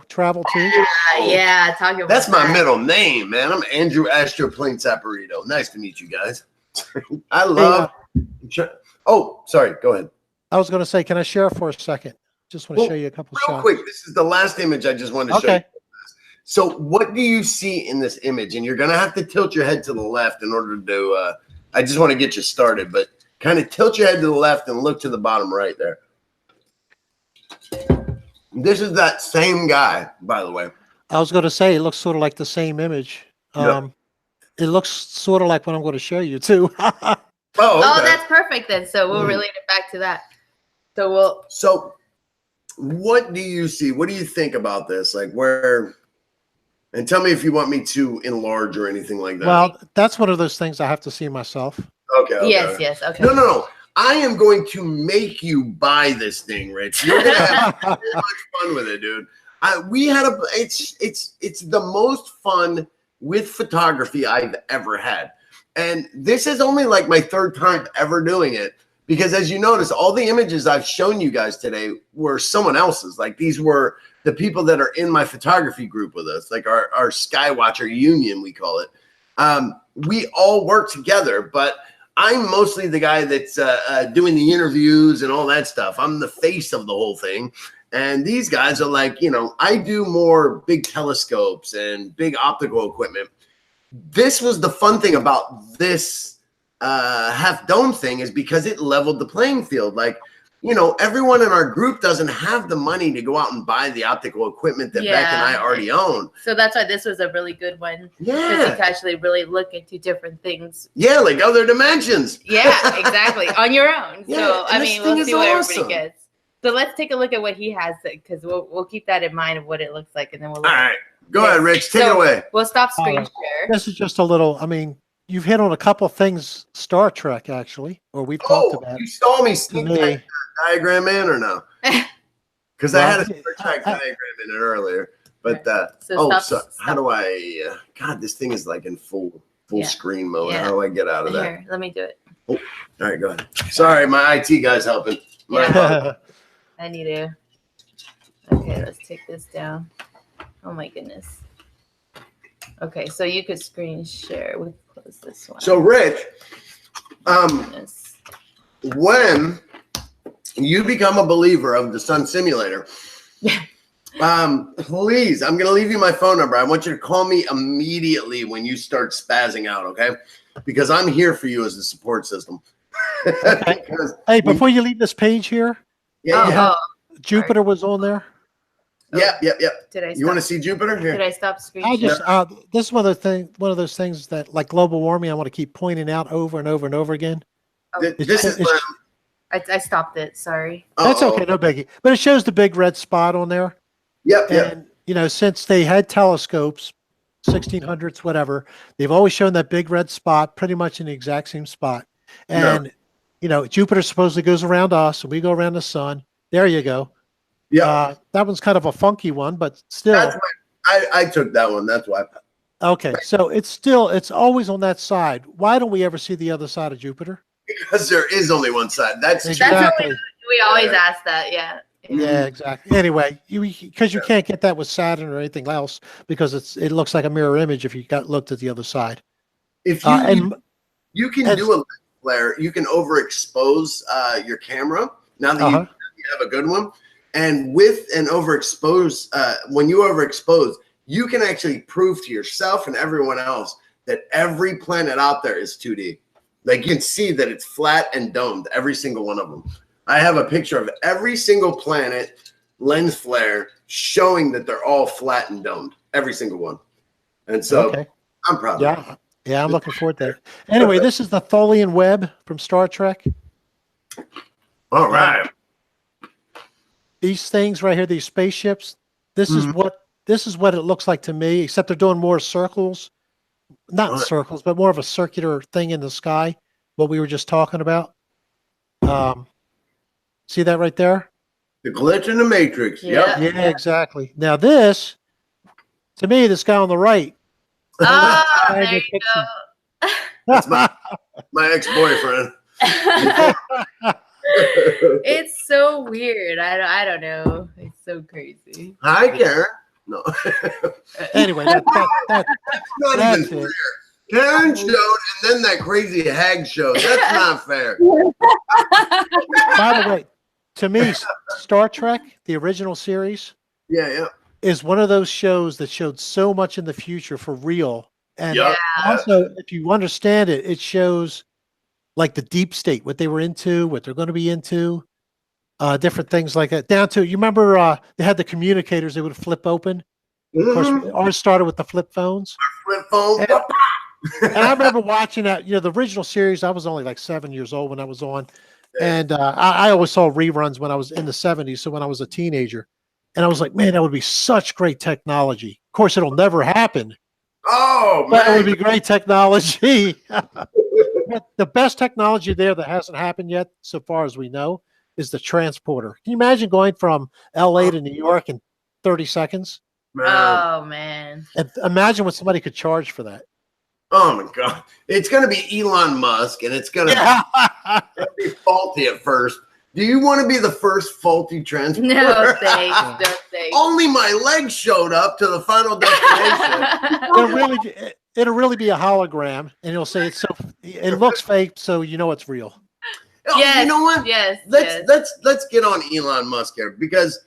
travel to. Yeah, talk about that's my middle name, man. I'm Andrew Astroplane Saporito. Nice to meet you guys. I love. Oh, sorry. Go ahead. I was going to say, can I share for a second? Just want to show you a couple shots. Real quick, this is the last image I just wanted to show you. So what do you see in this image? And you're going to have to tilt your head to the left in order to I just want to get you started, but kind of tilt your head to the left and look to the bottom right there. This is that same guy, by the way. I was going to say, it looks sort of like the same image. It looks sort of like what I'm going to show you too. Oh, that's perfect then. So we'll relate it back to that. So what do you see? What do you think about this? Like and tell me if you want me to enlarge or anything like that. Well, that's one of those things I have to see myself. Okay. Yes. Okay. No. I am going to make you buy this thing, Rich. You're gonna have so much fun with it, dude. It's the most fun with photography I've ever had. And this is only like my 3rd time ever doing it, because as you notice, all the images I've shown you guys today were someone else's. Like, these were the people that are in my photography group with us, like our Skywatcher Union, we call it. We all work together, but I'm mostly the guy that's doing the interviews and all that stuff. I'm the face of the whole thing. And these guys are like, I do more big telescopes and big optical equipment. This was the fun thing about this half dome thing, is because it leveled the playing field. Like, everyone in our group doesn't have the money to go out and buy the optical equipment that Beck and I already own. So that's why this was a really good one. Yeah. Because you can actually really look into different things. Yeah, like other dimensions. Yeah, exactly. On your own. Yeah, so, I mean, we'll see what awesome. everybody gets. So let's take a look at what he has, because we'll keep that in mind of what it looks like, and then we'll look. All right. Go ahead, Rich. Take it away. We'll stop screen share. This is just a little, I mean, you've hit on a couple of things Star Trek, actually, or we've talked about. You saw me sneak that diagram in or no? Because I had a Star Trek diagram in it earlier. But, how do I, God, this thing is like in full screen mode. Yeah. How do I get out of that? Here, let me do it. Oh, all right, go ahead. Sorry, my IT guy's helping. I need to. Okay, let's take this down. Oh my goodness. Okay, so you could screen share. We'll close this one. So, Rich, when you become a believer of the Sun Simulator, please, I'm going to leave you my phone number. I want you to call me immediately when you start spazzing out, okay? Because I'm here for you as a support system. Okay. Hey, before you leave this page here, Jupiter was on there. Yep. Did I? You want to see Jupiter? Here. Did I stop screen? This is one of those things that, like global warming, I want to keep pointing out over and over and over again. I stopped it. Sorry. That's okay, no biggie. But it shows the big red spot on there. Yep. And since they had telescopes, 1600s, whatever, they've always shown that big red spot, pretty much in the exact same spot. And Jupiter supposedly goes around us, and we go around the sun. There you go. Yeah, that one's kind of a funky one, but still. That's why I took that one. That's why. Okay, so it's always on that side. Why don't we ever see the other side of Jupiter? Because there is only one side. That's exactly. We always ask that. Yeah. Yeah, exactly. Anyway, because you can't get that with Saturn or anything else, because it looks like a mirror image if you looked at the other side. If you can do a lens flare, you can overexpose your camera. Now that you have a good one. And with an overexpose, when you overexpose, you can actually prove to yourself and everyone else that every planet out there is 2D. Like you can see that it's flat and domed, every single one of them. I have a picture of every single planet lens flare showing that they're all flat and domed, every single one. And so I'm proud of it. Yeah, I'm looking forward to that. Anyway, this is the Tholian web from Star Trek. All right. These things right here, these spaceships, this is what it looks like to me, except they're doing more circles. Not circles, but more of a circular thing in the sky, what we were just talking about. See that right there? The glitch in the Matrix. Yeah. Yep. Yeah, exactly. Now this, to me, this guy on the right. Oh, there you go. That's my ex-boyfriend. It's so weird. I don't know. It's so crazy. Hi, Karen. No. Anyway, that's not even fair. Karen showed, and then that crazy hag showed. That's not fair. By the way, to me, Star Trek, the original series, is one of those shows that showed so much in the future for real. And also, if you understand it, it shows like the deep state, what they were into, what they're going to be into, different things like that. Down to, you remember they had the communicators they would flip open? Of course, ours started with the flip phones. Flip phone. And I remember watching that, the original series. I was only like 7 years old when I was on. And I always saw reruns when I was in the 70s. So when I was a teenager, and I was like, man, that would be such great technology. Of course, it'll never happen. Oh, man. But it would be great technology. But the best technology there that hasn't happened yet, so far as we know, is the transporter. Can you imagine going from LA to New York in 30 seconds? Man. Oh, man. And imagine what somebody could charge for that. Oh, my God. It's going to be Elon Musk, and it's going to be faulty at first. Do you want to be the first faulty transporter? No, thanks. No, thanks. Only my legs showed up to the final destination. It'll really be a hologram, and it'll say it looks fake, so you know it's real. Yes, you know what? Yes. Let's get on Elon Musk here, because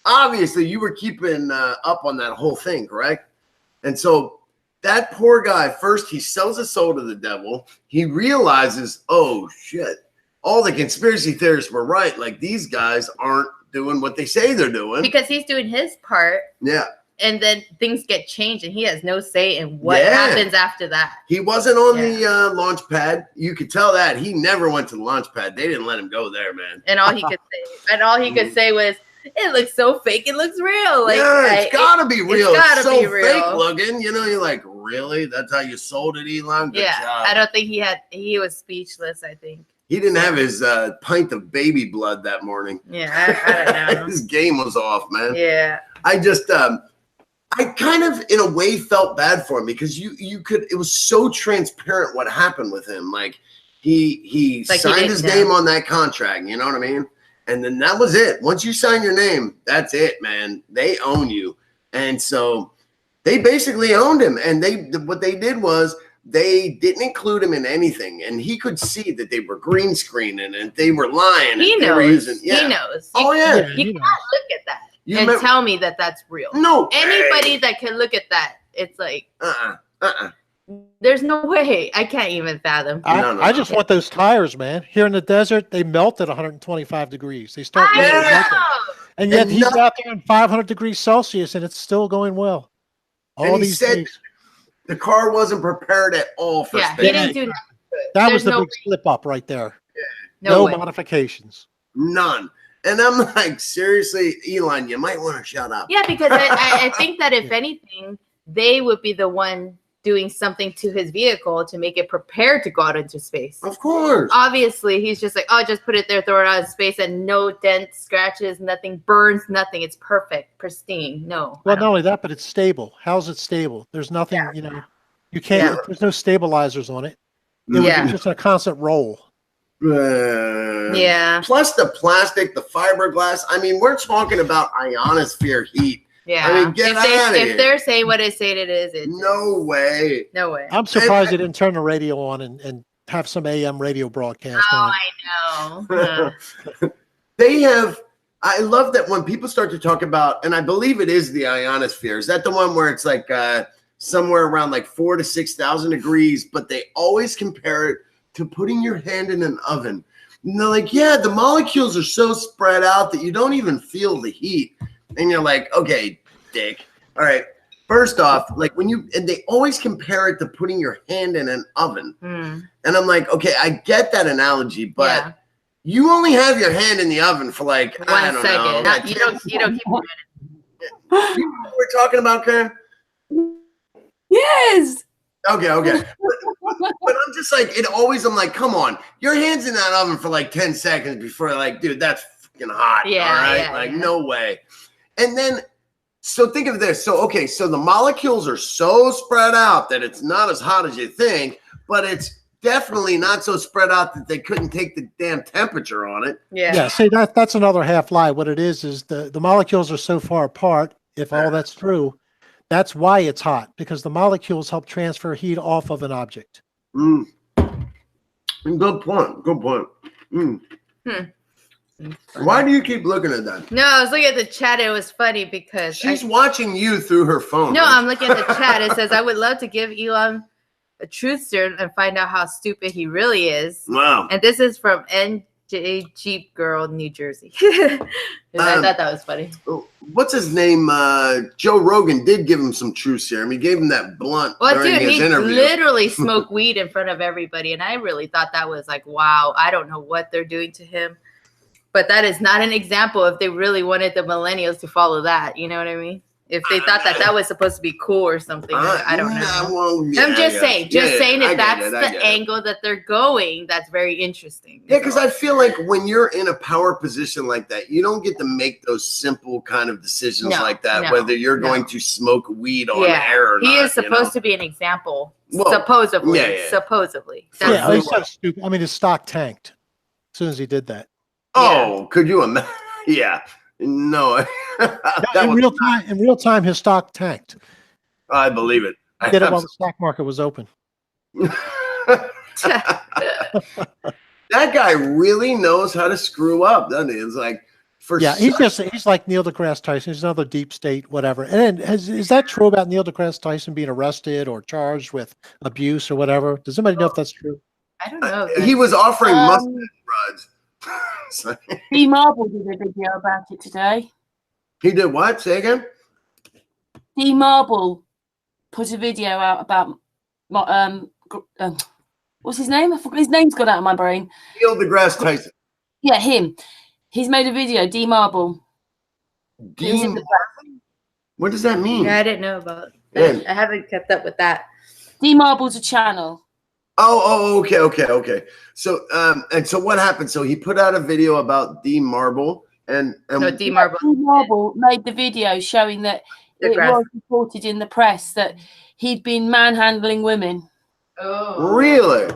obviously you were keeping up on that whole thing, correct? And so that poor guy, first he sells his soul to the devil. He realizes, oh shit, all the conspiracy theorists were right. Like, these guys aren't doing what they say they're doing. Because he's doing his part. Yeah. And then things get changed, and he has no say in what happens after that. He wasn't on the launch pad. You could tell that. He never went to the launch pad. They didn't let him go there, man. And all he could say, was, it looks so fake. It looks real. Like, it's gotta be real. It's gotta so be real. Fake looking. You're like, really? That's how you sold it, Elon? Good job. I don't think he was speechless, I think. He didn't have his pint of baby blood that morning. Yeah, I don't know. His game was off, man. Yeah. I just, I kind of, in a way, felt bad for him, because it was so transparent what happened with him. Like, he signed his name on that contract, you know what I mean? And then that was it. Once you sign your name, that's it, man. They own you. And so they basically owned him. And what they did was they didn't include him in anything. And he could see that they were green screening and they were lying. He knows. He knows. Oh, yeah. You cannot look at that tell me that that's real. No. Anybody that can look at that, it's like, there's no way. I can't even fathom. I just want those tires, man. Here in the desert, they melt at 125 degrees. They start melting. And yet he's out there in 500 degrees Celsius, and it's still going well. All these days. The car wasn't prepared at all for space. He didn't do nothing. That was the big slip up right there. Yeah. No modifications. None. And I'm like, seriously, Elon, you might want to shut up. Yeah, because I think that if anything, they would be the one doing something to his vehicle to make it prepared to go out into space. Of course. Obviously, he's just like, oh, just put it there, throw it out of space, and no dents, scratches, nothing, burns, nothing. It's perfect, pristine. No. Well, not only that, but it's stable. How's it stable? There's nothing, you can't, there's no stabilizers on it. It would be just a constant roll. Plus the plastic, the fiberglass. I mean, we're talking about ionosphere heat. Yeah. I mean, get out of here. If they're saying what it's saying it is, no way. No way. I'm surprised they didn't turn the radio on and have some AM radio broadcast on it. I know. They have I love that when people start to talk about, and I believe it is the ionosphere. Is that the one where it's like somewhere around like 4,000 to 6,000 degrees, but they always compare it to putting your hand in an oven. And they're like, yeah, the molecules are so spread out that you don't even feel the heat. And you're like, okay, dick. All right. First off, like and they always compare it to putting your hand in an oven. And I'm like, okay, I get that analogy, but you only have your hand in the oven for like, I don't know. Like you don't keep it. You know what we're talking about, Karen? Yes. Okay. But I'm just like, I'm like, come on, your hand's in that oven for like 10 seconds before like, dude, that's fucking hot. Yeah. All right. Yeah, no way. And then, so think of this. So, okay. So the molecules are so spread out that it's not as hot as you think, but it's definitely not so spread out that they couldn't take the damn temperature on it. Yeah. See, that's another half lie. What it is the molecules are so far apart. If all that's true, that's why it's hot, because the molecules help transfer heat off of an object. Good point. Why do you keep looking at that? No, I was looking at the chat. It was funny because she's watching you through her phone. No, I'm looking at the chat. It says, I would love to give Elon a truth serum and find out how stupid he really is. Wow. And this is from NJ Jeep Girl, New Jersey. I thought that was funny. What's his name? Joe Rogan did give him some truth serum. He gave him that blunt during his interview. Literally smoked weed in front of everybody. And I really thought that was like, wow, I don't know what they're doing to him. But that is not an example if they really wanted the millennials to follow that. You know what I mean? If they thought that was supposed to be cool or something. I don't know. Well, I'm just saying. If that's the angle that they're going, that's very interesting. Yeah, because I feel like when you're in a power position like that, you don't get to make those simple kind of decisions like that, whether you're going to smoke weed on air or not. He is supposed to be an example. Supposedly. Supposedly. He's so stupid. I mean, his stock tanked as soon as he did that. Oh, could you imagine? Yeah. No. In real time, his stock tanked. I believe it. He did it while the stock market was open. That guy really knows how to screw up, doesn't he? It's like he's like Neil deGrasse Tyson. He's another deep state, whatever. And is that true about Neil deGrasse Tyson being arrested or charged with abuse or whatever? Does anybody know if that's true? I don't know. He was offering mustache rides. D Marble did a video about it today. He did what? Say again? D Marble put a video out about what's his name? I forgot his name's gone out of my brain. Neil deGrasse Tyson. Yeah, him. He's made a video. D Marble. What does that mean? Yeah, I didn't know about that. I haven't kept up with that. D Marble's a channel. Okay. So, and so what happened? So he put out a video about D Marble, and D Marble. D Marble made the video showing that it was reported in the press that he'd been manhandling women. Oh, really?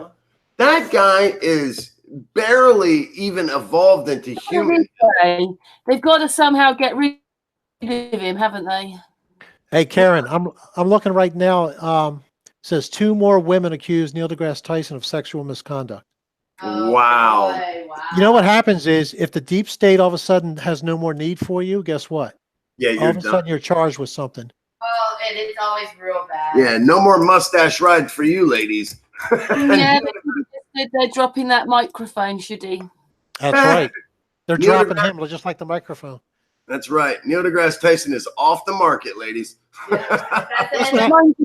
That guy is barely even evolved into human. They've got to somehow get rid of him, haven't they? Hey, Karen, I'm looking right now. Says 2 more women accused Neil deGrasse Tyson of sexual misconduct. Oh, wow. Boy, wow. You know what happens is if the deep state all of a sudden has no more need for you, guess what? Yeah, all of a sudden you're charged with something. Well, and it's always real bad. Yeah, no more mustache rides for you, ladies. Yeah, they're dropping that microphone, should he? That's right. They're dropping him just like the microphone. That's right. Neil deGrasse Tyson is off the market, ladies. You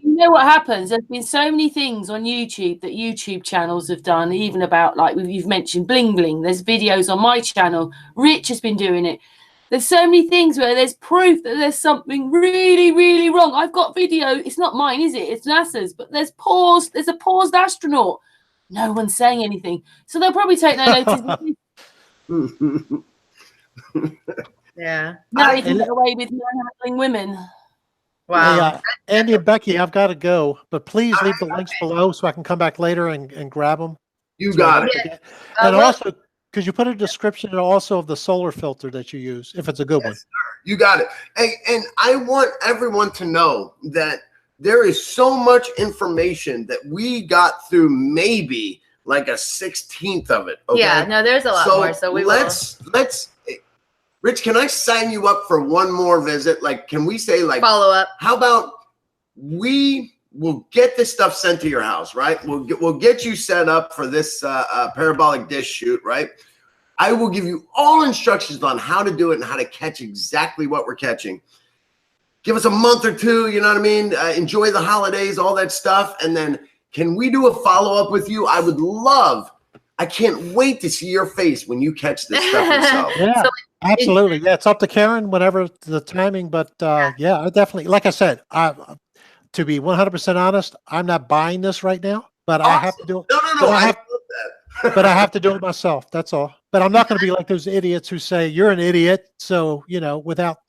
know what happens? There's been so many things on YouTube that YouTube channels have done, even about, like you've mentioned, bling bling. There's videos on my channel. Rich has been doing it. There's so many things where there's proof that there's something really, really wrong. I've got video. It's not mine, is it? It's NASA's. But there's a paused astronaut. No one's saying anything. So they'll probably take no notice. Yeah. Now he can get away with manhandling women. Wow. Hey, Andy and Becky, I've got to go, but please leave the links below so I can come back later and grab them. You got it. Yeah. And also, could you put a description also of the solar filter that you use, if it's a good one? Sir. You got it. Hey, and I want everyone to know that there is so much information that we got through maybe like a 16th of it. Okay? Yeah, no, there's a lot more. So let's Rich, can I sign you up for one more visit? Like, can we say like follow up? How about we will get this stuff sent to your house, right? We'll get you set up for this parabolic dish shoot, right? I will give you all instructions on how to do it and how to catch exactly what we're catching. Give us a month or two, you know what I mean? Enjoy the holidays, all that stuff. And then can we do a follow-up with you? I would love, I can't wait to see your face when you catch this stuff yourself. Yeah, absolutely. Yeah, it's up to Karen whenever the timing. But yeah, I definitely, like I said, to be 100% honest, I'm not buying this right now, but I have to do it. No, I love that. But I have to do it myself. That's all. But I'm not going to be like those idiots who say you're an idiot. So, you know, without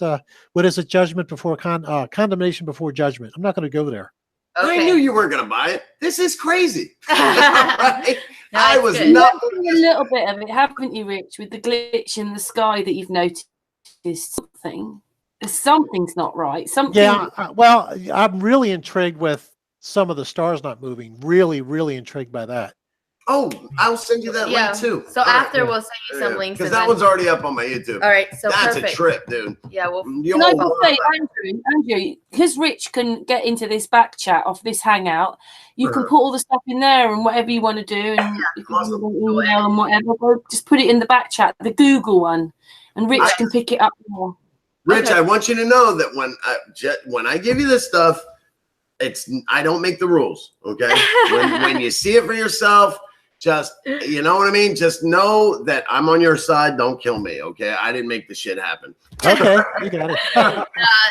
what is it? Judgment before condemnation before judgment. I'm not going to go there. Okay. I knew you weren't going to buy it. This is crazy. Right? No, I was good. not. A little bit of it, haven't you, Rich, with the glitch in the sky that you've noticed? Something's not right. Something. Yeah. Well, I'm really intrigued with some of the stars not moving. Really, really intrigued by that. Oh, I'll send you that link too. So after we'll send you some links. Because that one's already up on my YouTube. All right. So that's perfect. a trip, dude. Yeah. Well, can I just say, Andrew, because Rich can get into this back chat off this Hangout, you can put all the stuff in there and whatever you want to do, and you can email and whatever. Just put it in the back chat, the Google one, and Rich can pick it up more. Rich, I want you to know that when I give you this stuff, I don't make the rules. Okay, when you see it for yourself. Just, you know what I mean? Just know that I'm on your side. Don't kill me, okay? I didn't make the shit happen. Okay, you got it.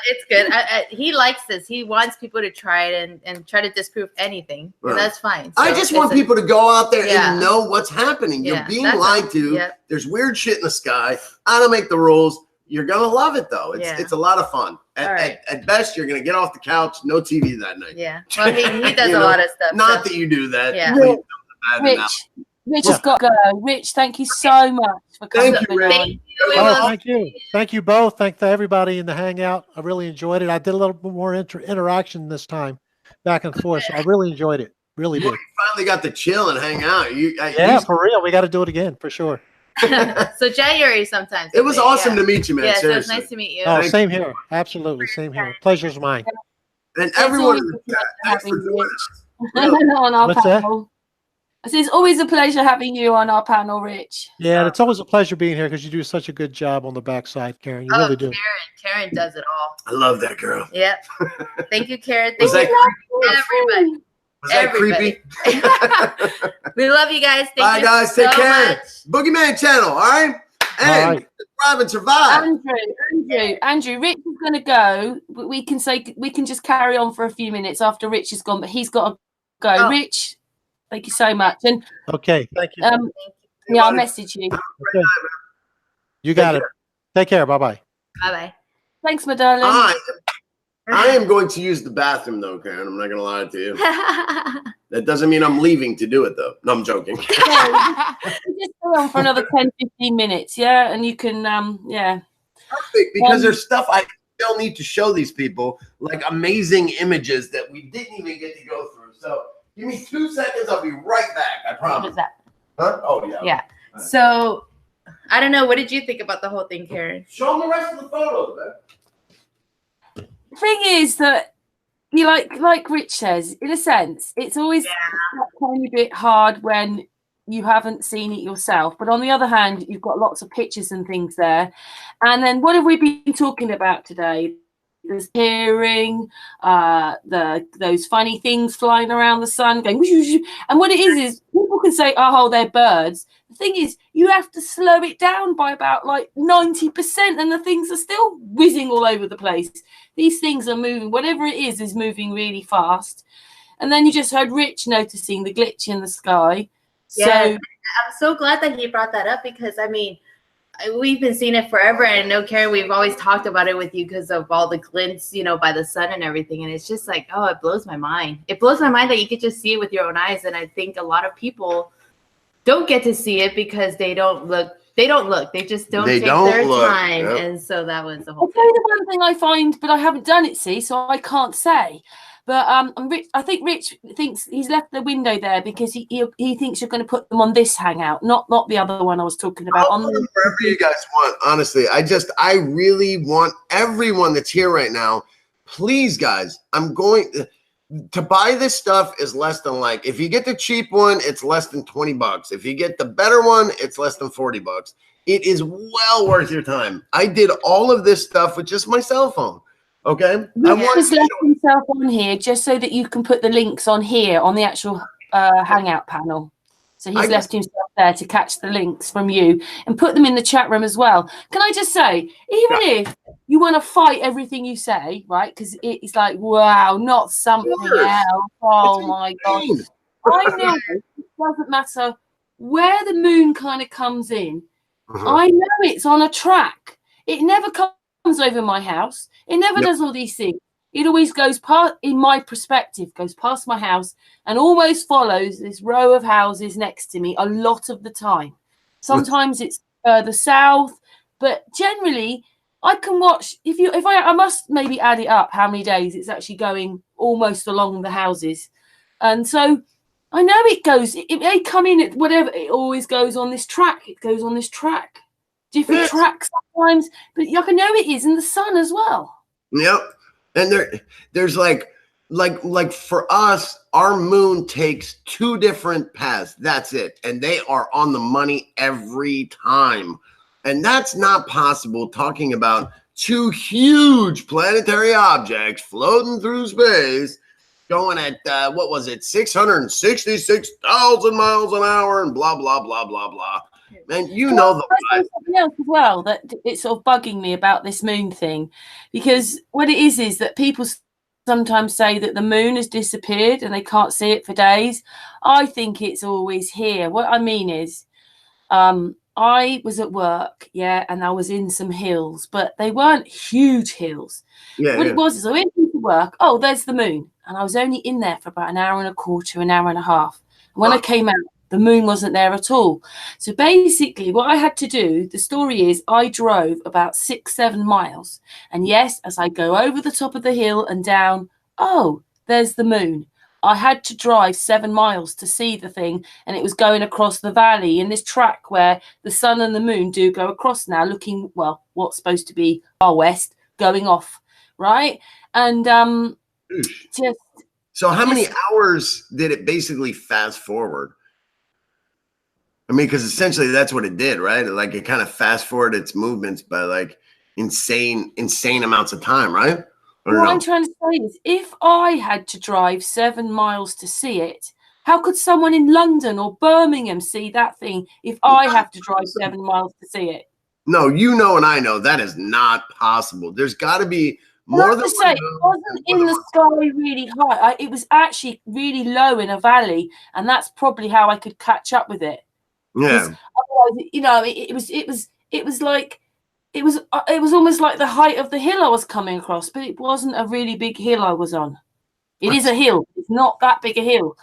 It's good. He likes this. He wants people to try it and try to disprove anything. Right. That's fine. So I just want people to go out there and know what's happening. Yeah, you're being lied to. Yep. There's weird shit in the sky. I don't make the rules. You're going to love it, though. It's a lot of fun. At best, you're going to get off the couch, no TV that night. Yeah. Well, he does a lot of stuff. Not that you do that. Yeah. Rich has got to go. Rich, thank you so much for coming. Thank you. Thank you both. Thank everybody in the Hangout. I really enjoyed it. I did a little bit more interaction this time, back and forth. So I really enjoyed it. Really did. You finally got to chill and hang out. For real. We got to do it again for sure. So January sometimes. It was awesome to meet you, man. Yeah, seriously. so it's nice to meet you. Oh, same here. Absolutely. Same here. Pleasure's mine. And everyone in the chat, thanks for doing this. On our What's panel. It's always a pleasure having you on our panel, Rich. Yeah, it's always a pleasure being here because you do such a good job on the backside, Karen. You really do. Karen does it all. I love that girl. Yep. Thank you, Karen. Was Thank you, everybody. Was that creepy? We love you guys. Bye, guys. Take care. Boogie Man Channel, all right? And thrive and survive. Andrew, Rich is going to go. But we can just carry on for a few minutes after Rich is gone, but he's got to go. Oh. Rich, thank you so much. And okay, thank you. Yeah, I'll message you. Okay. You got it. Take care. Bye-bye. Bye-bye. Thanks, my darling. I am going to use the bathroom, though, Karen. I'm not going to lie to you. That doesn't mean I'm leaving to do it, though. No, I'm joking. Just go on for another 10, 15 minutes, yeah? And you can, Perfect, because there's stuff I still need to show these people, like amazing images that we didn't even get to go through. So give me 2 seconds. I'll be right back. I promise. What is that? Huh? Oh, yeah. Yeah. Right. So, I don't know. What did you think about the whole thing, Karen? Show them the rest of the photos, man. The thing is that you like Rich says, in a sense, it's always a tiny bit hard when you haven't seen it yourself. But on the other hand, you've got lots of pictures and things there. And then what have we been talking about today? There's hearing, those funny things flying around the sun, going whoosh, whoosh. And what it is people can say, oh, they're birds. The thing is, you have to slow it down by about like 90%, and the things are still whizzing all over the place. These things are moving. Whatever it is moving really fast. And then you just heard Rich noticing the glitch in the sky. Yeah, so I'm so glad that he brought that up because, I mean, we've been seeing it forever. And I know, Karen, we've always talked about it with you because of all the glints, by the sun and everything. And it's just like, oh, it blows my mind. It blows my mind that you could just see it with your own eyes. And I think a lot of people don't get to see it because they don't look They don't look. They just don't take their time. Yep. And so that was the whole thing. The one thing I find, but I haven't done it, see, so I can't say. But I think Rich thinks he's left the window there because he thinks you're going to put them on this hangout, not the other one I was talking about. I'll put them wherever you guys want. Honestly, I really want everyone that's here right now. Please, guys, I'm going to buy this stuff is less than, like, if you get the cheap one, it's less than $20. If you get the better one, it's less than $40. It is well worth your time. I did all of this stuff with just my cell phone. Okay, He's left himself on here just so that you can put the links on here on the actual hangout panel. So he's left himself there to catch the links from you and put them in the chat room as well. Can I just say, even if you want to fight everything you say, right? Because it's like, wow, not something else. Oh my God. I know it doesn't matter where the moon kind of comes in. I know it's on a track. It never comes over my house. It never does all these things. It always goes past, in my perspective, goes past my house and almost follows this row of houses next to me a lot of the time. Sometimes it's further south, but generally I can watch. I must maybe add it up how many days it's actually going almost along the houses, and so I know it goes. It may come in at whatever. It always goes on this track. It goes on this track. Different tracks sometimes, but I can know it is in the sun as well. Yep. And there's like for us, our moon takes 2 different paths. That's it. And they are on the money every time. And that's not possible talking about 2 huge planetary objects floating through space going at, what was it, 666,000 miles an hour and blah, blah, blah, blah, blah. And you know the something else as well that it's sort of bugging me about this moon thing, because what it is that people sometimes say that the moon has disappeared and they can't see it for days. I think it's always here. What I mean is, I was at work, and I was in some hills, but they weren't huge hills. It was is I went into work. Oh, there's the moon, and I was only in there for about an hour and a quarter, an hour and a half. And when I came out, the moon wasn't there at all. So basically what I had to do, the story is I drove about 6-7 miles. And yes, as I go over the top of the hill and down, oh, there's the moon. I had to drive 7 miles to see the thing. And it was going across the valley in this track where the sun and the moon do go across now, looking, well, what's supposed to be our west, going off, right? And so how many hours did it basically fast forward? I mean, because essentially that's what it did, right? Like it kind of fast forwarded its movements by like insane amounts of time, right? What I'm trying to say is, if I had to drive 7 miles to see it, how could someone in London or Birmingham see that thing if I have to drive 7 miles to see it? No, you know, and I know that is not possible. There's got to be more than it wasn't in the sky really high. It was actually really low in a valley, and that's probably how I could catch up with it. Yeah. Otherwise, you know, it was almost like the height of the hill I was coming across, but it wasn't a really big hill I was on. It is a hill. It's not that big a hill.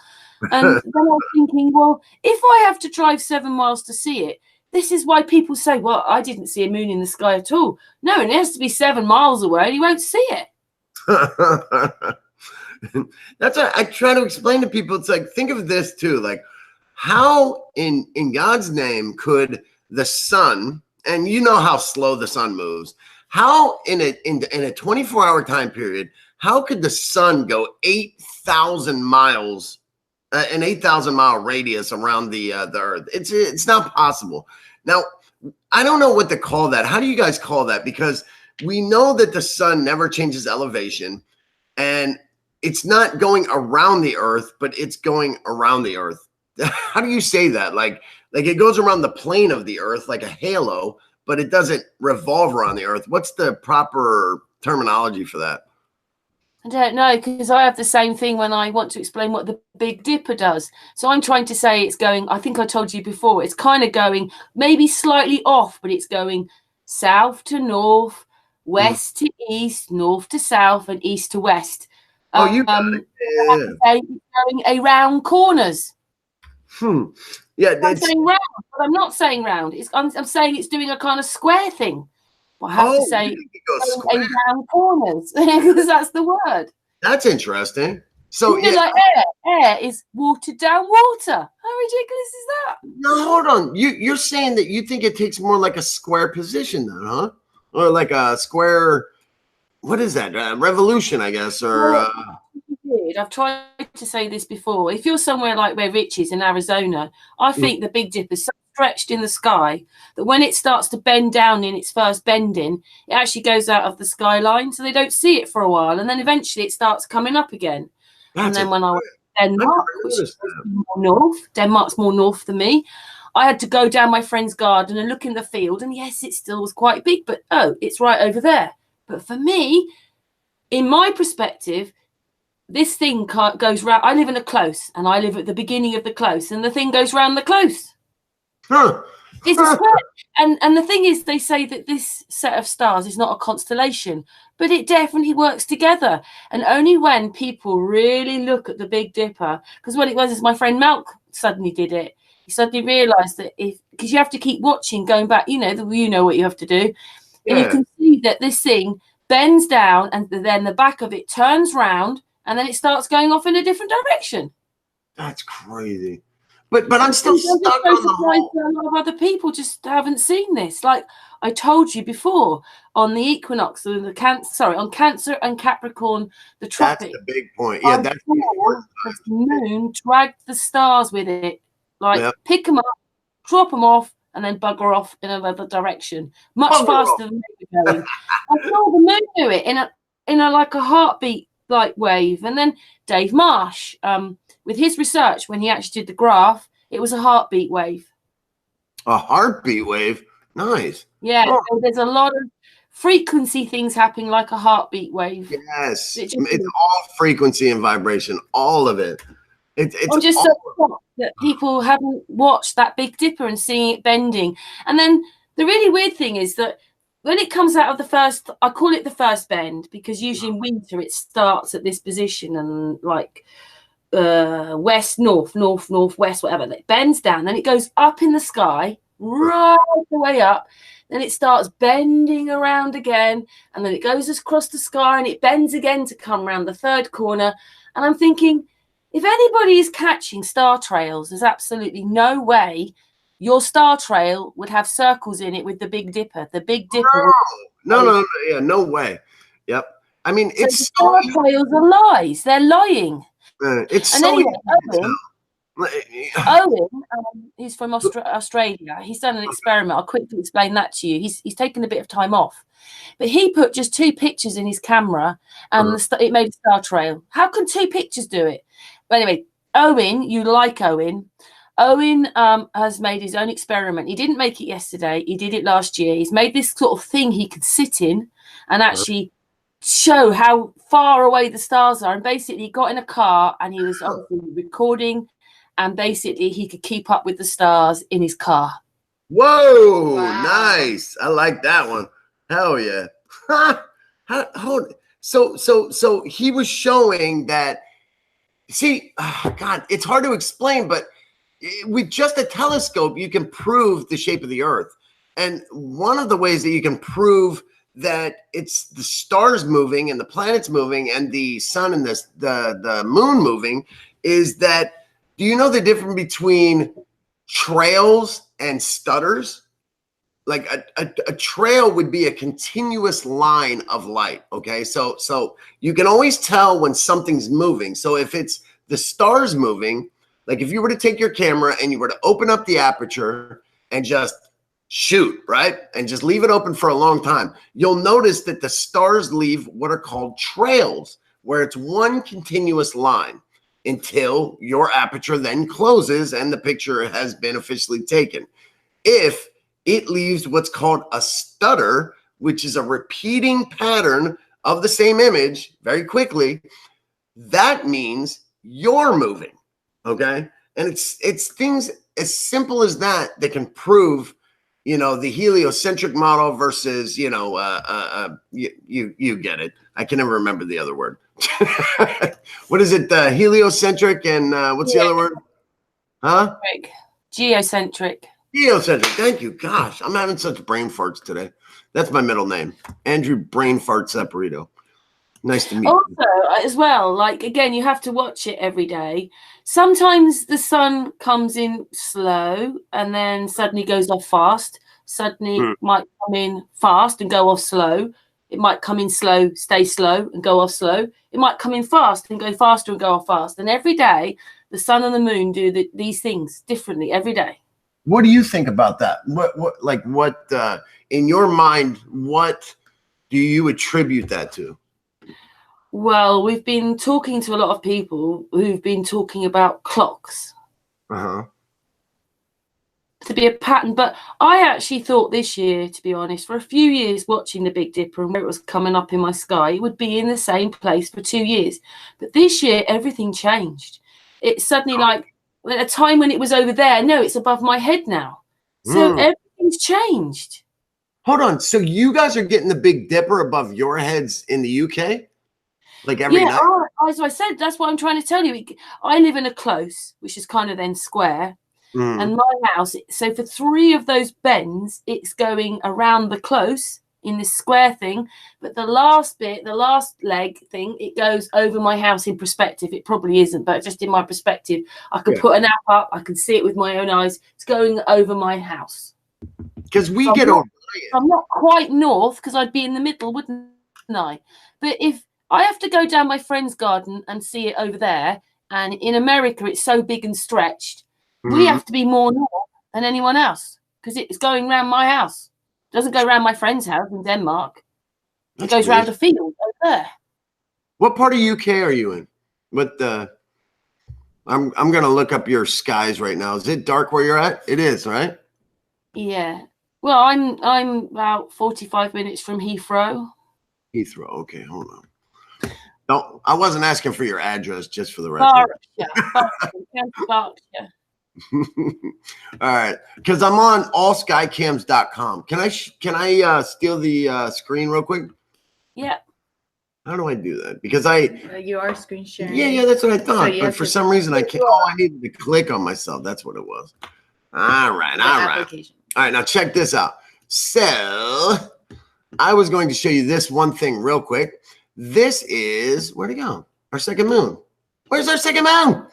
And then I was thinking, well, if I have to drive 7 miles to see it, this is why people say, well, I didn't see a moon in the sky at all. No, and it has to be 7 miles away and you won't see it. That's what I try to explain to people. It's like, think of this too, like, how in God's name could the sun, and you know how slow the sun moves, how in a 24-hour time period, how could the sun go 8,000 miles, an 8,000 mile radius around the earth? It's not possible. Now, I don't know what to call that. How do you guys call that? Because we know that the sun never changes elevation, and it's not going around the earth, but it's going around the earth. How do you say that? Like it goes around the plane of the earth like a halo, but it doesn't revolve around the earth. What's the proper terminology for that? I don't know, because I have the same thing when I want to explain what the Big Dipper does. So I'm trying to say it's going, I think I told you before, it's kind of going maybe slightly off, but it's going south to north, west to east, north to south, and east to west. Oh, you got it. Yeah. I have to say it's going around corners. Yeah, I'm saying round, but I'm not saying round. I'm saying it's doing a kind of square thing. I have to say round corners because that's the word. That's interesting. So like air is watered down water. How ridiculous is that? No, hold on. You're saying that you think it takes more like a square position then, huh? Or like a square, what is that? Revolution, I guess, or I've tried to say this before. If you're somewhere like where Rich is in Arizona, I think the Big Dipper is so stretched in the sky that when it starts to bend down in its first bending, it actually goes out of the skyline, so they don't see it for a while, and then eventually it starts coming up again. And then when I went to Denmark, which is more north, Denmark's more north than me, I had to go down my friend's garden and look in the field, and yes, it still was quite big, but oh, it's right over there. But for me, in my perspective, this thing goes round. I live in a close, and I live at the beginning of the close, and the thing goes round the close. It's a square. And the thing is, they say that this set of stars is not a constellation, but it definitely works together. And only when people really look at the Big Dipper, because what it was is my friend Malk suddenly did it. He suddenly realised that because you have to keep watching, going back, you know what you have to do, and you can see that this thing bends down, and then the back of it turns round, and then it starts going off in a different direction. That's crazy. But I'm still stuck on the whole. A lot of other people just haven't seen this. Like I told you before, on the equinox, on Cancer and Capricorn, the tropic. That's the big point. Yeah, that's the moon dragged the stars with it. Like pick them up, drop them off, and then bugger off in another direction, much faster than they were going. I saw the moon do it in a like a heartbeat like wave, and then Dave Marsh, with his research, when he actually did the graph, it was a heartbeat wave. A heartbeat wave? Nice. Yeah, so there's a lot of frequency things happening like a heartbeat wave. Yes, it's all frequency and vibration, all of it. I'm just so shocked that people haven't watched that Big Dipper and seeing it bending. And then the really weird thing is that when it comes out of the first, I call it the first bend, because usually in winter it starts at this position and like west, north, west, whatever. It bends down, then it goes up in the sky, right the way up. Then it starts bending around again, and then it goes across the sky and it bends again to come around the third corner. And I'm thinking, if anybody is catching star trails, there's absolutely no way your star trail would have circles in it with the Big Dipper. The Big Dipper. No, no way. Yep. I mean, so it's star trails are lies. They're lying. It's and so anyway, Owen, he's from Australia. He's done an experiment. I'll quickly explain that to you. He's taken a bit of time off, but he put just 2 pictures in his camera, and it made a star trail. How can 2 pictures do it? But anyway, Owen, you like Owen. Owen has made his own experiment. He didn't make it yesterday. He did it last year. He's made this sort of thing he could sit in and actually show how far away the stars are. And basically he got in a car and he was obviously recording, and basically he could keep up with the stars in his car. Whoa, wow. Nice. I like that one. Hell yeah. So he was showing that, see, God, it's hard to explain, but with just a telescope, you can prove the shape of the Earth. And one of the ways that you can prove that it's the stars moving and the planets moving and the sun and the moon moving is that, do you know the difference between trails and stutters? Like a trail would be a continuous line of light, okay? So you can always tell when something's moving. So if it's the stars moving, like if you were to take your camera and you were to open up the aperture and just shoot, right? And just leave it open for a long time, you'll notice that the stars leave what are called trails, where it's one continuous line until your aperture then closes and the picture has been officially taken. If it leaves what's called a stutter, which is a repeating pattern of the same image very quickly, that means you're moving, okay? And it's things as simple as that that can prove, you know, the heliocentric model versus, you know, you get it. I can never remember the other word. What is it? Heliocentric and what's the other word? Huh? Geocentric. Geocentric. Thank you. Gosh, I'm having such brain farts today. That's my middle name, Andrew Brain Fart Saporito. Nice to meet you. Also, as well, like, again, you have to watch it every day. Sometimes the sun comes in slow and then suddenly goes off fast. Suddenly it might come in fast and go off slow. It might come in slow, stay slow and go off slow. It might come in fast and go faster and go off fast. And every day, the sun and the moon do these things differently every day. What do you think about that? What in your mind, what do you attribute that to? Well, we've been talking to a lot of people who've been talking about clocks. To be a pattern, but I actually thought this year, to be honest, for a few years watching the Big Dipper and where it was coming up in my sky, it would be in the same place for 2 years. But this year, everything changed. It's suddenly like at a time when it was over there, no, it's above my head now. So everything's changed. Hold on. So you guys are getting the Big Dipper above your heads in the UK? Like every night? As I said, that's what I'm trying to tell you. I live in a close, which is kind of then square. And my house, so for 3 of those bends, it's going around the close in this square thing. But the last bit, the last leg thing, it goes over my house in perspective. It probably isn't, but just in my perspective, I could put an app up. I can see it with my own eyes. It's going over my house. Because we get over. I'm not quite north because I'd be in the middle, wouldn't I? But if I have to go down my friend's garden and see it over there, and in America it's so big and stretched, we have to be more north than anyone else because it's going around my house. It doesn't go around my friend's house in Denmark. It goes around a field over there. What part of UK are you in? I'm gonna look up your skies right now. Is it dark where you're at? It is, right? Yeah. Well, I'm about 45 minutes from Heathrow. Heathrow. Okay, hold on. No, I wasn't asking for your address, just for the record. Berkshire. All right, because I'm on allskycams.com. Can I steal the screen real quick? Yeah. How do I do that? Because you are screen sharing. Yeah, that's what I thought. So but for some reason I can't. Oh, I needed to click on myself. That's what it was. All right. All right, now check this out. So I was going to show you this one thing real quick. This is, where'd it go? Our second moon. Where's our second moon?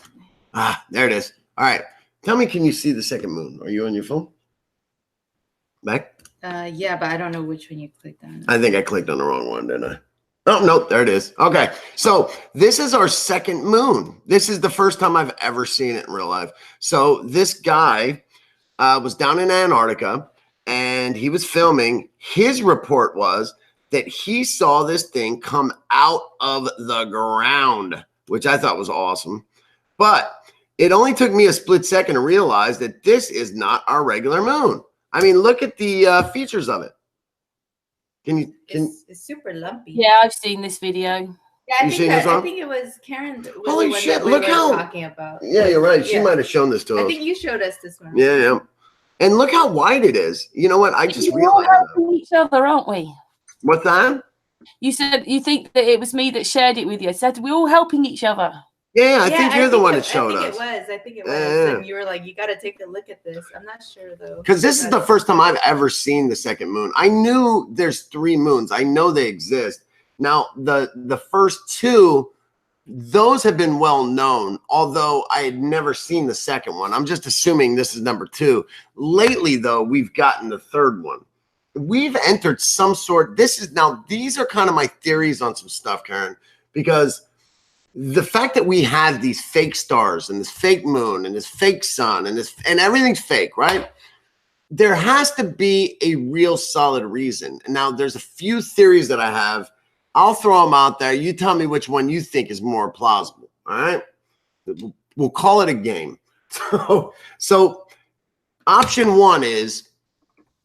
Ah, there it is. All right. Tell me, can you see the second moon? Are you on your phone? Back? Yeah, but I don't know which one you clicked on. I think I clicked on the wrong one, didn't I? Oh, nope, there it is. Okay, so this is our second moon. This is the first time I've ever seen it in real life. So this guy was down in Antarctica, and he was filming. His report was that he saw this thing come out of the ground, which I thought was awesome. But it only took me a split second to realize that this is not our regular moon. I mean, look at the features of it. It's super lumpy. Yeah, I've seen this video. Yeah, I think it was Karen. Holy shit! Look how talking about. Yeah, you're right. She might have shown this to us. I think you showed us this one. Yeah. And look how wide it is. You know what? I just realized. We're all helping each other, aren't we? What's that? You said you think that it was me that shared it with you. I said we're all helping each other. Yeah, I think you're the one that showed us. I think it was. And you were like, you got to take a look at this. I'm not sure, though. Because this is the first time I've ever seen the second moon. I knew there's 3 moons. I know they exist. Now, the first 2, those have been well known, although I had never seen the second one. I'm just assuming this is number 2. Lately, though, we've gotten the 3rd one. We've entered some sort. These are kind of my theories on some stuff, Karen, because the fact that we have these fake stars and this fake moon and this fake sun and everything's fake, right? There has to be a real solid reason. Now, there's a few theories that I have. I'll throw them out there. You tell me which one you think is more plausible. All right. We'll call it a game. So option 1 is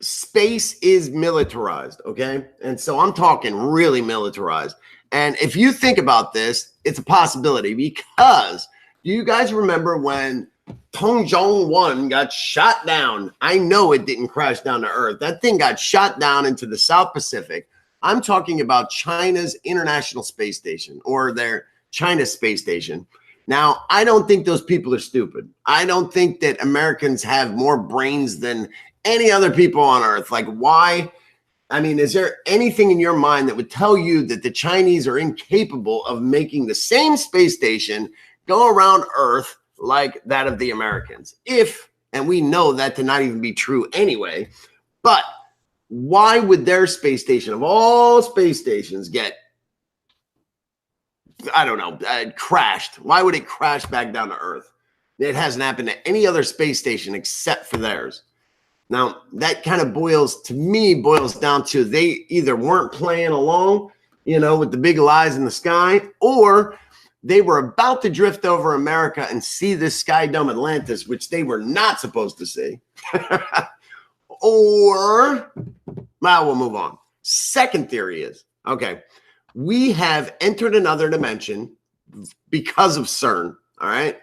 space is militarized. Okay. And so I'm talking really militarized. And if you think about this, it's a possibility because do you guys remember when Tongzhong-1 got shot down? I know it didn't crash down to Earth. That thing got shot down into the South Pacific. I'm talking about China's International Space Station or their China Space Station. Now, I don't think those people are stupid. I don't think that Americans have more brains than any other people on Earth. Like, why? I mean, is there anything in your mind that would tell you that the Chinese are incapable of making the same space station go around Earth like that of the Americans? And we know that to not even be true anyway, but why would their space station, of all space stations, get, I don't know, crashed? Why would it crash back down to Earth? It hasn't happened to any other space station except for theirs. Now, that kind of boils down to they either weren't playing along, with the big lies in the sky, or they were about to drift over America and see this sky dome Atlantis, which they were not supposed to see. Or, well, we'll move on. Second theory is, okay, we have entered another dimension because of CERN, all right?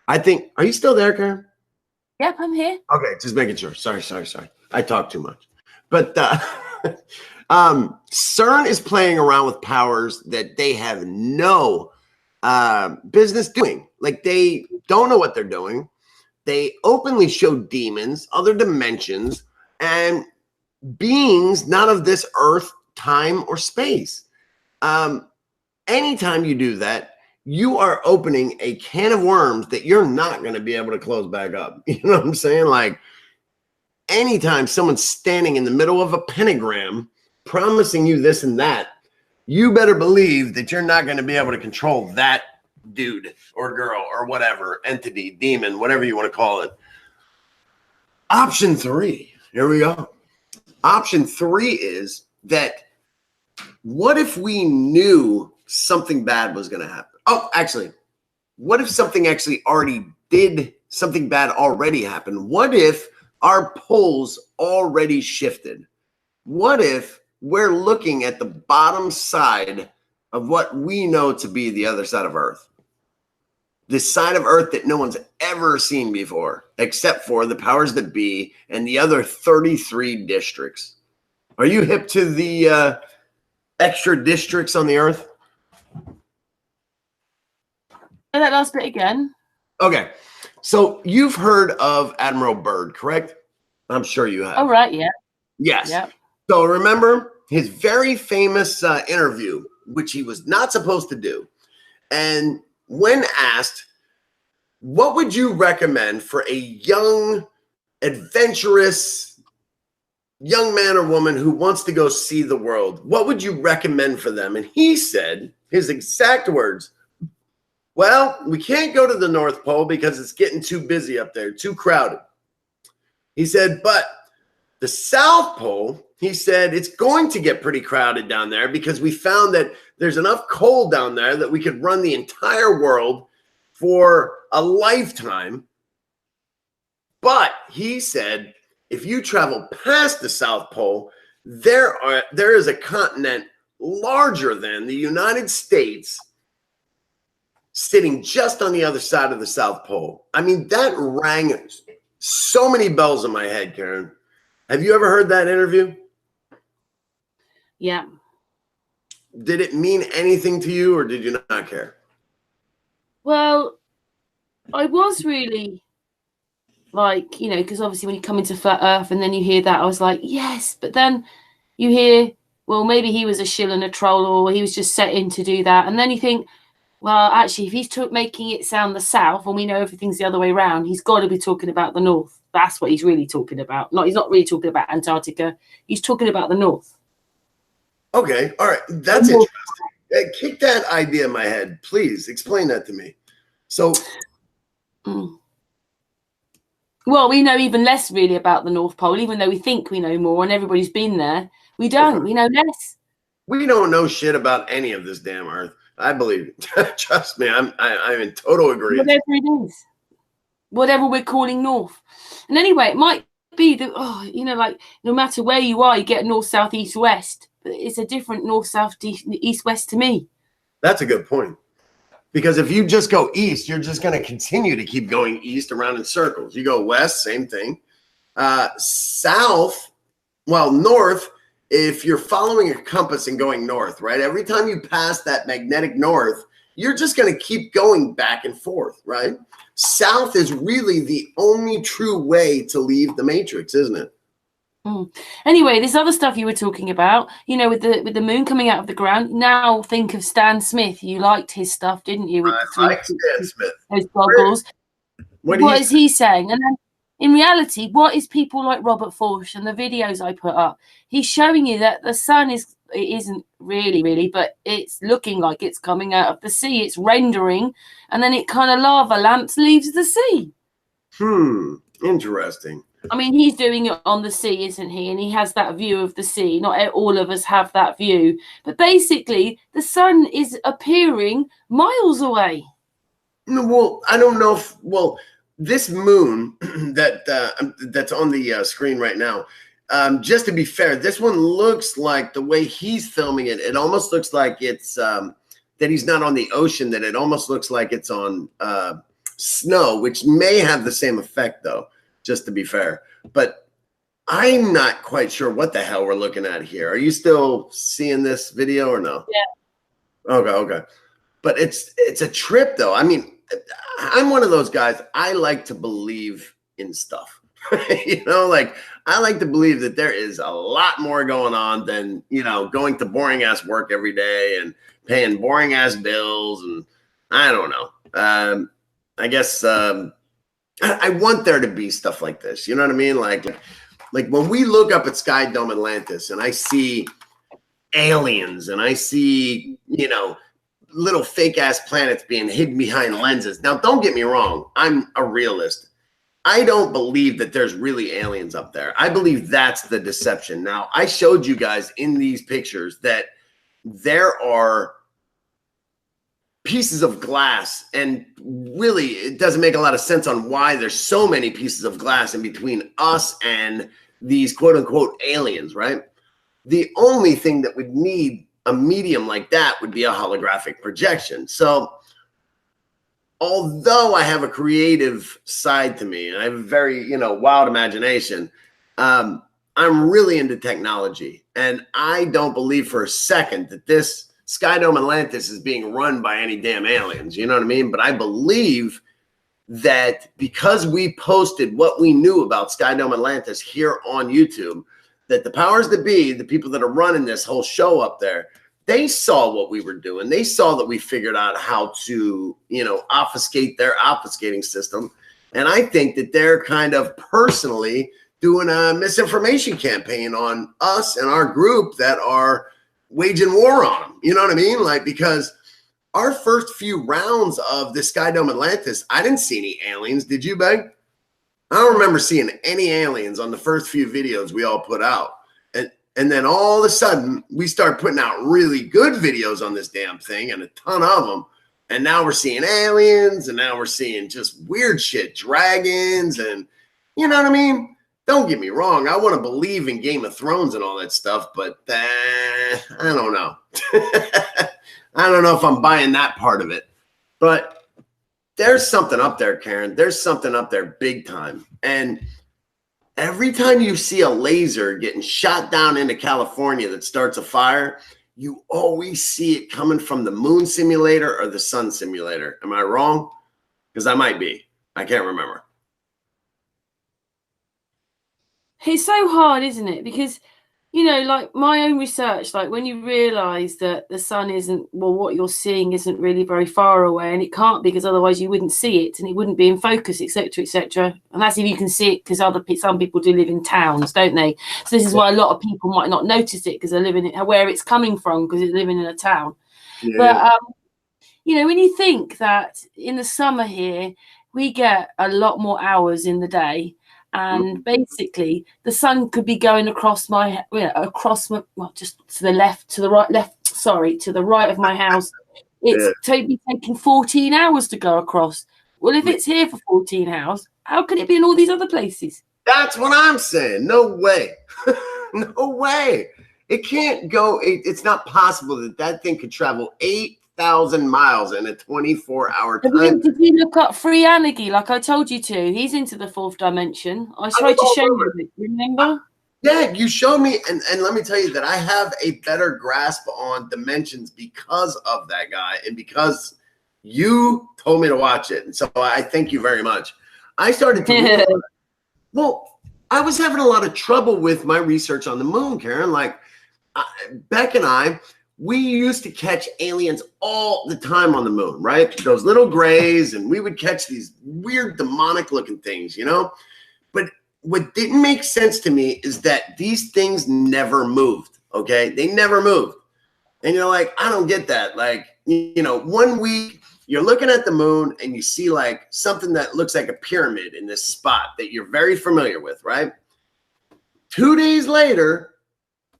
I think, are you still there, Karen? Yep, I'm here. Okay, just making sure. Sorry. I talk too much. But CERN is playing around with powers that they have no business doing. Like, they don't know what they're doing. They openly show demons, other dimensions, and beings not of this earth, time, or space. Anytime you do that, you are opening a can of worms that you're not going to be able to close back up. You know what I'm saying? Like, anytime someone's standing in the middle of a pentagram promising you this and that, you better believe that you're not going to be able to control that dude or girl or whatever, entity, demon, whatever you want to call it. Option 3, here we go. Option 3 is that what if we knew something bad was going to happen? Oh, actually, what if something actually something bad already happened? What if our poles already shifted? What if we're looking at the bottom side of what we know to be the other side of Earth? The side of Earth that no one's ever seen before, except for the powers that be and the other 33 districts. Are you hip to the extra districts on the Earth? Say that last bit again. Okay. So you've heard of Admiral Byrd, correct? I'm sure you have. Oh, right, yeah. Yes. Yep. So remember his very famous interview, which he was not supposed to do. And when asked, what would you recommend for a young, adventurous young man or woman who wants to go see the world? What would you recommend for them? And he said, his exact words, well, we can't go to the North Pole because it's getting too busy up there, too crowded. He said, but the South Pole, he said, it's going to get pretty crowded down there because we found that there's enough coal down there that we could run the entire world for a lifetime. But he said, if you travel past the South Pole, there is a continent larger than the United States sitting just on the other side of the South Pole. I mean, that rang so many bells in my head, Karen. Have you ever heard that interview? Yeah. Did it mean anything to you, or did you not care? Well, I was really like, because obviously when you come into Flat Earth and then you hear that, I was like, yes. But then you hear, well, maybe he was a shill and a troll, or he was just set in to do that. And then you think, well, actually, if he's making it sound the South and we know everything's the other way around, he's got to be talking about the North. That's what he's really talking about. He's not really talking about Antarctica. He's talking about the North. Okay. All right. That's interesting. Kick that idea in my head. Please explain that to me. So. Well, we know even less really about the North Pole, even though we think we know more and everybody's been there. We don't. We know less. We don't know shit about any of this damn Earth. I believe it. Trust me, I'm in total agreement. Whatever it is, whatever we're calling North. And anyway, it might be that like no matter where you are, you get north, south, east, west. But it's a different north, south, east, west to me. That's a good point. Because if you just go east, you're just going to continue to keep going east around in circles. You go west, same thing. South, well, north. If you're following a compass and going north, right? Every time you pass that magnetic north, you're just going to keep going back and forth, right? South is really the only true way to leave the matrix, isn't it? Anyway, this other stuff you were talking about, you know, with the moon coming out of the ground. Now think of Stan Smith. You liked his stuff, didn't you? With I like Stan Smith. Those goggles. What is he saying? And then in reality, what is people like Robert Forsh and the videos I put up? He's showing you that the sun isn't really, but it's looking like it's coming out of the sea. It's rendering, and then it kind of lava lamps leaves the sea. Interesting. I mean, he's doing it on the sea, isn't he? And he has that view of the sea. Not all of us have that view. But basically, the sun is appearing miles away. Well, I don't know if, well, this moon that's on the screen right now, just to be fair, this one looks like the way he's filming it, it almost looks like it's, that he's not on the ocean, that it almost looks like it's on snow, which may have the same effect, though. Just to be fair, but I'm not quite sure what the hell we're looking at here. Are you still seeing this video or no? Yeah. Okay. But it's a trip though. I mean, I'm one of those guys. I like to believe in stuff. You know, like I like to believe that there is a lot more going on than, you know, going to boring ass work every day and paying boring ass bills. And I don't know. I guess, I want there to be stuff like this. You know what I mean? Like when we look up at Sky Dome Atlantis and I see aliens and I see, you know, little fake ass planets being hidden behind lenses. Now, don't get me wrong. I'm a realist. I don't believe that there's really aliens up there. I believe that's the deception. Now, I showed you guys in these pictures that there are pieces of glass, and really it doesn't make a lot of sense on why there's so many pieces of glass in between us and these quote unquote aliens, right? The only thing that would need a medium like that would be a holographic projection. So although I have a creative side to me and I have a very, you know, wild imagination, I'm really into technology, and I don't believe for a second that this Sky Dome Atlantis is being run by any damn aliens. You know what I mean? But I believe that because we posted what we knew about Sky Dome Atlantis here on YouTube, that the powers that be, the people that are running this whole show up there, they saw what we were doing. They saw that we figured out how to, you know, obfuscate their obfuscating system. And I think that they're kind of personally doing a misinformation campaign on us and our group that are waging war on them. You know what I mean? Like, because our first few rounds of the Sky Dome Atlantis, I didn't see any aliens. Did you, Beg? I don't remember seeing any aliens on the first few videos we all put out. And then all of a sudden, we start putting out really good videos on this damn thing, and a ton of them. And now we're seeing aliens, and now we're seeing just weird shit, dragons, and you know what I mean? Don't get me wrong. I want to believe in Game of Thrones and all that stuff, but I don't know. I don't know if I'm buying that part of it. But there's something up there, Karen. There's something up there big time. And every time you see a laser getting shot down into California that starts a fire, you always see it coming from the moon simulator or the sun simulator. Am I wrong? Because I might be. I can't remember. It's so hard, isn't it? Because, you know, like my own research, like when you realize that the sun isn't, well, what you're seeing isn't really very far away, and it can't be, because otherwise you wouldn't see it and it wouldn't be in focus, etc., etc. And that's if you can see it, because some people do live in towns, don't they? So this is why a lot of people might not notice it, because they're living in where it's coming from, because they're living in a town. Yeah. But you know, when you think that in the summer here we get a lot more hours in the day. And basically, the sun could be going across my, well, just to the left, to the right of my house. It's totally taking 14 hours to go across. Well, if it's here for 14 hours, how can it be in all these other places? That's what I'm saying. No way. No way. It can't go. It's not possible that thing could travel 8,000 miles in a 24-hour time. Did you look up Free Anarchy like I told you to? He's into the fourth dimension. I tried to show you it. Remember? Yeah, you showed me, and let me tell you that I have a better grasp on dimensions because of that guy, and because You told me to watch it, and so I thank you very much. I started to well, I was having a lot of trouble with my research on the moon, Karen. Like Beck and I, we used to catch aliens all the time on the moon, right? Those little grays, and we would catch these weird demonic looking things, you know? But what didn't make sense to me is that these things never moved, okay? They never moved. And you're like, I don't get that. Like, you know, 1 week you're looking at the moon and you see like something that looks like a pyramid in this spot that you're very familiar with, right? 2 days later,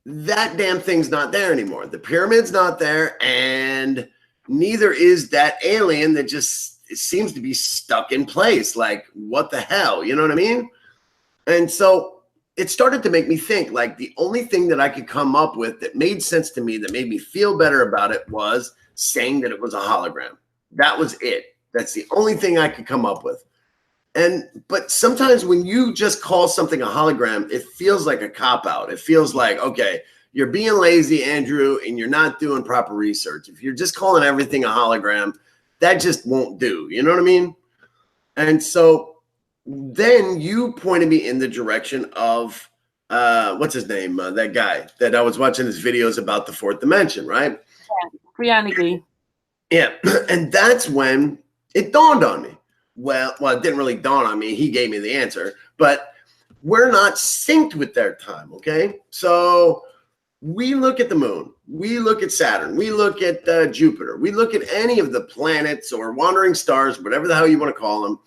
that damn thing's not there anymore. The pyramid's not there, and neither is that alien that just it seems to be stuck in place. Like, what the hell? You know what I mean? And so it started to make me think, like, the only thing that I could come up with that made sense to me, that made me feel better about it, was saying that it was a hologram. That was it. That's the only thing I could come up with. But sometimes when you just call something a hologram, it feels like a cop-out. It feels like, okay, you're being lazy, Andrew, and you're not doing proper research. If you're just calling everything a hologram, that just won't do. You know what I mean? And so then you pointed me in the direction of, what's his name? That guy that I was watching his videos about the fourth dimension, right? Reality. Yeah. And that's when it dawned on me. Well, it didn't really dawn on me. He gave me the answer, but we're not synced with their time. Okay. So we look at the moon, we look at Saturn, we look at Jupiter, we look at any of the planets or wandering stars, whatever the hell you want to call them.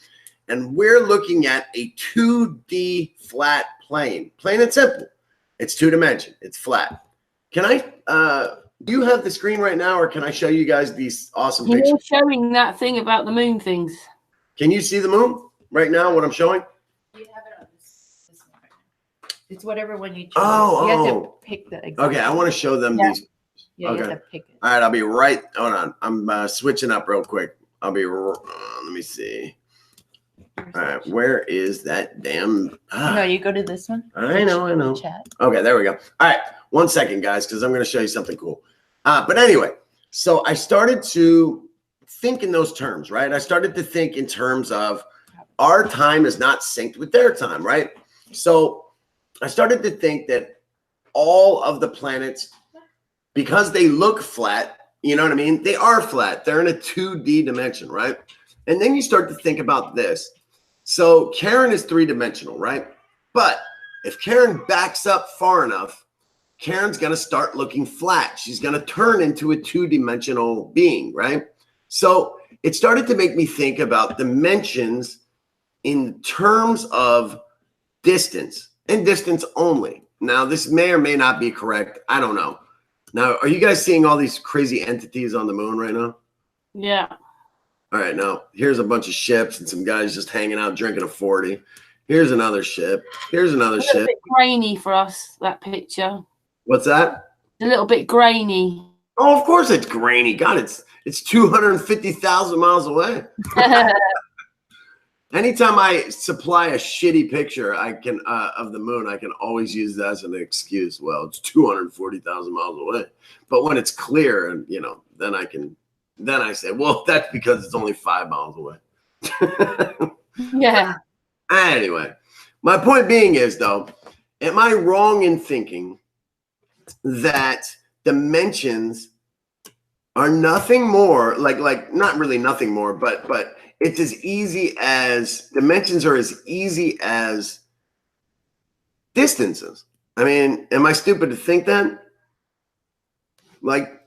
And we're looking at a 2D flat plane, plain and simple. It's 2-dimension. It's flat. Can I, do you have the screen right now, or can I show you guys these awesome pictures? You're showing that thing about the moon things. Can you see the moon right now, what I'm showing? You have it on this one right now. It's whatever one you choose. Oh, you have to pick the exact okay, I want to show them these. Yeah, okay. you have to pick it. All right, I'll be right. Hold on. I'm switching up real quick. I'll be, let me see. All right, where is that damn? No, you go to this one. I know. Chat. Okay, there we go. All right, 1 second, guys, because I'm going to show you something cool. But anyway, so I started to think in those terms, right? I started to think in terms of our time is not synced with their time, right? So I started to think that all of the planets, because they look flat, you know what I mean? They are flat. They're in a 2D dimension, right? And then you start to think about this. So Karen is 3-dimensional, right? But if Karen backs up far enough, Karen's going to start looking flat. She's going to turn into a 2-dimensional being, right? So it started to make me think about dimensions in terms of distance and distance only. Now, this may or may not be correct. I don't know. Now, are you guys seeing all these crazy entities on the moon right now? Yeah. All right, now here's a bunch of ships and some guys just hanging out drinking a 40. Here's another ship. Here's another ship. A bit grainy for us, that picture. What's that? A little bit grainy. Oh, of course it's grainy. God, it's 250,000 miles away. Anytime I supply a shitty picture, I can of the moon, I can always use that as an excuse. Well, it's 240,000 miles away. But when it's clear, and you know, then I say, well, that's because it's only 5 miles away. Yeah. Anyway, my point being is, though, am I wrong in thinking that dimensions are nothing more, like not really nothing more, but it's as easy as, dimensions are as easy as distances? I mean, am I stupid to think that? Like,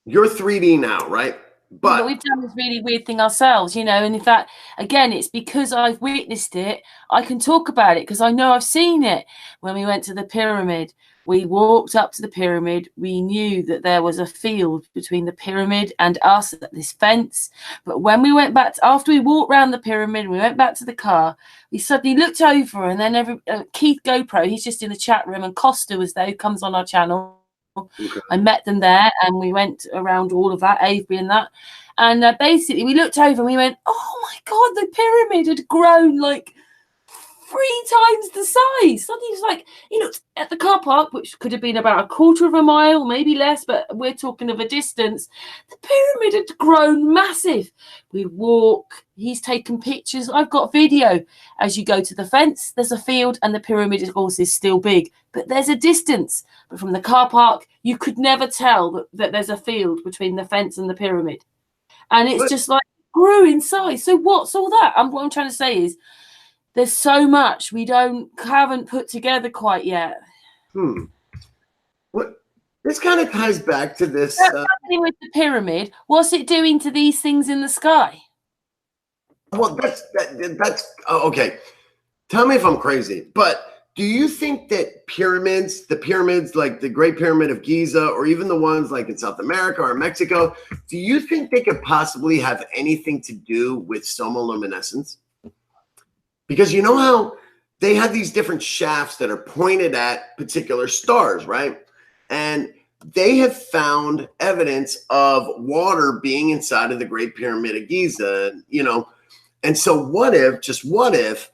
you're 3D now, right? But we've done this really weird thing ourselves, you know, and in fact, again, it's because I've witnessed it. I can talk about it because I know I've seen it. When we went to the pyramid, we walked up to the pyramid. We knew that there was a field between the pyramid and us at this fence. But when we went back, after we walked around the pyramid, we went back to the car, we suddenly looked over, and then Keith GoPro, he's just in the chat room, and Costa was there, who comes on our channel. Okay. I met them there, and we went around all of that, Avery and that. And basically, we looked over and we went, oh my God, the pyramid had grown like times the size. Suddenly he was like, he looked at the car park, which could have been about a quarter of a mile, maybe less, but we're talking of a distance. The pyramid had grown massive. We walk, he's taken pictures. I've got video. As you go to the fence, there's a field, and the pyramid, of course, is still big, but there's a distance. But from the car park, you could never tell that there's a field between the fence and the pyramid. And it's just like grew in size. So what's all that? What I'm trying to say is, there's so much we haven't put together quite yet. What this kind of ties back to this. What's happening with the pyramid? What's it doing to these things in the sky? Well, that's okay. Tell me if I'm crazy, but do you think that the pyramids like the Great Pyramid of Giza, or even the ones like in South America or Mexico, do you think they could possibly have anything to do with somoluminescence? Because you know how they have these different shafts that are pointed at particular stars, right? And they have found evidence of water being inside of the Great Pyramid of Giza, you know. And so what if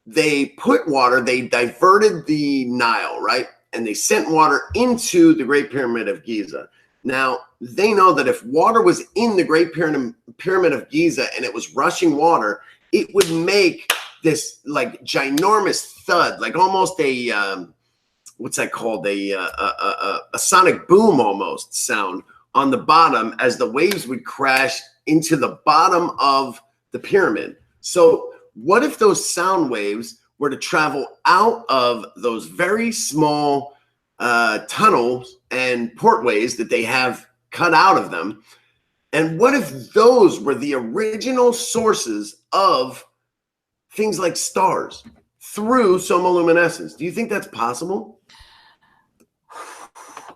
they put water, they diverted the Nile, right? And they sent water into the Great Pyramid of Giza. Now, they know that if water was in the Great Pyramid of Giza and it was rushing water, it would make this like ginormous thud, like almost a what's that called? A sonic boom almost sound on the bottom as the waves would crash into the bottom of the pyramid. So what if those sound waves were to travel out of those very small tunnels and portways that they have cut out of them? And what if those were the original sources of things like stars through somoluminescence? Do you think that's possible?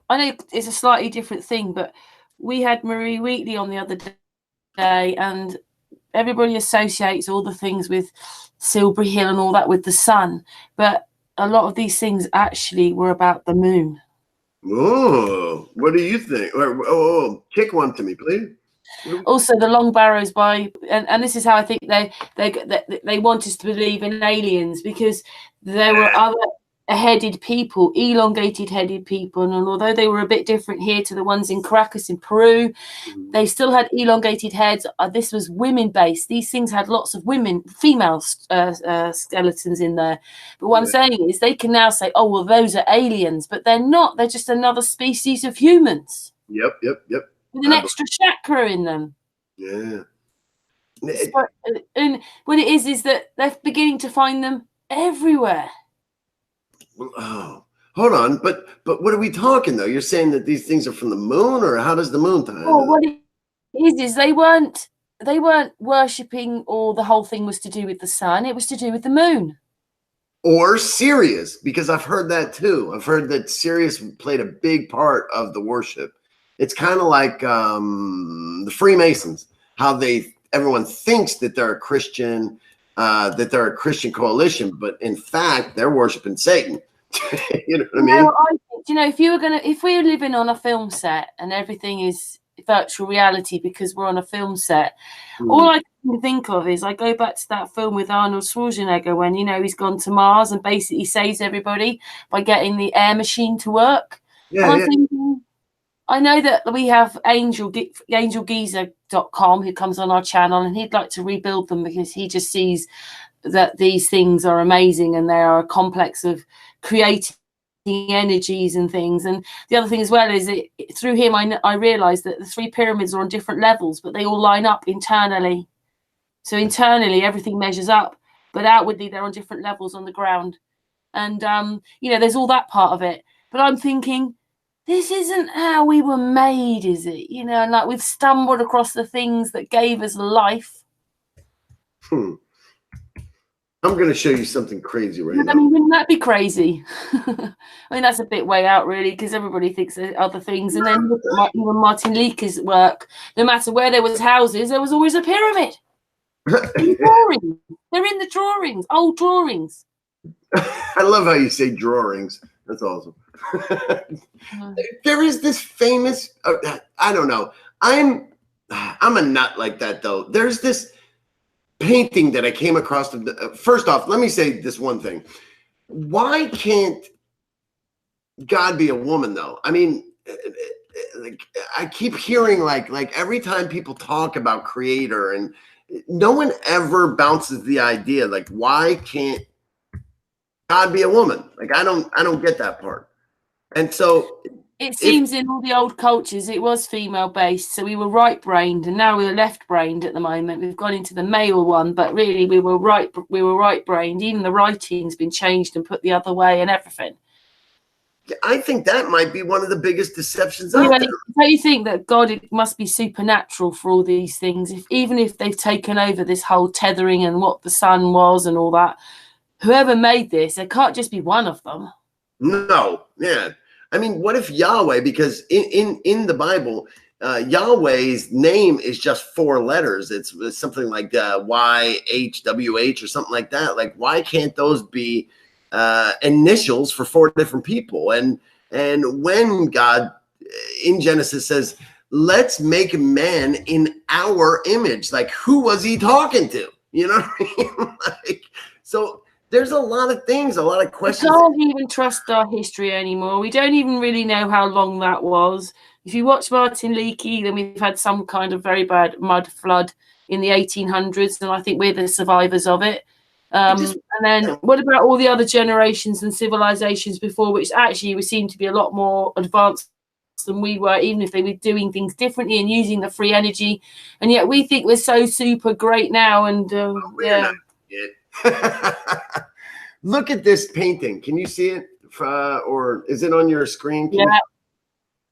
I know it's a slightly different thing, but we had Marie Wheatley on the other day, and everybody associates all the things with Silbury Hill and all that with the sun, but a lot of these things actually were about the moon. Oh, what do you think? Kick one to me, please. Also, the long barrows and this is how I think they want us to believe in aliens, because there were other headed people, elongated headed people, and although they were a bit different here to the ones in Caracas in Peru, they still had elongated heads. This was women based. These things had lots of female skeletons in there. But what I'm saying is they can now say, oh well, those are aliens, but they're not. They're just another species of humans. Yep. With an extra chakra in them. Yeah. And what it is that they're beginning to find them everywhere. Oh, hold on. But what are we talking though? You're saying that these things are from the moon, or how does the moon tie? Oh, what it is they weren't worshipping, or the whole thing was to do with the sun. It was to do with the moon. Or Sirius, because I've heard that too. I've heard that Sirius played a big part of the worship. It's kind of like the Freemasons, how everyone thinks that they're a Christian, that they're a Christian coalition, but in fact, they're worshiping Satan. You know what I mean? Well, I think, if we were living on a film set and everything is virtual reality because we're on a film set, all I can think of is I go back to that film with Arnold Schwarzenegger when, he's gone to Mars and basically saves everybody by getting the air machine to work. Yeah, I'm thinking, I know that we have angelgeezer.com who comes on our channel, and he'd like to rebuild them because he just sees that these things are amazing and they are a complex of creating energies and things. And the other thing as well is that through him, I realized that the three pyramids are on different levels, but they all line up internally. So internally, everything measures up, but outwardly, they're on different levels on the ground. And, there's all that part of it. But I'm thinking, this isn't how we were made, is it? Like we've stumbled across the things that gave us life. I'm going to show you something crazy right now. I mean, wouldn't that be crazy? I mean, that's a bit way out, really, because everybody thinks there's other things. And then look at even Martin Leaker's work. No matter where there was houses, there was always a pyramid. Drawings. They're in the drawings, old drawings. I love how you say drawings. That's awesome. There is this famous, I don't know. I'm a nut like that though. There's this painting that I came across. First off, let me say this one thing. Why can't God be a woman, though? I mean, like, I keep hearing like every time people talk about creator, and no one ever bounces the idea, like, why can't God be a woman? Like, I don't get that part. And so it seems in all the old cultures it was female based, so we were right brained, and now we're left brained at the moment. We've gone into the male one, but really we were right brained. Even the writing's been changed and put the other way and everything. I think that might be one of the biggest deceptions out there. Don't you think that God must be supernatural for all these things? Even if they've taken over this whole tethering and what the sun was and all that, whoever made this, there can't just be one of them. No, yeah. I mean, what if Yahweh, because in the Bible, Yahweh's name is just 4 letters. It's something like YHWH or something like that. Like, why can't those be initials for 4 different people? And when God in Genesis says, let's make man in our image, like, who was he talking to? You know what I mean? Like, so there's a lot of things, a lot of questions. We can't even trust our history anymore. We don't even really know how long that was. If you watch Martin Leakey, then we've had some kind of very bad mud flood in the 1800s, and I think we're the survivors of it. And then what about all the other generations and civilizations before, which actually we seem to be a lot more advanced than we were, even if they were doing things differently and using the free energy, and yet we think we're so super great now. And yeah. Look at this painting. Can you see it? Or is it on your screen?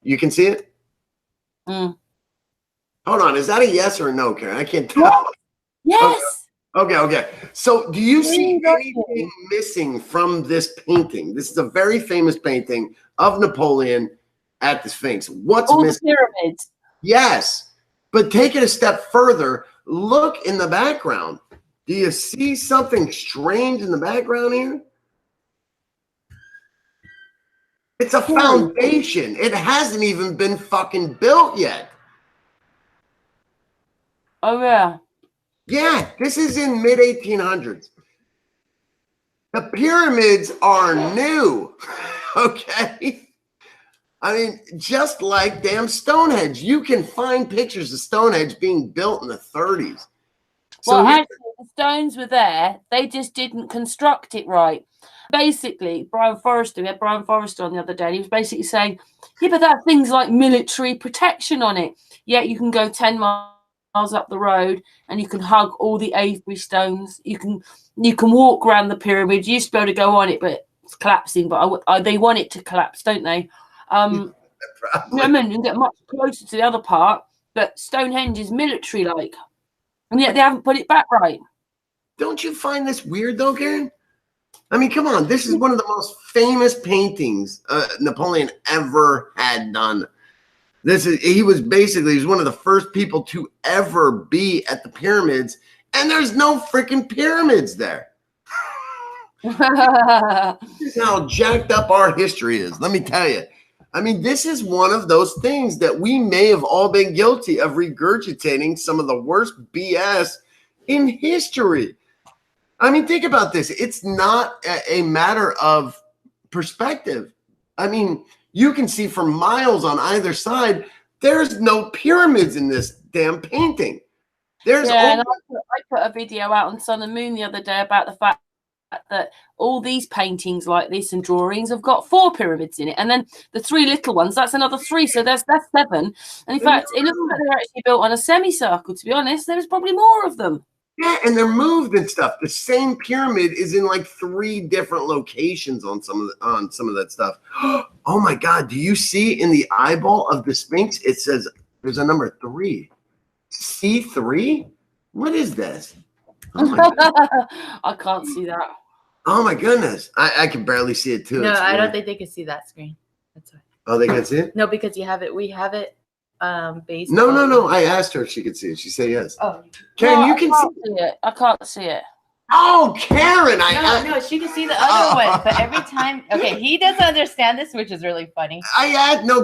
You can see it? Mm. Hold on. Is that a yes or a no, Karen? I can't tell. Yes. Okay. So do you see anything missing from this painting? This is a very famous painting of Napoleon at the Sphinx. What's missing? The pyramids. Yes. But take it a step further. Look in the background. Do you see something strange in the background here? It's a foundation. It hasn't even been fucking built yet. Oh, yeah. Yeah, this is in mid-1800s. The pyramids are new, okay? I mean, just like damn Stonehenge. You can find pictures of Stonehenge being built in the 30s. Well, actually, the stones were there. They just didn't construct it right. Basically, we had Brian Forrester on the other day, and he was basically saying, yeah, but that thing's like military protection on it. Yet you can go 10 miles up the road and you can hug all the Avebury stones. You can walk around the pyramid. You used to be able to go on it, but it's collapsing. But they want it to collapse, don't they? And get much closer to the other part. But Stonehenge is military-like. And yet they haven't put it back right. Don't you find this weird, though, Karen? I mean, come on. This is one of the most famous paintings Napoleon ever had done. He was one of the first people to ever be at the pyramids, and there's no freaking pyramids there. This is how jacked up our history is. Let me tell you. I mean, this is one of those things that we may have all been guilty of regurgitating some of the worst BS in history. I mean, think about this. It's not a matter of perspective. I mean, you can see for miles on either side, there's no pyramids in this damn painting. I put a video out on Sun and Moon the other day about the fact that all these paintings like this and drawings have got 4 pyramids in it, and then the 3 little ones, that's another 3, so that's 7. And in fact, it looks like they're actually built on a semicircle. To be honest, there's probably more of them. Yeah, and they're moved and stuff. The same pyramid is in like 3 different locations on some of that stuff. Oh my God! Do you see in the eyeball of the Sphinx? It says there's a number 3. C3. What is this? Oh my God. I can't see that. Oh my goodness! I can barely see it too. No, I don't think they can see that screen. That's why. Oh, they can see it? No, because you have it. We have it. Based. No. I asked her if she could see it. She said yes. Oh, Karen, you can see it. I can't see it. Oh, Karen! No, she can see the other one, but every time, okay, he doesn't understand this, which is really funny.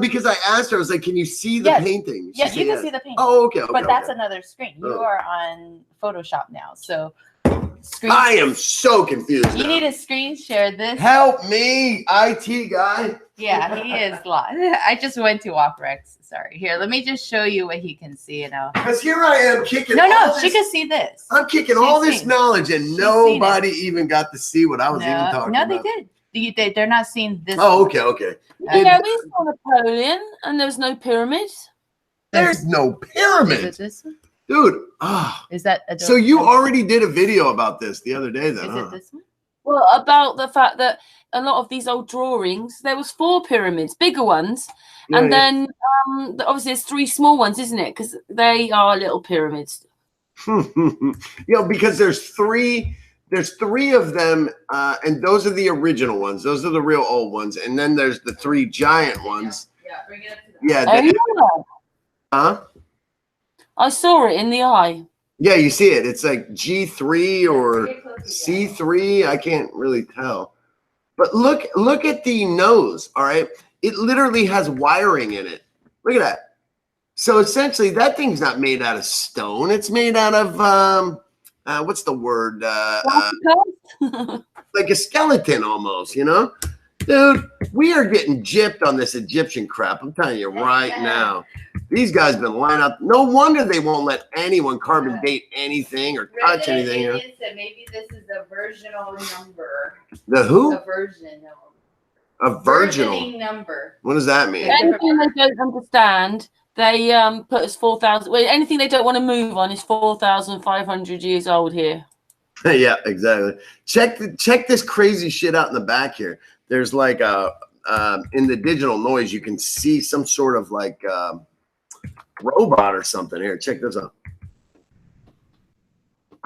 Because I asked her, I was like, "Can you see the painting?" Yeah, you can see the painting. Oh, okay. But that's another screen. You are on Photoshop now, so. I am so confused. You need to screen share this. Help me, IT guy. Yeah, he is lost. I just went to Walkrex. Sorry. Here, let me just show you what he can see. Because here I am kicking. No, she can see this. I'm kicking all this knowledge, and nobody even got to see what I was even talking about. No, they did. They're not seeing this. Oh, okay. Yeah, we saw Napoleon, and there was no pyramids. There's no pyramids. Is it this one? Dude, is that so you already did a video about this the other day then? Is it this one? Well, about the fact that a lot of these old drawings, there was 4 pyramids, bigger ones, and then obviously there's 3 small ones, isn't it? Because they are little pyramids. Because there's three of them, and those are the original ones. Those are the real old ones, and then there's the 3 giant ones. Yeah, bring it up to the huh? I saw it in the eye. Yeah, you see it. It's like G3 or C3. I can't really tell. But look at the nose, all right? It literally has wiring in it. Look at that. So essentially, that thing's not made out of stone. It's made out of, what's the word? Like a skeleton almost, you know? Dude, we are getting gypped on this Egyptian crap. I'm telling you right now. These guys been lining up. No wonder they won't let anyone carbon date anything or touch anything. Maybe this is a virginal number. The who? A virginal. A virginal number. What does that mean? Anything they don't understand, they put us 4,000. Well, anything they don't want to move on is 4,500 years old here. Yeah, exactly. Check this crazy shit out in the back here. There's like in the digital noise, you can see some sort of like robot or something. Here, check this out.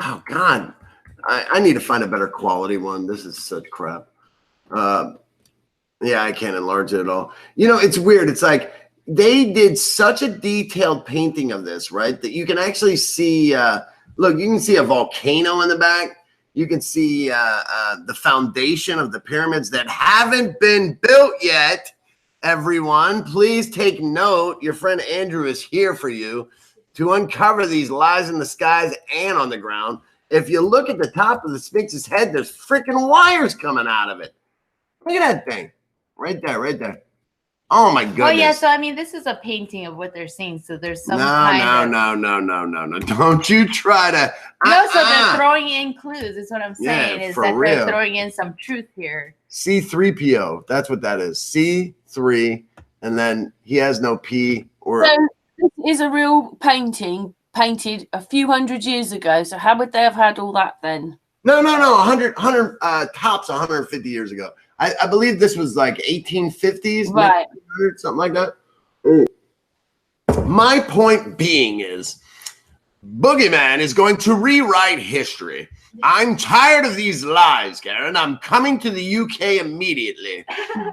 Oh God, I need to find a better quality one. This is such crap. Yeah, I can't enlarge it at all. You know, it's weird. It's like they did such a detailed painting of this, right? That you can actually see. Look, you can see a volcano in the back. You can see the foundation of the pyramids that haven't been built yet. Everyone, please take note. Your friend Andrew is here for you to uncover these lies in the skies and on the ground. If you look at the top of the Sphinx's head, there's freaking wires coming out of it. Look at that thing. Right there, right there. Oh my goodness. Oh yeah, so I mean, this is a painting of what they're seeing. So there's some No. Don't you try to. No, so they're throwing in clues. Is what I'm saying. Yeah, is that they're throwing in some truth here. C3PO. That's what that is. C3, and then he has no P or. So this is a real painting painted a few hundred years ago. So how would they have had all that then? No. 100 tops 150 years ago. I believe this was like 1850s, right? Something like that. My point being is, Boogie Man is going to rewrite history. I'm tired of these lies, Karen. I'm coming to the UK immediately.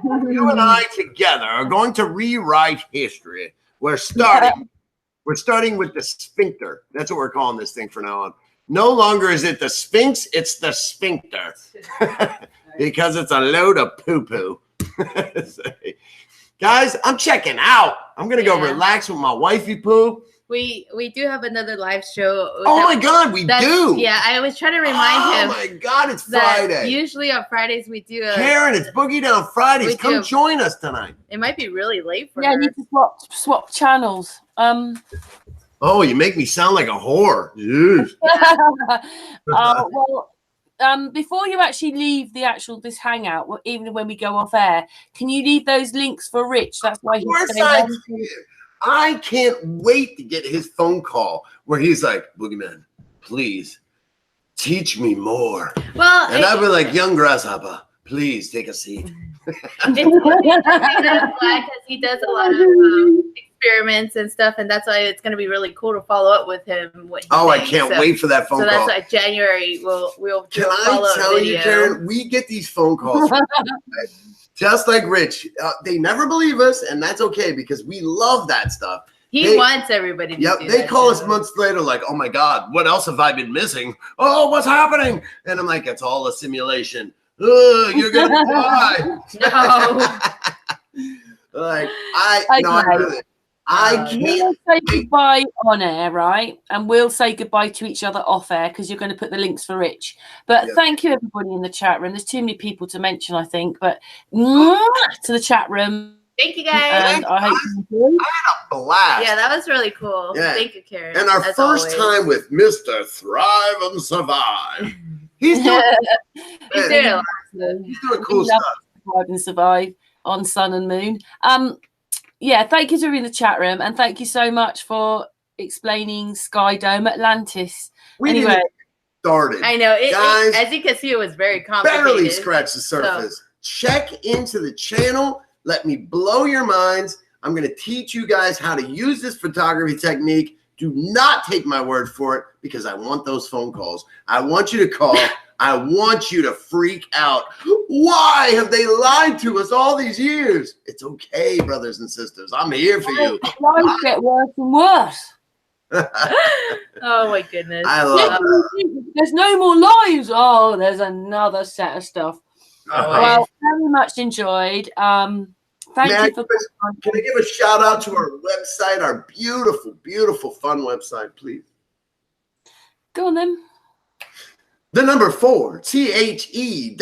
You and I together are going to rewrite history. We're starting with the sphincter. That's what we're calling this thing from now on. No longer is it the Sphinx, it's the sphincter. Because it's a load of poo-poo. Guys, I'm checking out. I'm going to go relax with my wifey poo. We do have another live show. Oh my God, we do. Yeah, I was trying to remind him. Oh my God, it's Friday. Usually on Fridays we do Karen, it's Boogie Down Fridays. Come join us tonight. It might be really late for her. Yeah, I need to swap channels. Oh, you make me sound like a whore. Well, before you actually leave this hangout, even when we go off air, can you leave those links for Rich? That's why I can't wait to get his phone call where he's like, Boogie Man, please teach me more. Well, and I'll be like, young grasshopper, please take a seat. Because he does a lot of experiments and stuff, and that's why it's going to be really cool to folloll up with him. I can't wait for that phone call. So that's why January we'll Can I tell you, Karen? We get these phone calls just like Rich. They never believe us, and that's okay because we love that stuff. He wants everybody to Yep, do they that call show. us months later like, oh my God, what else have I been missing? Oh, what's happening? And I'm like, it's all a simulation. Ugh, you're going to die. No. Like, Okay. I can't. We'll say goodbye on air, right? And we'll say goodbye to each other off air because you're going to put the links for Rich. But thank you, everybody in the chat room. There's too many people to mention, I think. But to the chat room. Thank you, guys. And I hope you enjoyed. I had a blast. Yeah, that was really cool. Yeah. Thank you, Karen. And our first time with Mr. Thrive and Survive. He's doing, He's doing a lot. He's doing cool stuff. Thrive and Survive on Sun and Moon. Yeah, thank you to everyone in the chat room, and thank you so much for explaining Sky Dome Atlantis. Anyway, started. I know, guys. As you can see, it was very complicated. Barely scratched the surface. So. Check into the channel. Let me blow your minds. I'm going to teach you guys how to use this photography technique. Do not take my word for it because I want those phone calls. I want you to call. I want you to freak out. Why have they lied to us all these years? It's okay, brothers and sisters. I'm here for you. Lies get worse and worse. Oh my goodness. I love it. There's no more lives. Oh, there's another set of stuff. Well, very much enjoyed. Thank you for. Can I give a shout out to our website, our beautiful, beautiful, fun website, please? Go on then. The number 4, THEWOKE.com,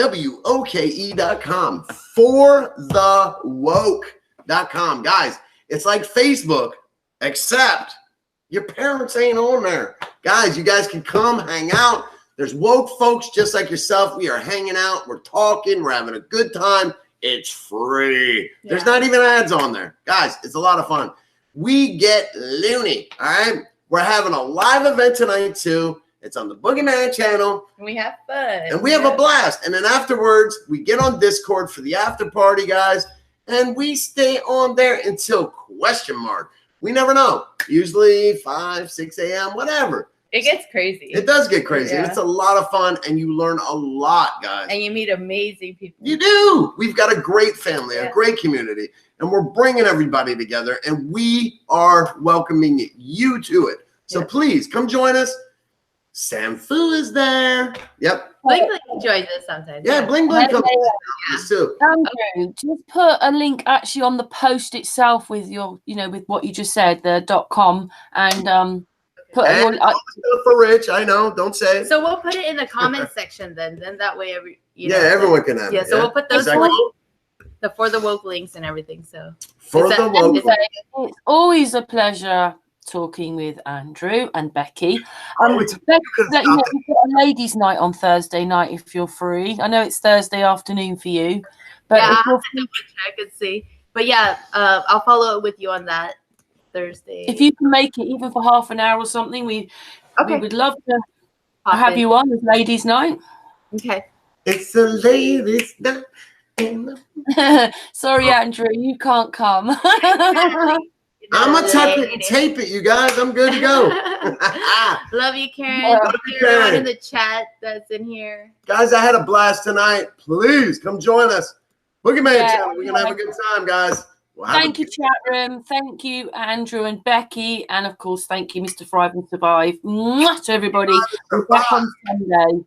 forthewoke.com. Guys, it's like Facebook, except your parents ain't on there. Guys, you guys can come hang out. There's woke folks just like yourself. We are hanging out. We're talking. We're having a good time. It's free. Yeah. There's not even ads on there. Guys, it's a lot of fun. We get loony, all right? We're having a live event tonight, too. It's on the Boogie Man Channel. We have fun. And we have a blast. And then afterwards, we get on Discord for the after party, guys. And we stay on there until question mark. We never know. Usually 5, 6 a.m., whatever. It gets crazy. It does get crazy. Yeah. It's a lot of fun, and you learn a lot, guys. And you meet amazing people. You do. We've got a great family, a great community, and we're bringing everybody together, and we are welcoming you to it. So please come join us. SAMFU is there. Yep. Bling Bling joins us sometimes. Yeah, Bling Bling comes too. Andrew, just put a link actually on the post itself with your, with what you just said, the .com, and put and for Rich. I know. Don't say it. So we'll put it in the comments section then. Then that way everyone can have it. Yeah. So we'll put those for the woke links and everything. So for the woke. It's always a pleasure talking with Andrew and Becky. We've got a ladies' night on Thursday night if you're free. I know it's Thursday afternoon for you, but yeah, I could see. But yeah, I'll follow up with you on that Thursday. If you can make it even for half an hour or something, we would love to have you on as ladies' night. Okay. It's a ladies' night. Sorry, Andrew, you can't come. I'm going to tape it, you guys. I'm good to go. Love you, Karen. Love you, everyone in the chat that's in here. Guys, I had a blast tonight. Please come join us. Boogie Man Channel. We're going to have a good time, guys. Thank you, chat room. Thank you, Andrew and Becky. And, of course, thank you, Mr. Thrive and Survive. Mwah, to everybody. We're back on Sunday.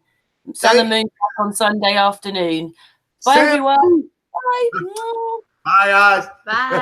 Sun and Moon back on Sunday afternoon. Bye, everyone. Bye. Bye, guys. Bye.